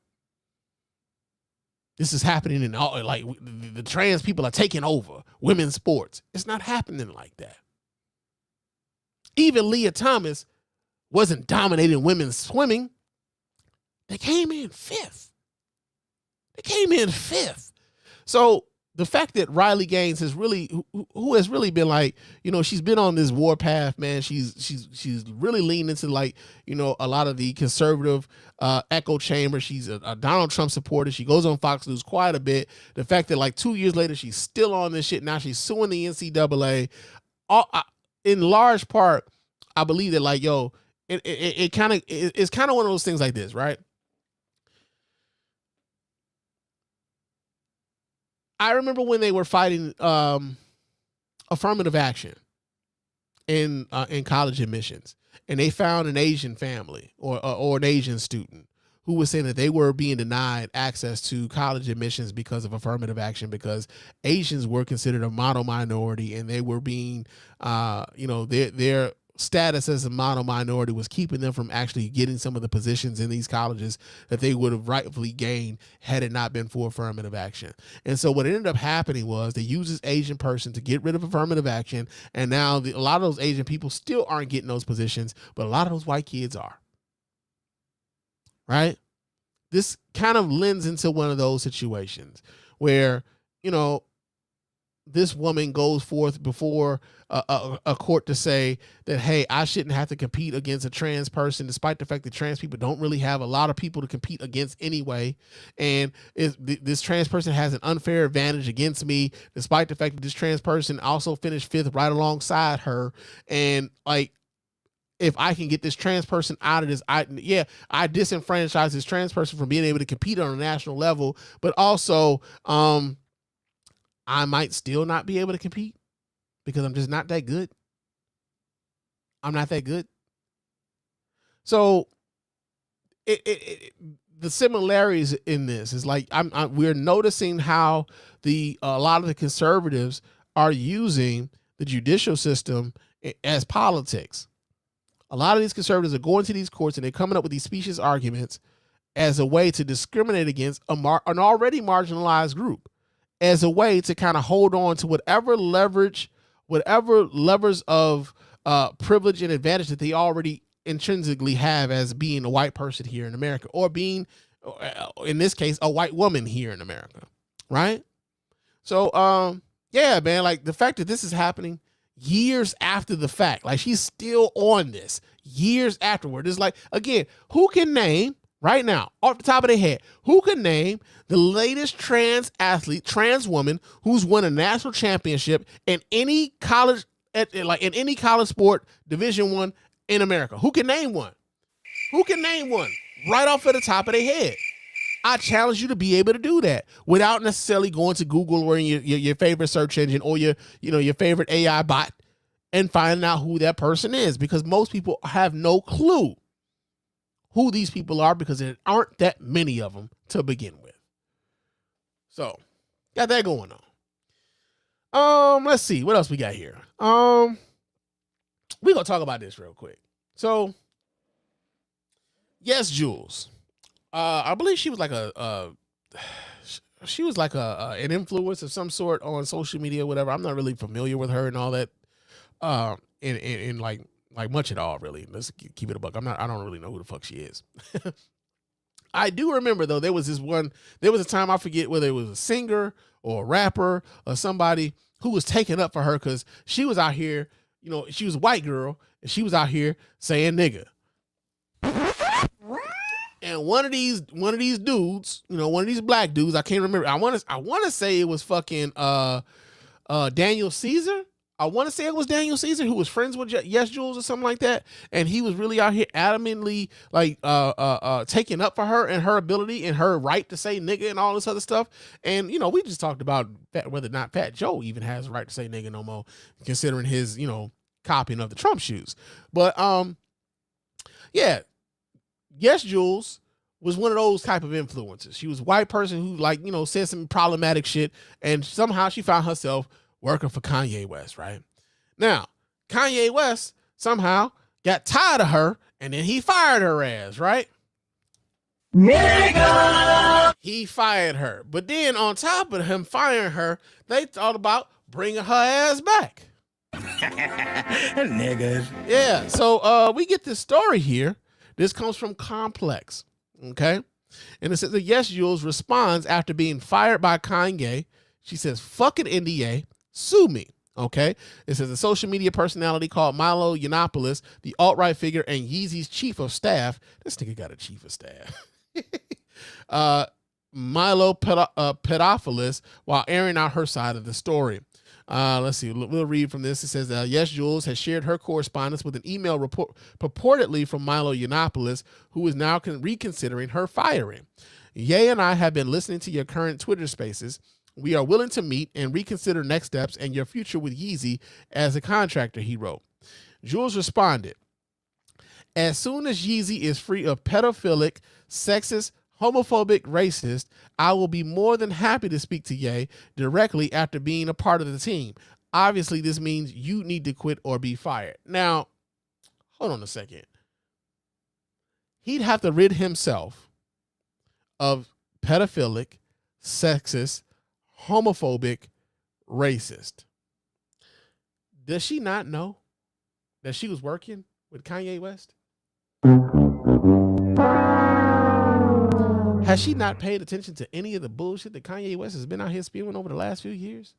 This is happening in all, like the trans people are taking over women's sports. It's not happening like that. Even Leah Thomas wasn't dominating women's swimming. They came in fifth. So the fact that Riley Gaines has really, who has really been like, she's been on this warpath, man. She's really leaned into like, a lot of the conservative echo chamber. She's a Donald Trump supporter. She goes on Fox News quite a bit. The fact that like 2 years later, she's still on this shit. Now she's suing the NCAA. In large part, I believe that like, yo, it's kind of one of those things like this, right? I remember when they were fighting affirmative action in college admissions, and they found an Asian family or an Asian student who was saying that they were being denied access to college admissions because of affirmative action, because Asians were considered a model minority, and they were being, their status as a model minority was keeping them from actually getting some of the positions in these colleges that they would have rightfully gained had it not been for affirmative action. And so what ended up happening was they used this Asian person to get rid of affirmative action, and now a lot of those Asian people still aren't getting those positions, but a lot of those white kids are. Right? This kind of lends into one of those situations where, this woman goes forth before a court to say that, hey, I shouldn't have to compete against a trans person, despite the fact that trans people don't really have a lot of people to compete against anyway. And this trans person has an unfair advantage against me, despite the fact that this trans person also finished fifth right alongside her. And like, if I can get this trans person out of this, I disenfranchise this trans person from being able to compete on a national level, but also, I might still not be able to compete because I'm just not that good. I'm not that good. So the similarities in this is like we're noticing how a lot of the conservatives are using the judicial system as politics. A lot of these conservatives are going to these courts and they're coming up with these specious arguments as a way to discriminate against an already marginalized group, as a way to kind of hold on to whatever levers of privilege and advantage that they already intrinsically have as being a white person here in America, or being, in this case, a white woman here in America, right? So, yeah, man, like the fact that this is happening years after the fact, like she's still on this years afterward. It's like, again, who can name right now, off the top of their head, who can name the latest trans athlete, trans woman who's won a national championship in any college, like in any college sport, Division I in America? Who can name one? Who can name one right off of the top of their head? I challenge you to be able to do that without necessarily going to Google or in your favorite search engine or your favorite AI bot and finding out who that person is, because most people have no clue who these people are because there aren't that many of them to begin with. So, got that going on. Let's see what else we got here. We're gonna talk about this real quick. So, yes, Jules. I believe she was like an influence of some sort on social media, whatever. I'm not really familiar with her and all that. In like much at all, really. Let's keep it a buck. I don't really know who the fuck she is. I do remember though, there was a time, I forget whether it was a singer or a rapper or somebody who was taken up for her because she was out here, she was a white girl and she was out here saying nigga. And one of these dudes, one of these black dudes, I can't remember. I want to say it was fucking Daniel Caesar. I want to say it was Daniel Caesar, who was friends with Yes Jules or something like that, and he was really out here adamantly like taking up for her and her ability and her right to say nigga and all this other stuff. And we just talked about whether or not Fat Joe even has the right to say nigga no more, considering his copying of the Trump shoes. But yeah, Yes Jules was one of those type of influencers. She was a white person who said some problematic shit, and somehow she found herself working for Kanye West, right? Now, Kanye West somehow got tired of her, and then he fired her ass, right? Nigga! He fired her. But then on top of him firing her, they thought about bringing her ass back. Niggas. Yeah, so we get this story here. This comes from Complex, okay? And it says that Yes Jules responds after being fired by Kanye. She says, fucking NDA, sue me, okay? It says a social media personality called Milo Yiannopoulos, the alt-right figure and Yeezy's chief of staff. This nigga got a chief of staff. Milo Pedophilis, while airing out her side of the story. Let's see. We'll read from this. It says, Yes Jules has shared her correspondence with an email report purportedly from Milo Yiannopoulos, who is now reconsidering her firing. Ye and I have been listening to your current Twitter spaces. We are willing to meet and reconsider next steps and your future with Yeezy as a contractor, he wrote. Jules responded, as soon as Yeezy is free of pedophilic, sexist, homophobic, racist, I will be more than happy to speak to Ye directly after being a part of the team. Obviously, this means you need to quit or be fired. Now, hold on a second. He'd have to rid himself of pedophilic, sexist, homophobic, racist. Does she not know that she was working with Kanye West? Has she not paid attention to any of the bullshit that Kanye West has been out here spewing over the last few years?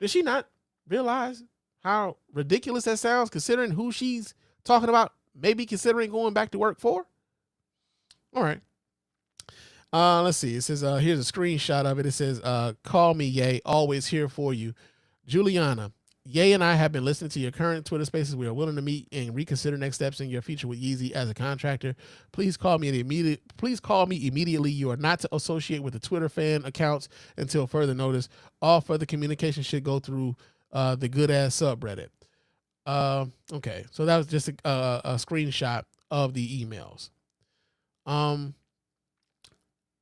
Does she not realize how ridiculous that sounds, considering who she's talking about, maybe considering going back to work for? All right. Let's see. It says, here's a screenshot of it. It says, call me, Ye, always here for you. Juliana, Ye and I have been listening to your current Twitter spaces. We are willing to meet and reconsider next steps in your future with Yeezy as a contractor. Please call me immediately. You are not to associate with the Twitter fan accounts until further notice. All further communication should go through the good ass subreddit. Okay, so that was just a screenshot of the emails.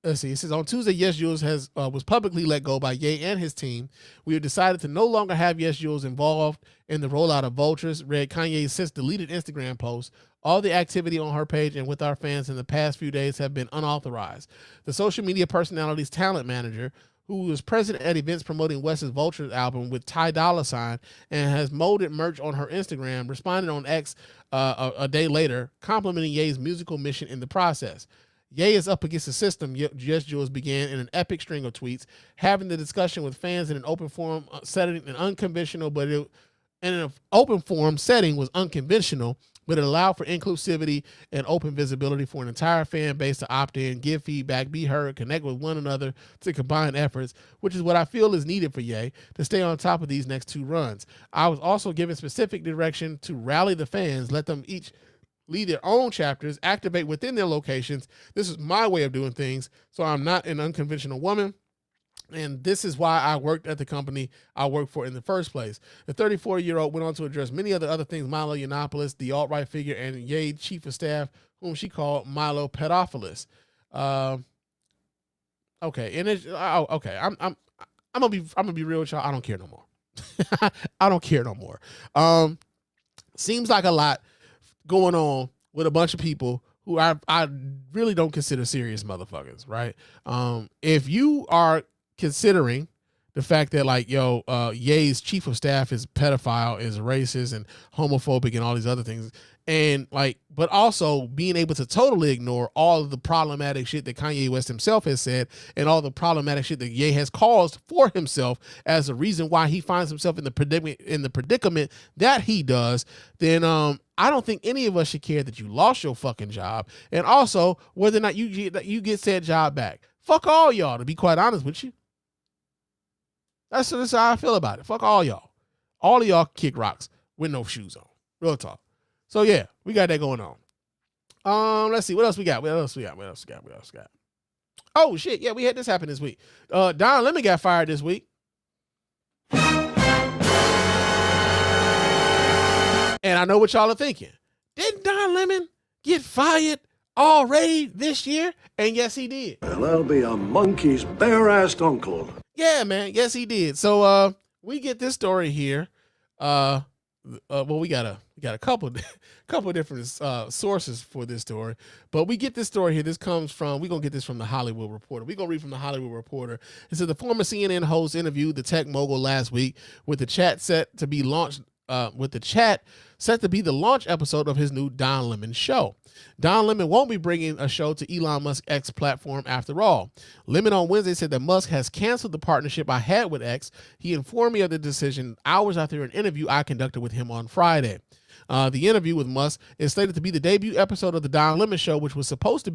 Let's see. It says on Tuesday, Yes Jules was publicly let go by Ye and his team. We have decided to no longer have Yes Jules involved in the rollout of Vultures. Read Kanye's since deleted Instagram post. All the activity on her page and with our fans in the past few days have been unauthorized. The social media personality's talent manager, who was present at events promoting West's Vultures album with Ty Dolla $ign and has molded merch on her Instagram, responded on X a day later, complimenting Ye's musical mission in the process. Ye is up against the system. Yes Jules began in an epic string of tweets, having the discussion with fans in an open forum setting, an unconventional, but in an open forum setting was unconventional, but it allowed for inclusivity and open visibility for an entire fan base to opt in, give feedback, be heard, connect with one another to combine efforts, which is what I feel is needed for Ye to stay on top of these next two runs. I was also given specific direction to rally the fans, let them each lead their own chapters, activate within their locations. This is my way of doing things, so I'm not an unconventional woman. And this is why I worked at the company I worked for in the first place. The 34-year-old went on to address many other things, Milo Yiannopoulos, the alt-right figure, and Ye chief of staff, whom she called Milo Pedophilus. Okay, and it's okay. I'm gonna be real with y'all. I don't care no more. I don't care no more. Seems like a lot going on with a bunch of people who I really don't consider serious motherfuckers, right? If you are considering the fact that like, Ye's chief of staff is pedophile, is racist and homophobic and all these other things, and like, but also being able to totally ignore all of the problematic shit that Kanye West himself has said and all the problematic shit that Ye has caused for himself as a reason why he finds himself in the predicament that he does, then I don't think any of us should care that you lost your fucking job, and also whether or not you get said job back. Fuck all y'all, to be quite honest with you. That's how I feel about it. Fuck all y'all. All of y'all kick rocks with no shoes on. Real talk. So yeah, we got that going on. Let's see. What else we got? Oh shit, yeah, we had this happen this week. Don Lemon got fired this week. And I know what y'all are thinking. Didn't Don Lemon get fired already this year? And yes, he did. Well, that'll be a monkey's bare-assed uncle. Yeah, man. Yes, he did. So we get this story here. Well, we got a couple different sources for this story, but we get this story here. This comes from, we're gonna get this from the Hollywood Reporter. We're gonna read from the Hollywood Reporter. It says the former CNN host interviewed the tech mogul last week with the chat set to be launched. Set to be the launch episode of his new Don Lemon show. Don Lemon won't be bringing a show to Elon Musk's X platform after all. Lemon on Wednesday said that Musk has canceled the partnership I had with X. He informed me of the decision hours after an interview I conducted with him on Friday. The interview with Musk is slated to be the debut episode of the Don Lemon Show, which was supposed to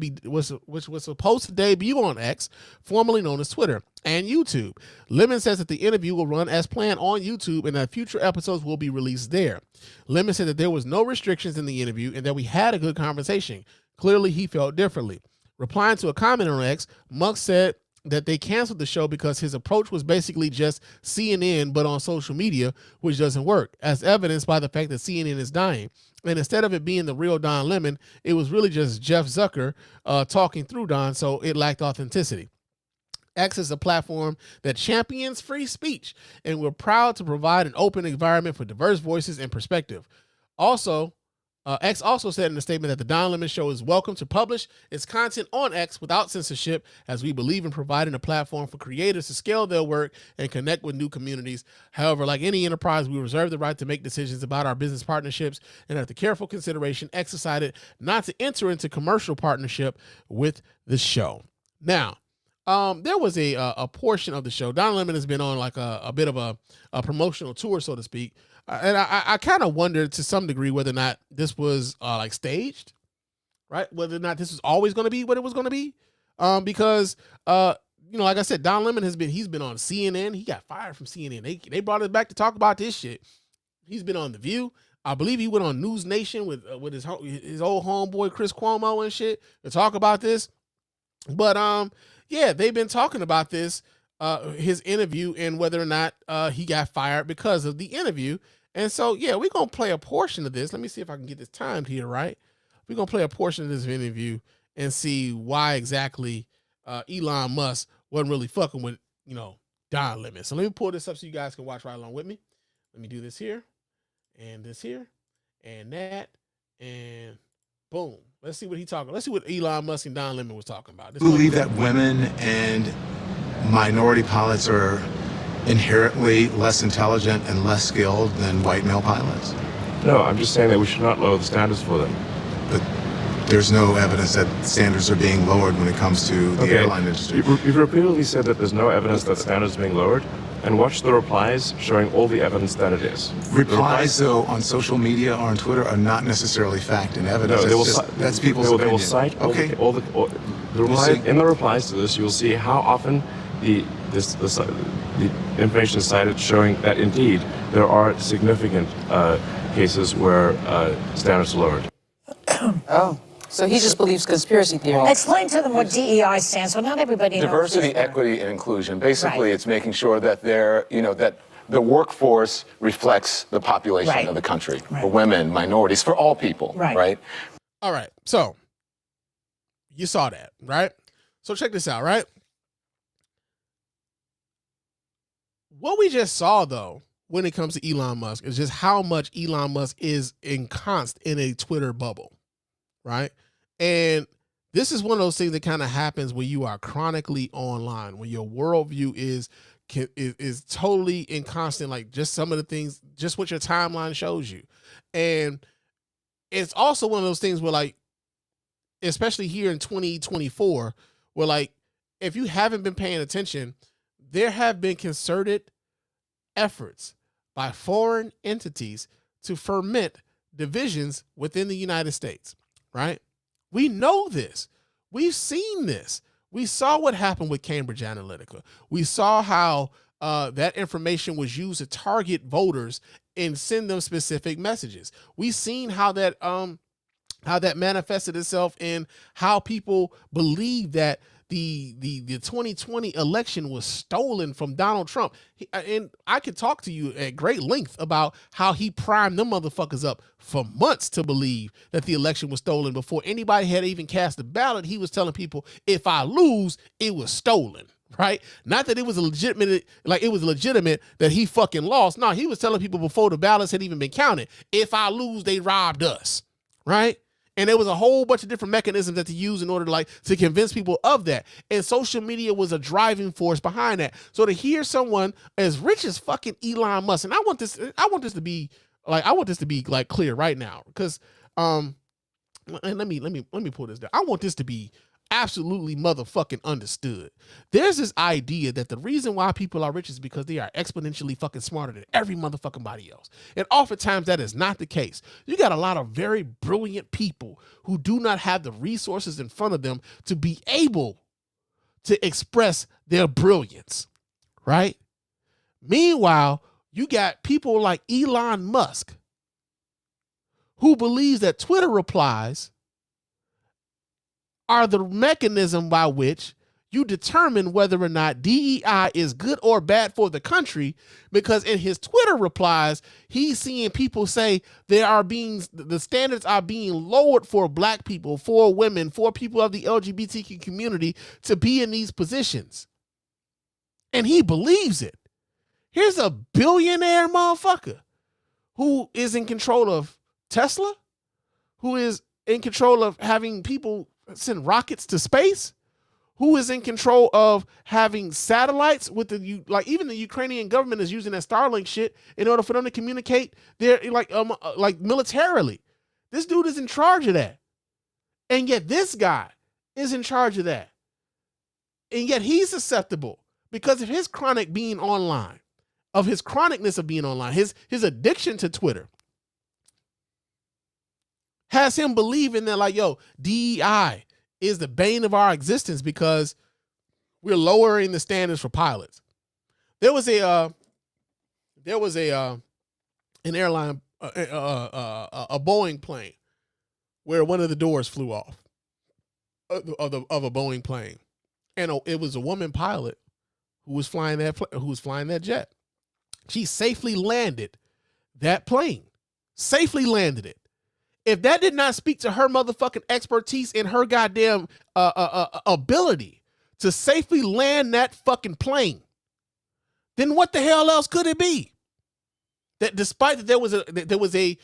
debut on X, formerly known as Twitter, and YouTube. Lemon says that the interview will run as planned on YouTube and that future episodes will be released there. Lemon said that there was no restrictions in the interview and that we had a good conversation. Clearly, he felt differently. Replying to a comment on X, Musk said that they canceled the show because his approach was basically just CNN but on social media, which doesn't work, as evidenced by the fact that CNN is dying. And instead of it being the real Don Lemon, it was really just Jeff Zucker talking through Don, so it lacked authenticity. X is a platform that champions free speech, and we're proud to provide an open environment for diverse voices and perspective. Also, X also said in a statement that the Don Lemon Show is welcome to publish its content on X without censorship, as we believe in providing a platform for creators to scale their work and connect with new communities. However, like any enterprise, we reserve the right to make decisions about our business partnerships, and after careful consideration, X decided not to enter into commercial partnership with the show. Now, there was a portion of the show. Don Lemon has been on like a bit of a promotional tour, so to speak. And I kind of wondered to some degree whether or not this was like staged, right? Whether or not this was always going to be what it was going to be. Because like I said, Don Lemon he's been on CNN. He got fired from CNN. They brought it back to talk about this shit. He's been on The View. I believe he went on News Nation with his old homeboy Chris Cuomo and shit to talk about this. But yeah, they've been talking about this, his interview and whether or not he got fired because of the interview. And so yeah, we're gonna play a portion of this. Let me see if I can get this timed here right. We're gonna play a portion of this interview and see why exactly Elon Musk wasn't really fucking with Don Lemon. So let me pull this up so you guys can watch right along with me. Let me do this here. And this here, and that, and boom. Let's see what he talking. Let's see what Elon Musk and Don Lemon was talking about. I believe that women and minority pilots are inherently less intelligent and less skilled than white male pilots. No, I'm just saying that we should not lower the standards for them. But there's no evidence that standards are being lowered when it comes to the airline industry. You've repeatedly said that there's no evidence that standards are being lowered. And watch the replies showing all the evidence that it is. Replies, though, on social media or on Twitter are not necessarily fact and evidence. No, that's people's opinion. They will cite all the replies. In the replies to this, you will see how often the information is cited showing that indeed there are significant cases where standards are lowered. Oh. So he just believes conspiracy theory. Explain to them what DEI stands for. Not everybody knows. Diversity, equity, and inclusion. Basically, it's making sure that that the workforce reflects the population of the country. For women, minorities, for all people. Right. All right. So you saw that, right? So check this out, right? What we just saw, though, when it comes to Elon Musk, is just how much Elon Musk is ensconced in a Twitter bubble. Right. And this is one of those things that kind of happens when you are chronically online, when your worldview is totally in constant, like just some of the things, just what your timeline shows you. And it's also one of those things where, like, especially here in 2024, where, like, if you haven't been paying attention, there have been concerted efforts by foreign entities to ferment divisions within the United States. Right? We know this. We've seen this. We saw what happened with Cambridge Analytica. We saw how that information was used to target voters and send them specific messages. We've seen how that manifested itself in how people believe that the 2020 election was stolen from Donald Trump. And I could talk to you at great length about how he primed them motherfuckers up for months to believe that the election was stolen before anybody had even cast a ballot. He was telling people, if I lose, it was stolen. Right? Not that it was legitimate that he fucking lost. No, he was telling people before the ballots had even been counted, if I lose, they robbed us. Right? And there was a whole bunch of different mechanisms that to use in order to convince people of that. And social media was a driving force behind that. So to hear someone as rich as fucking Elon Musk, and I want this to be clear right now, because and let me pull this down. I want this to be absolutely motherfucking understood. There's this idea that the reason why people are rich is because they are exponentially fucking smarter than every motherfucking body else. And oftentimes that is not the case. You got a lot of very brilliant people who do not have the resources in front of them to be able to express their brilliance, right? Meanwhile, you got people like Elon Musk who believes that Twitter replies are the mechanism by which you determine whether or not DEI is good or bad for the country, because in his Twitter replies, he's seeing people say the standards are being lowered for black people, for women, for people of the LGBTQ community to be in these positions. And he believes it. Here's a billionaire motherfucker who is in control of Tesla, who is in control of having people send rockets to space, who is in control of having satellites with even the Ukrainian government is using that Starlink shit in order for them to communicate their militarily. This dude is in charge of that. And yet this guy is in charge of that. And yet he's susceptible because of his chronic being online, of his chronicness of being online, his addiction to Twitter has him believing that, like, yo, DEI is the bane of our existence because we're lowering the standards for pilots. There was an airline, a Boeing plane, where one of the doors flew off of a Boeing plane, and it was a woman pilot who was flying that jet. She safely landed that plane, safely landed it. If that did not speak to her motherfucking expertise and her goddamn ability to safely land that fucking plane, then what the hell else could it be? That despite the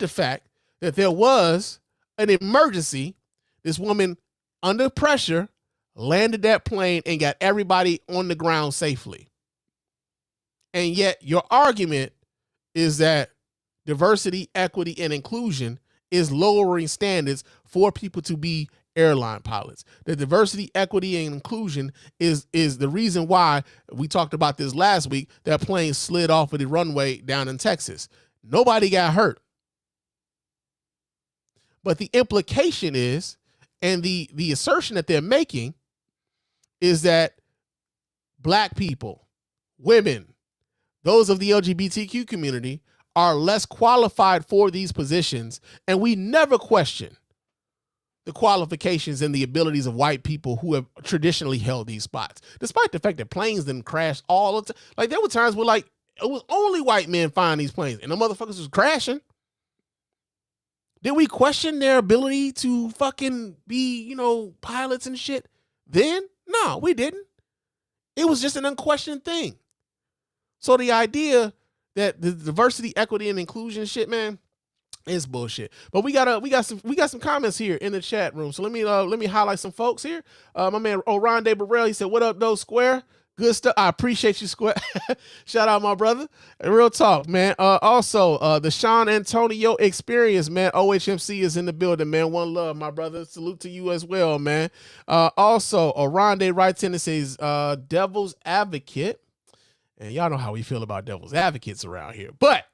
fact that there was an emergency, this woman under pressure landed that plane and got everybody on the ground safely. And yet your argument is that diversity, equity, and inclusion is lowering standards for people to be airline pilots. The diversity, equity, and inclusion is the reason why we talked about this last week. That plane slid off of the runway down in Texas. Nobody got hurt. But the implication is, and the assertion that they're making is that black people, women, those of the LGBTQ community are less qualified for these positions, and we never question the qualifications and the abilities of white people who have traditionally held these spots, despite the fact that planes didn't crash all the time. Like, there were times where, like, it was only white men flying these planes, and the motherfuckers was crashing. Did we question their ability to fucking be, pilots and shit then? No, we didn't. It was just an unquestioned thing. So the idea that the diversity, equity, and inclusion shit, man, is bullshit. But we got some comments here in the chat room. So let me highlight some folks here. My man Oronde Burrell, he said, "What up, though, Square? Good stuff. I appreciate you, Square." Shout out, my brother. Real talk, man. Also, the Sean Antonio Experience, man. OHMC is in the building, man. One love, my brother. Salute to you as well, man. Also, Oronde writes in and says, "Devil's Advocate." And y'all know how we feel about devil's advocates around here. But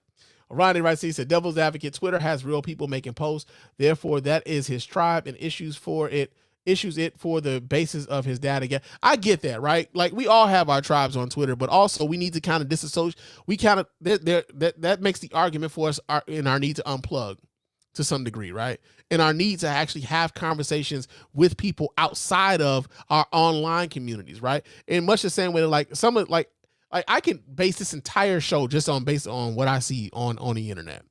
Ronnie writes, he said, "Devil's Advocate, Twitter has real people making posts. Therefore, that is his tribe and issues it for the basis of his data." I get that, right? Like, we all have our tribes on Twitter, but also we need to kind of disassociate. We kind of, that makes the argument for us in our need to unplug to some degree, right? And our need to actually have conversations with people outside of our online communities, right? In much the same way, like I can base this entire show just based on what I see on the internet.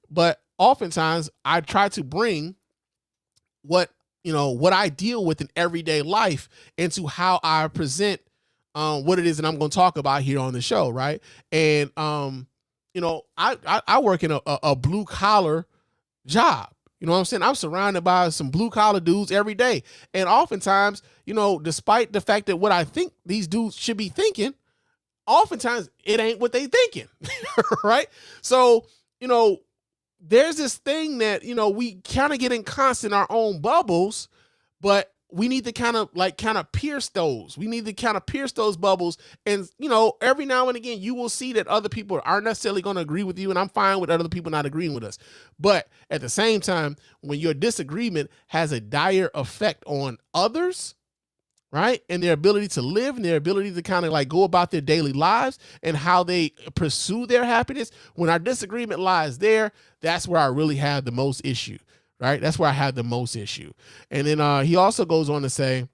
But oftentimes I try to bring what I deal with in everyday life into how I present what it is that I'm going to talk about here on the show, right? And I work in a blue collar job. You know what I'm saying? I'm surrounded by some blue collar dudes every day. And oftentimes, despite the fact that what I think these dudes should be thinking, oftentimes it ain't what they thinking, right? So, there's this thing that, we kind of get in our own bubbles, but we need to kind of pierce those. We need to kind of pierce those bubbles. And, every now and again, you will see that other people aren't necessarily going to agree with you. And I'm fine with other people not agreeing with us. But at the same time, when your disagreement has a dire effect on others, right, and their ability to live and their ability to kind of go about their daily lives and how they pursue their happiness, when our disagreement lies there, that's where I really have the most issue, right? That's where I have the most issue. And then he also goes on to say,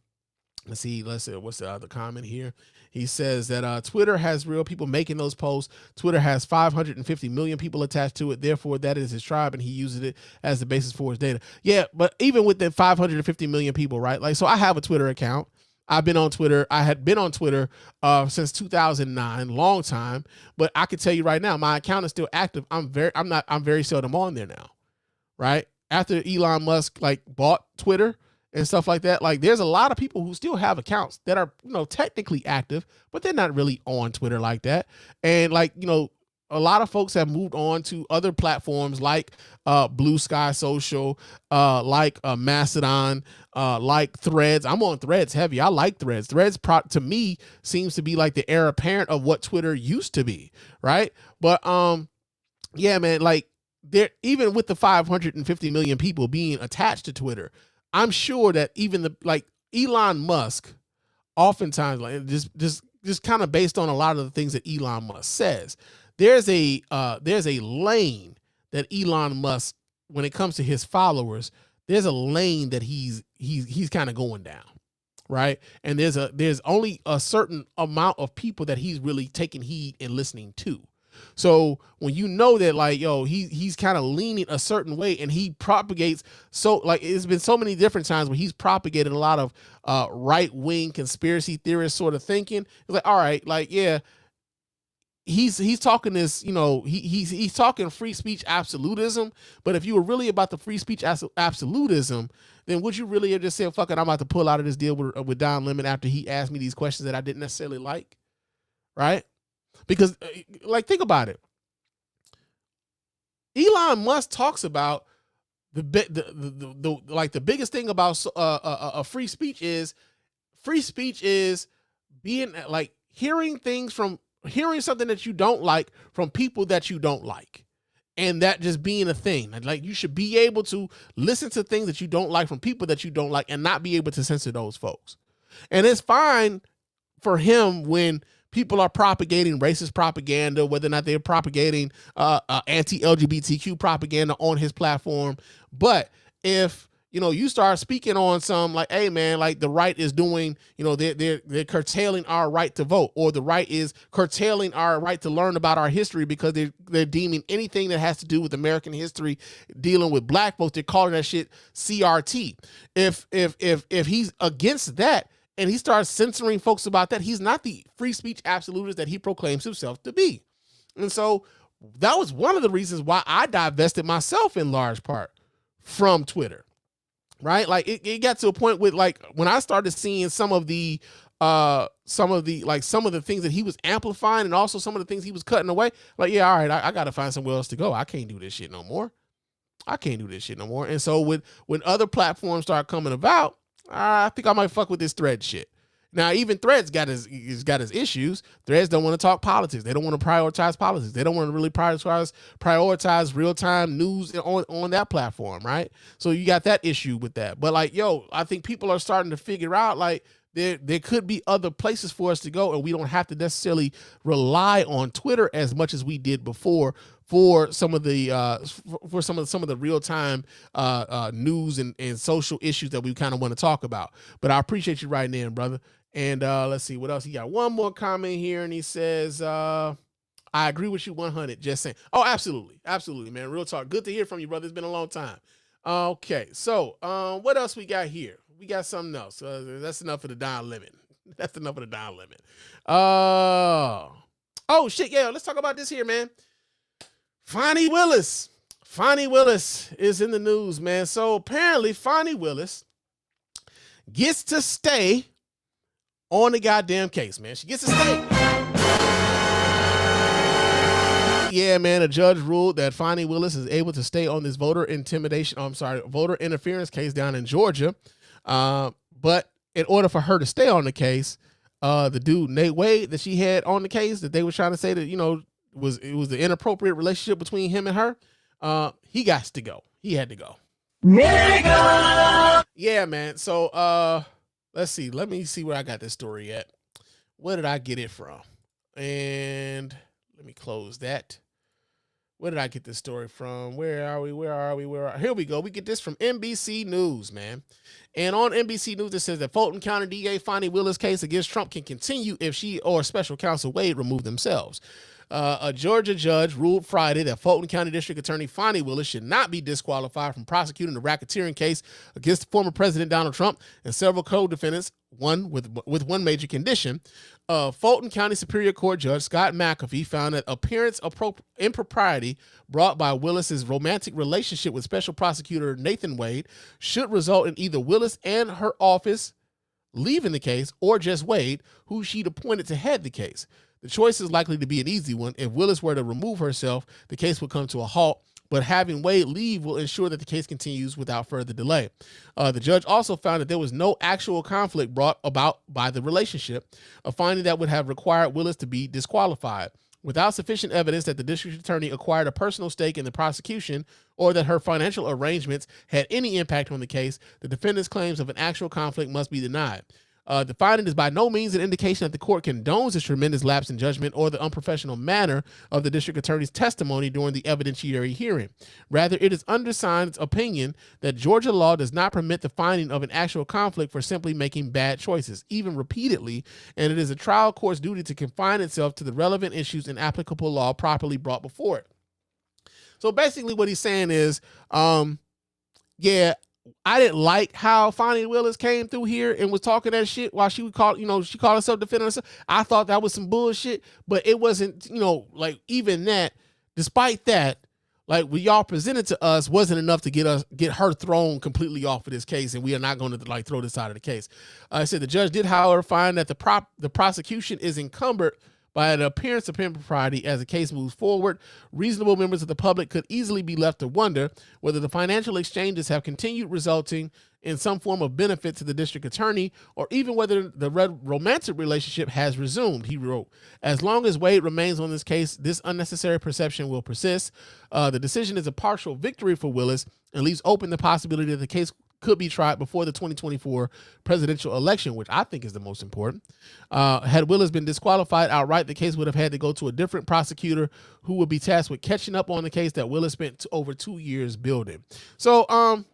let's see, what's the other comment here? He says that Twitter has real people making those posts. Twitter has 550 million people attached to it. Therefore, that is his tribe, and he uses it as the basis for his data. Yeah, but even with the 550 million people, right? So I have a Twitter account. I've been on Twitter. I had been on Twitter since 2009, long time. But I can tell you right now, my account is still active. I'm very seldom on there now, right? After Elon Musk bought Twitter and stuff like that, there's a lot of people who still have accounts that are technically active, but they're not really on Twitter like that. And a lot of folks have moved on to other platforms like Blue Sky Social, like Mastodon, like Threads. I'm on Threads heavy. I like Threads. Threads to me seems to be like the heir apparent of what Twitter used to be, right? But yeah, man, there, even with the 550 million people being attached to Twitter, I'm sure that even Elon Musk oftentimes, like just kind of based on a lot of the things that Elon Musk says, there's a lane that Elon Musk, when it comes to his followers, there's a lane that he's kind of going down, right? And there's only a certain amount of people that he's really taking heed and listening to. So when you know that, like, yo, he's kind of leaning a certain way, and he propagates, so like it's been so many different times where he's propagated a lot of right-wing conspiracy theorist sort of thinking. It's like, all right, like, yeah, he's talking this, you know, he's talking free speech absolutism. But if you were really about the free speech absolutism, then would you really have just said, fuck it, I'm about to pull out of this deal with Don Lemon after he asked me these questions that I didn't necessarily like, right? Because, like, think about it. Elon Musk talks about the biggest thing about free speech is being like hearing something that you don't like from people that you don't like, and that just being a thing. Like, you should be able to listen to things that you don't like from people that you don't like and not be able to censor those folks. And it's fine for him when people are propagating racist propaganda, whether or not they're propagating anti-LGBTQ propaganda on his platform. But if, you know, you start speaking on some like, hey man, like the right is doing, you know, they're curtailing our right to vote, or the right is curtailing our right to learn about our history because they're deeming anything that has to do with American history dealing with black folks, they're calling that shit CRT. If he's against that, and he starts censoring folks about that, he's not the free speech absolutist that he proclaims himself to be. And so that was one of the reasons why I divested myself in large part from Twitter, right? Like it got to a point with, like, when I started seeing some of the things that he was amplifying, and also some of the things he was cutting away, like, yeah, all right, I got to find somewhere else to go. I can't do this shit no more. And so when other platforms start coming about, I think I might fuck with this Thread shit. Now, even Thread's got his issues. Threads don't want to talk politics. They don't want to prioritize politics. They don't want to really prioritize real-time news on that platform, right? So you got that issue with that. But, like, yo, I think people are starting to figure out, like, there could be other places for us to go, and we don't have to necessarily rely on Twitter as much as we did before for some of the real-time news and social issues that we kind of want to talk about. But I appreciate you writing in, brother. And let's see what else. He got one more comment here, and he says, I agree with you 100, just saying. Oh, absolutely, man. Real talk. Good to hear from you, brother. It's been a long time. Okay, so what else we got here? We got something else. That's enough of the Don Lemon. Oh shit, yeah. Let's talk about this here, man. Fonnie Willis is in the news, man. So apparently Fonnie Willis gets to stay on the goddamn case, man. She gets to stay. Yeah, man. A judge ruled that Fonnie Willis is able to stay on this voter interference case down in Georgia. But in order for her to stay on the case, the dude Nate Wade that she had on the case, that they were trying to say that, you know, it was the inappropriate relationship between him and her, he got to go. He had to go. Nigga! Yeah, man. So let's see. Let me see where I got this story at. Where did I get it from? And let me close that. Where did I get this story from? Where are we? Here we go. We get this from NBC News, man. And on NBC News, it says that Fulton County DA Fonnie Willis' case against Trump can continue if she or special counsel Wade remove themselves. A Georgia judge ruled Friday that Fulton County District Attorney Fonnie Willis should not be disqualified from prosecuting the racketeering case against former President Donald Trump and several co-defendants, one with one major condition. Fulton County Superior Court Judge Scott McAfee found that appearance of impropriety brought by Willis's romantic relationship with Special Prosecutor Nathan Wade should result in either Willis and her office leaving the case, or just Wade, who she'd appointed to head the case. The choice is likely to be an easy one. If Willis were to remove herself, the case would come to a halt, but having Wade leave will ensure that the case continues without further delay. The judge also found that there was no actual conflict brought about by the relationship, a finding that would have required Willis to be disqualified. Without sufficient evidence that the district attorney acquired a personal stake in the prosecution or that her financial arrangements had any impact on the case, the defendant's claims of an actual conflict must be denied. The finding is by no means an indication that the court condones this tremendous lapse in judgment or the unprofessional manner of the district attorney's testimony during the evidentiary hearing. Rather, it is undersigned's opinion that Georgia law does not permit the finding of an actual conflict for simply making bad choices, even repeatedly, and it is a trial court's duty to confine itself to the relevant issues and applicable law properly brought before it. So basically what he's saying is, yeah, I didn't like how Fani Willis came through here and was talking that shit while she would call, she called herself defending herself. I thought that was some bullshit, but it wasn't, like even that, despite that, like what y'all presented to us wasn't enough to get her thrown completely off of this case, and we are not going to like throw this out of the case. I said the judge did, however, find that the prosecution is encumbered by an appearance of impropriety as the case moves forward. Reasonable members of the public could easily be left to wonder whether the financial exchanges have continued, resulting in some form of benefit to the district attorney, or even whether the romantic relationship has resumed. He wrote, as long as Wade remains on this case, this unnecessary perception will persist. The decision is a partial victory for Willis and leaves open the possibility that the case could be tried before the 2024 presidential election, which I think is the most important. Had Willis been disqualified outright, the case would have had to go to a different prosecutor who would be tasked with catching up on the case that Willis spent over 2 years building. So,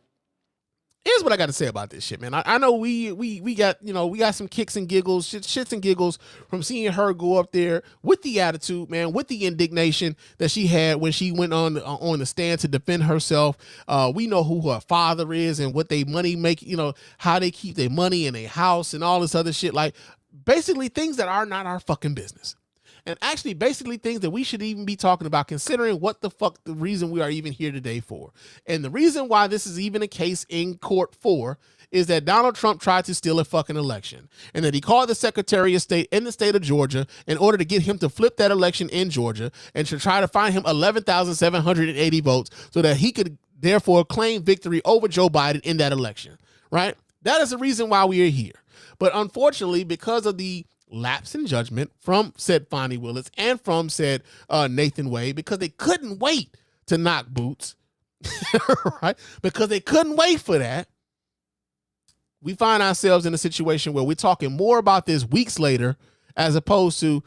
here's what I got to say about this shit, man. I know we got, we got some kicks and giggles, shits and giggles from seeing her go up there with the attitude, man, with the indignation that she had when she went on the stand to defend herself. We know who her father is and what they money make, how they keep their money in their house and all this other shit. Like basically things that are not our fucking business. And actually, basically things that we should even be talking about, considering what the fuck the reason we are even here today for. And the reason why this is even a case in court for is that Donald Trump tried to steal a fucking election, and that he called the Secretary of State in the state of Georgia in order to get him to flip that election in Georgia and to try to find him 11,780 votes so that he could therefore claim victory over Joe Biden in that election, right? That is the reason why we are here. But unfortunately, because of the lapse in judgment from said Fani Willis and from said Nathan Wade, because they couldn't wait to knock boots, right? Because they couldn't wait for that. We find ourselves in a situation where we're talking more about this weeks later, as opposed to,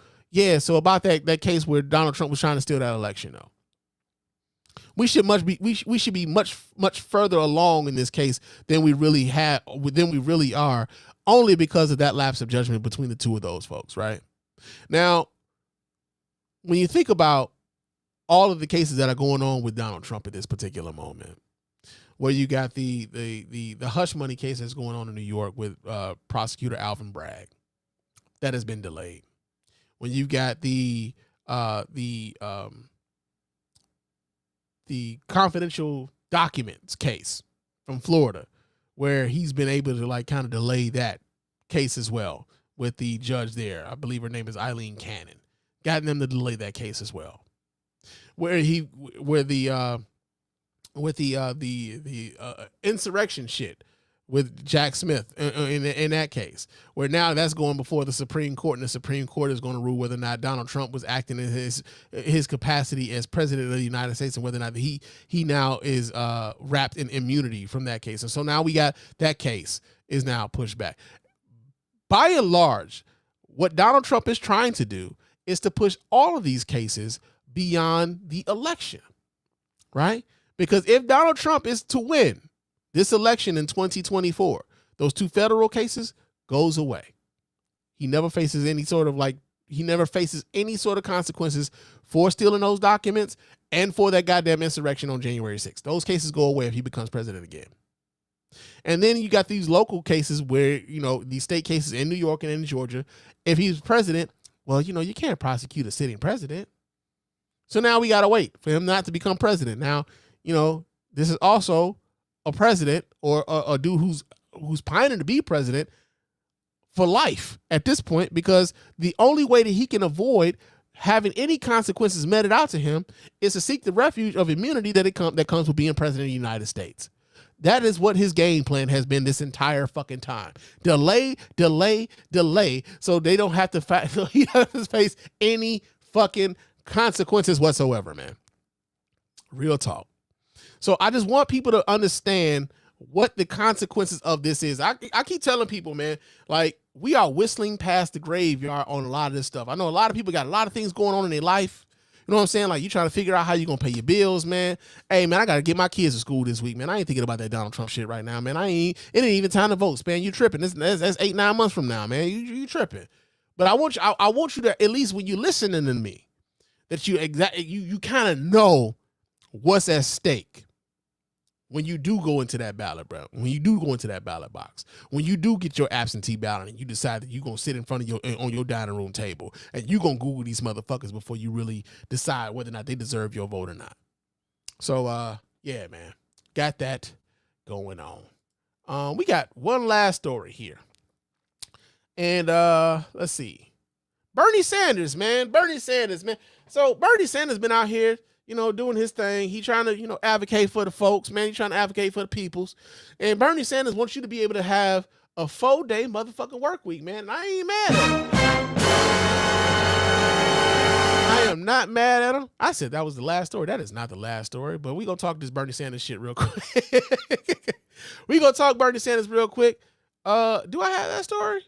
so about that case where Donald Trump was trying to steal that election, though. We should be much further along in this case than we really are, only because of that lapse of judgment between the two of those folks, right? Now, when you think about all of the cases that are going on with Donald Trump at this particular moment, where you got the hush money case that's going on in New York with prosecutor Alvin Bragg, that has been delayed. When you've got the confidential documents case from Florida, where he's been able to like kind of delay that case as well with the judge there. I believe her name is Eileen Cannon. Gotten them to delay that case as well. Where the insurrection shit with Jack Smith in that case, where now that's going before the Supreme Court, and the Supreme Court is going to rule whether or not Donald Trump was acting in his capacity as president of the United States, and whether or not he now is wrapped in immunity from that case. And so now we got that case is now pushed back. By and large, what Donald Trump is trying to do is to push all of these cases beyond the election, right? Because if Donald Trump is to win this election in 2024, those two federal cases goes away. He never faces any sort of consequences for stealing those documents and for that goddamn insurrection on January 6th. Those cases go away if he becomes president again. And then you got these local cases where, these state cases in New York and in Georgia. If he's president, well, you can't prosecute a sitting president. So now we got to wait for him not to become president. Now, this is also a president or a dude who's pining to be president for life at this point, because the only way that he can avoid having any consequences meted out to him is to seek the refuge of immunity that comes with being president of the United States. That is what his game plan has been this entire fucking time. Delay, so they don't have to so he doesn't face any fucking consequences whatsoever, man. Real talk. So I just want people to understand what the consequences of this is. I keep telling people, man, like, we are whistling past the graveyard on a lot of this stuff. I know a lot of people got a lot of things going on in their life. You know what I'm saying? Like, you trying to figure out how you gonna pay your bills, man. Hey, man, I gotta get my kids to school this week, man. I ain't thinking about that Donald Trump shit right now, man. It ain't even time to vote, man. You tripping? That's 8-9 months from now, man. You tripping? But I want you to, at least when you listening to me, that you kind of know what's at stake when you do go into that ballot, bro. When you do go into that ballot box, when you do get your absentee ballot and you decide that you're going to sit in front of on your dining room table and you're going to Google these motherfuckers before you really decide whether or not they deserve your vote or not. So, yeah, man, got that going on. We got one last story here. And let's see. Bernie Sanders, man. So Bernie Sanders been out here, doing his thing. He trying to, advocate for the folks, man. He trying to advocate for the peoples. And Bernie Sanders wants you to be able to have a 4-day motherfucking work week, man. And I ain't mad at him. I am not mad at him. I said that was the last story. That is not the last story, but we gonna talk this Bernie Sanders shit real quick. We gonna talk Bernie Sanders real quick. Do I have that story?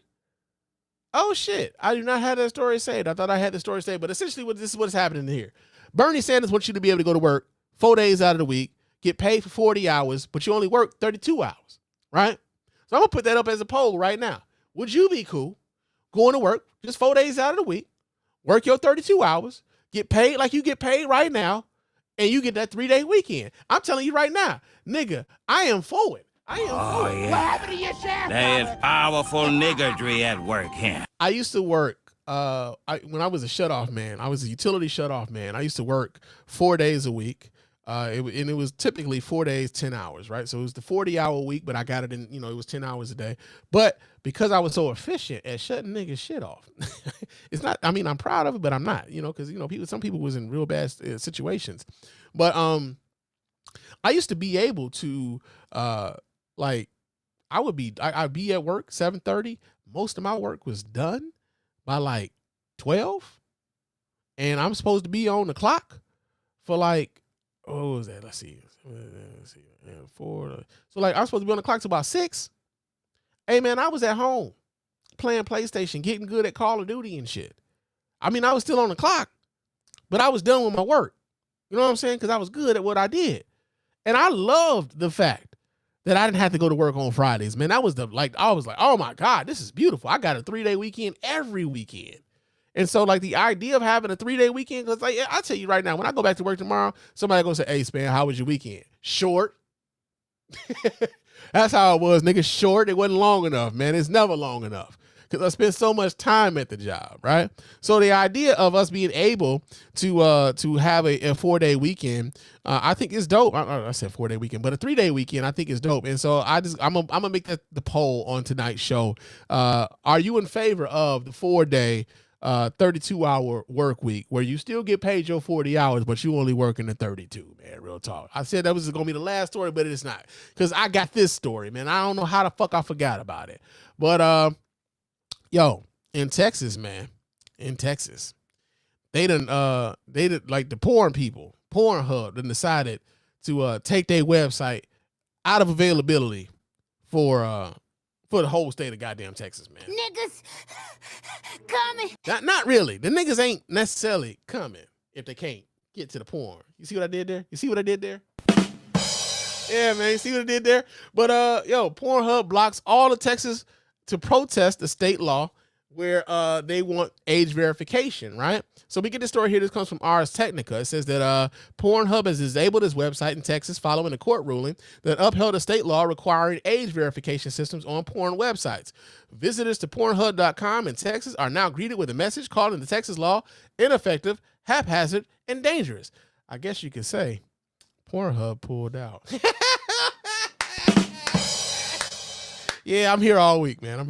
Oh shit, I do not have that story saved. I thought I had the story saved, but essentially this is what's happening here. Bernie Sanders wants you to be able to go to work 4 days out of the week, get paid for 40 hours, but you only work 32 hours, right? So I'm going to put that up as a poll right now. Would you be cool going to work just 4 days out of the week, work your 32 hours, get paid like you get paid right now, and you get that 3-day weekend? I'm telling you right now, nigga, I am for it. Oh, yeah. What happened to your shaft? There is powerful niggardry at work here. I used to work, when I was a shutoff man, I was a utility shutoff man. I used to work 4 days a week. And it was typically 4 days, 10 hours, right? So it was the 40-hour week, but I got it in, it was 10 hours a day. But because I was so efficient at shutting niggas shit off, it's not, I'm proud of it, but I'm not, because, some people was in real bad situations. But I used to be able to, I'd be at work 7:30. Most of my work was done by like 12. And I'm supposed to be on the clock for like, what was that? Let's see. 4. So I'm supposed to be on the clock till about 6. Hey man, I was at home playing PlayStation, getting good at Call of Duty and shit. I was still on the clock, but I was done with my work. You know what I'm saying? Because I was good at what I did. And I loved the fact that I didn't have to go to work on Fridays, man. I was like, oh my God, this is beautiful. I got a 3-day weekend every weekend. And so the idea of having a 3-day weekend, because I tell you right now, when I go back to work tomorrow, somebody gonna say, hey Spann, how was your weekend? Short. That's how it was, nigga. Short. It wasn't long enough, man. It's never long enough. Because I spent so much time at the job, right? So the idea of us being able to have a 4-day weekend, I think is dope. I said 4-day weekend, but a 3-day weekend I think is dope. And so I'm gonna make that the poll on tonight's show. Are you in favor of the 4-day 32-hour work week where you still get paid your 40 hours, but you only working the 32, man? Real talk. I said that was going to be the last story, but it's not, because I got this story, man. I don't know how the fuck I forgot about it. But, in Texas, man, they done like the porn people, Pornhub done decided to take their website out of availability for the whole state of goddamn Texas, man. Niggas coming. Not really. The niggas ain't necessarily coming if they can't get to the porn. You see what I did there? Yeah, man. You see what I did there? But Pornhub blocks all of Texas to protest the state law where they want age verification, right? So we get this story here. This comes from Ars Technica. It says that Pornhub has disabled its website in Texas following a court ruling that upheld a state law requiring age verification systems on porn websites. Visitors to Pornhub.com in Texas are now greeted with a message calling the Texas law ineffective, haphazard, and dangerous. I guess you could say Pornhub pulled out. Yeah, I'm here all week, man.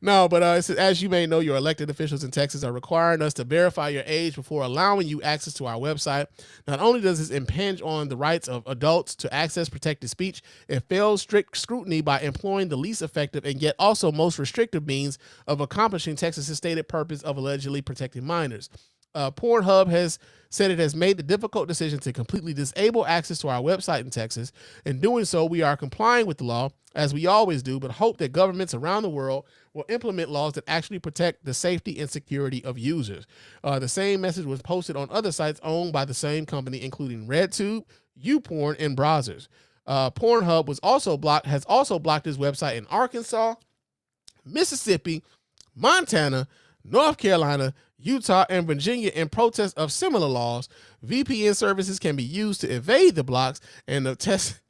No, but it says, as you may know, your elected officials in Texas are requiring us to verify your age before allowing you access to our website. Not only does this impinge on the rights of adults to access protected speech, it fails strict scrutiny by employing the least effective and yet also most restrictive means of accomplishing Texas's stated purpose of allegedly protecting minors. Pornhub has said it has made the difficult decision to completely disable access to our website in Texas. In doing so, we are complying with the law, as we always do, but hope that governments around the world will implement laws that actually protect the safety and security of users. The same message was posted on other sites owned by the same company, including RedTube, YouPorn, and browsers. Pornhub has also blocked his website in Arkansas, Mississippi, Montana, North Carolina, Utah, and Virginia in protest of similar laws. VPN services can be used to evade the blocks and to test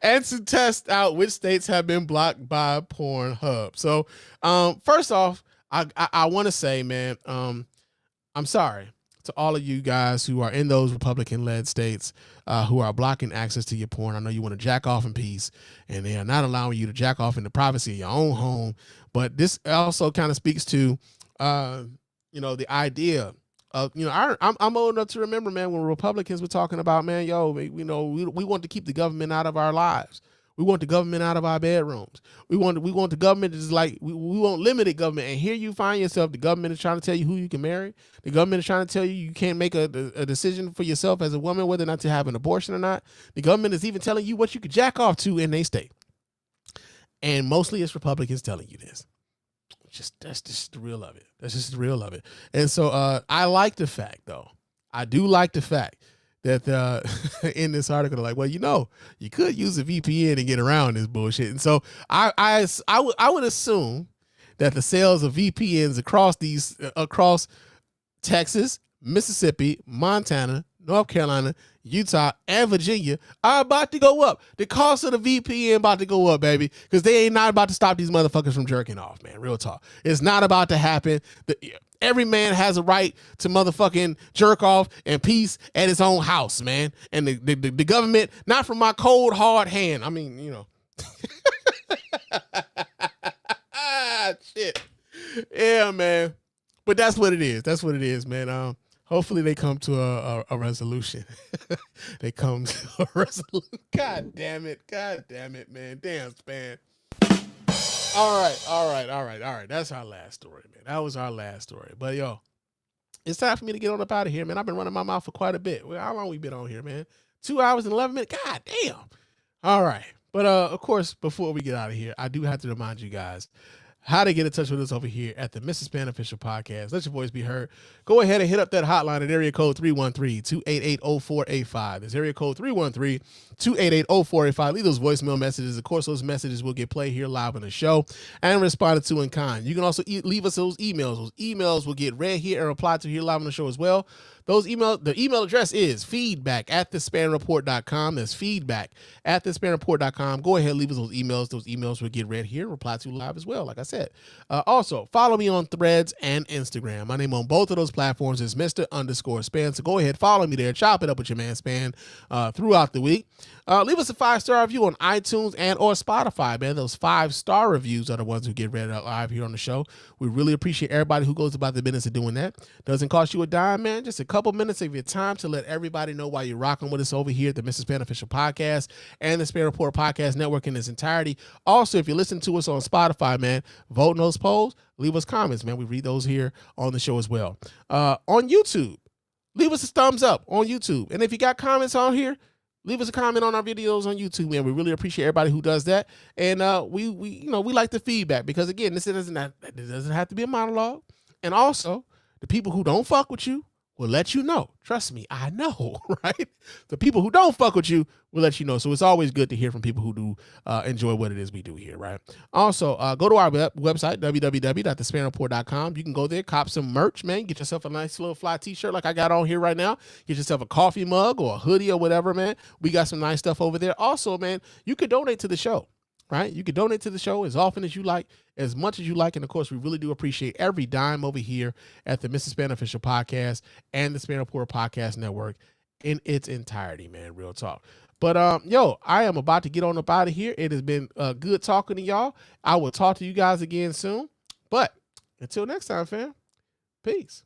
and to test out which states have been blocked by Pornhub. So, first off, I want to say, man, I'm sorry to all of you guys who are in those Republican-led states who are blocking access to your porn. I know you want to jack off in peace, and they are not allowing you to jack off in the privacy of your own home. But this also kind of speaks to, the idea of, I'm old enough to remember, man, when Republicans were talking about, man, we want to keep the government out of our lives. We want the government out of our bedrooms. We want the government to just we want limited government. And here you find yourself, the government is trying to tell you who you can marry. The government is trying to tell you you can't make a decision for yourself as a woman, whether or not to have an abortion or not. The government is even telling you what you could jack off to in their state. And mostly it's Republicans telling you this. That's just the real of it. That's just the real of it. And so I like the fact, though. I do like the fact that in this article, they're like, well, you could use a VPN and get around this bullshit. And so I would assume that the sales of VPNs across Texas, Mississippi, Montana, North Carolina, Utah, and Virginia are about to go up. The cost of the VPN about to go up, baby, because they ain't not about to stop these motherfuckers from jerking off, man. Real talk. It's not about to happen. Every man has a right to motherfucking jerk off and peace at his own house, man. And the government, not from my cold, hard hand. I mean, shit. Yeah, man. But that's what it is. That's what it is, man. Hopefully they come to a resolution. They come to a resolution. God damn it, man. Damn, Spann. All right. That's our last story, man. That was our last story. But it's time for me to get on up out of here, man. I've been running my mouth for quite a bit. Well, how long we been on here, man? 2 hours and 11 minutes. God damn. All right. But of course, before we get out of here, I do have to remind you guys how to get in touch with us over here at the Mrs. Spann Official Podcast. Let your voice be heard. Go ahead and hit up that hotline at area code 313-288-0485. That's area code 313-288-0485. Leave those voicemail messages. Of course, those messages will get played here live on the show and responded to in kind. You can also leave us those emails. Those emails will get read here and replied to here live on the show as well. The email address is feedback@thespannreport.com. That's feedback@thespannreport.com. Go ahead, leave us those emails. Those emails will get read here, replied to live as well, like I said. Also, follow me on Threads and Instagram. My name on both of those platforms is Mr._Spann. So go ahead, follow me there. Chop it up with your man Spann throughout the week. Leave us a 5-star review on iTunes and or Spotify, man. Those 5-star reviews are the ones who get read out live here on the show. We really appreciate everybody who goes about the business of doing that. Doesn't cost you a dime, man. Just a couple minutes of your time to let everybody know why you're rocking with us over here at the Mrs. Spann Official Podcast and the Spann Report Podcast Network in its entirety. Also, if you listen to us on Spotify, man, vote in those polls. Leave us comments, man. We read those here on the show as well. On YouTube, leave us a thumbs up on YouTube. And if you got comments on here, leave us a comment on our videos on YouTube, man. We really appreciate everybody who does that. And we like the feedback because, again, this doesn't have to be a monologue. And also, the people who don't fuck with you will let you know. Trust me, I know, right? The people who don't fuck with you will let you know. So it's always good to hear from people who do enjoy what it is we do here, right? Also, go to our website, www.thespannreport.com. You can go there, cop some merch, man. Get yourself a nice little fly t-shirt like I got on here right now. Get yourself a coffee mug or a hoodie or whatever, man. We got some nice stuff over there. Also, man, you could donate to the show. Right? You can donate to the show as often as you like, as much as you like. And of course, we really do appreciate every dime over here at the Mrs. Spann Official Podcast and the Spann Report Podcast Network in its entirety, man. Real talk. But I am about to get on up out of here. It has been good talking to y'all. I will talk to you guys again soon. But until next time, fam, peace.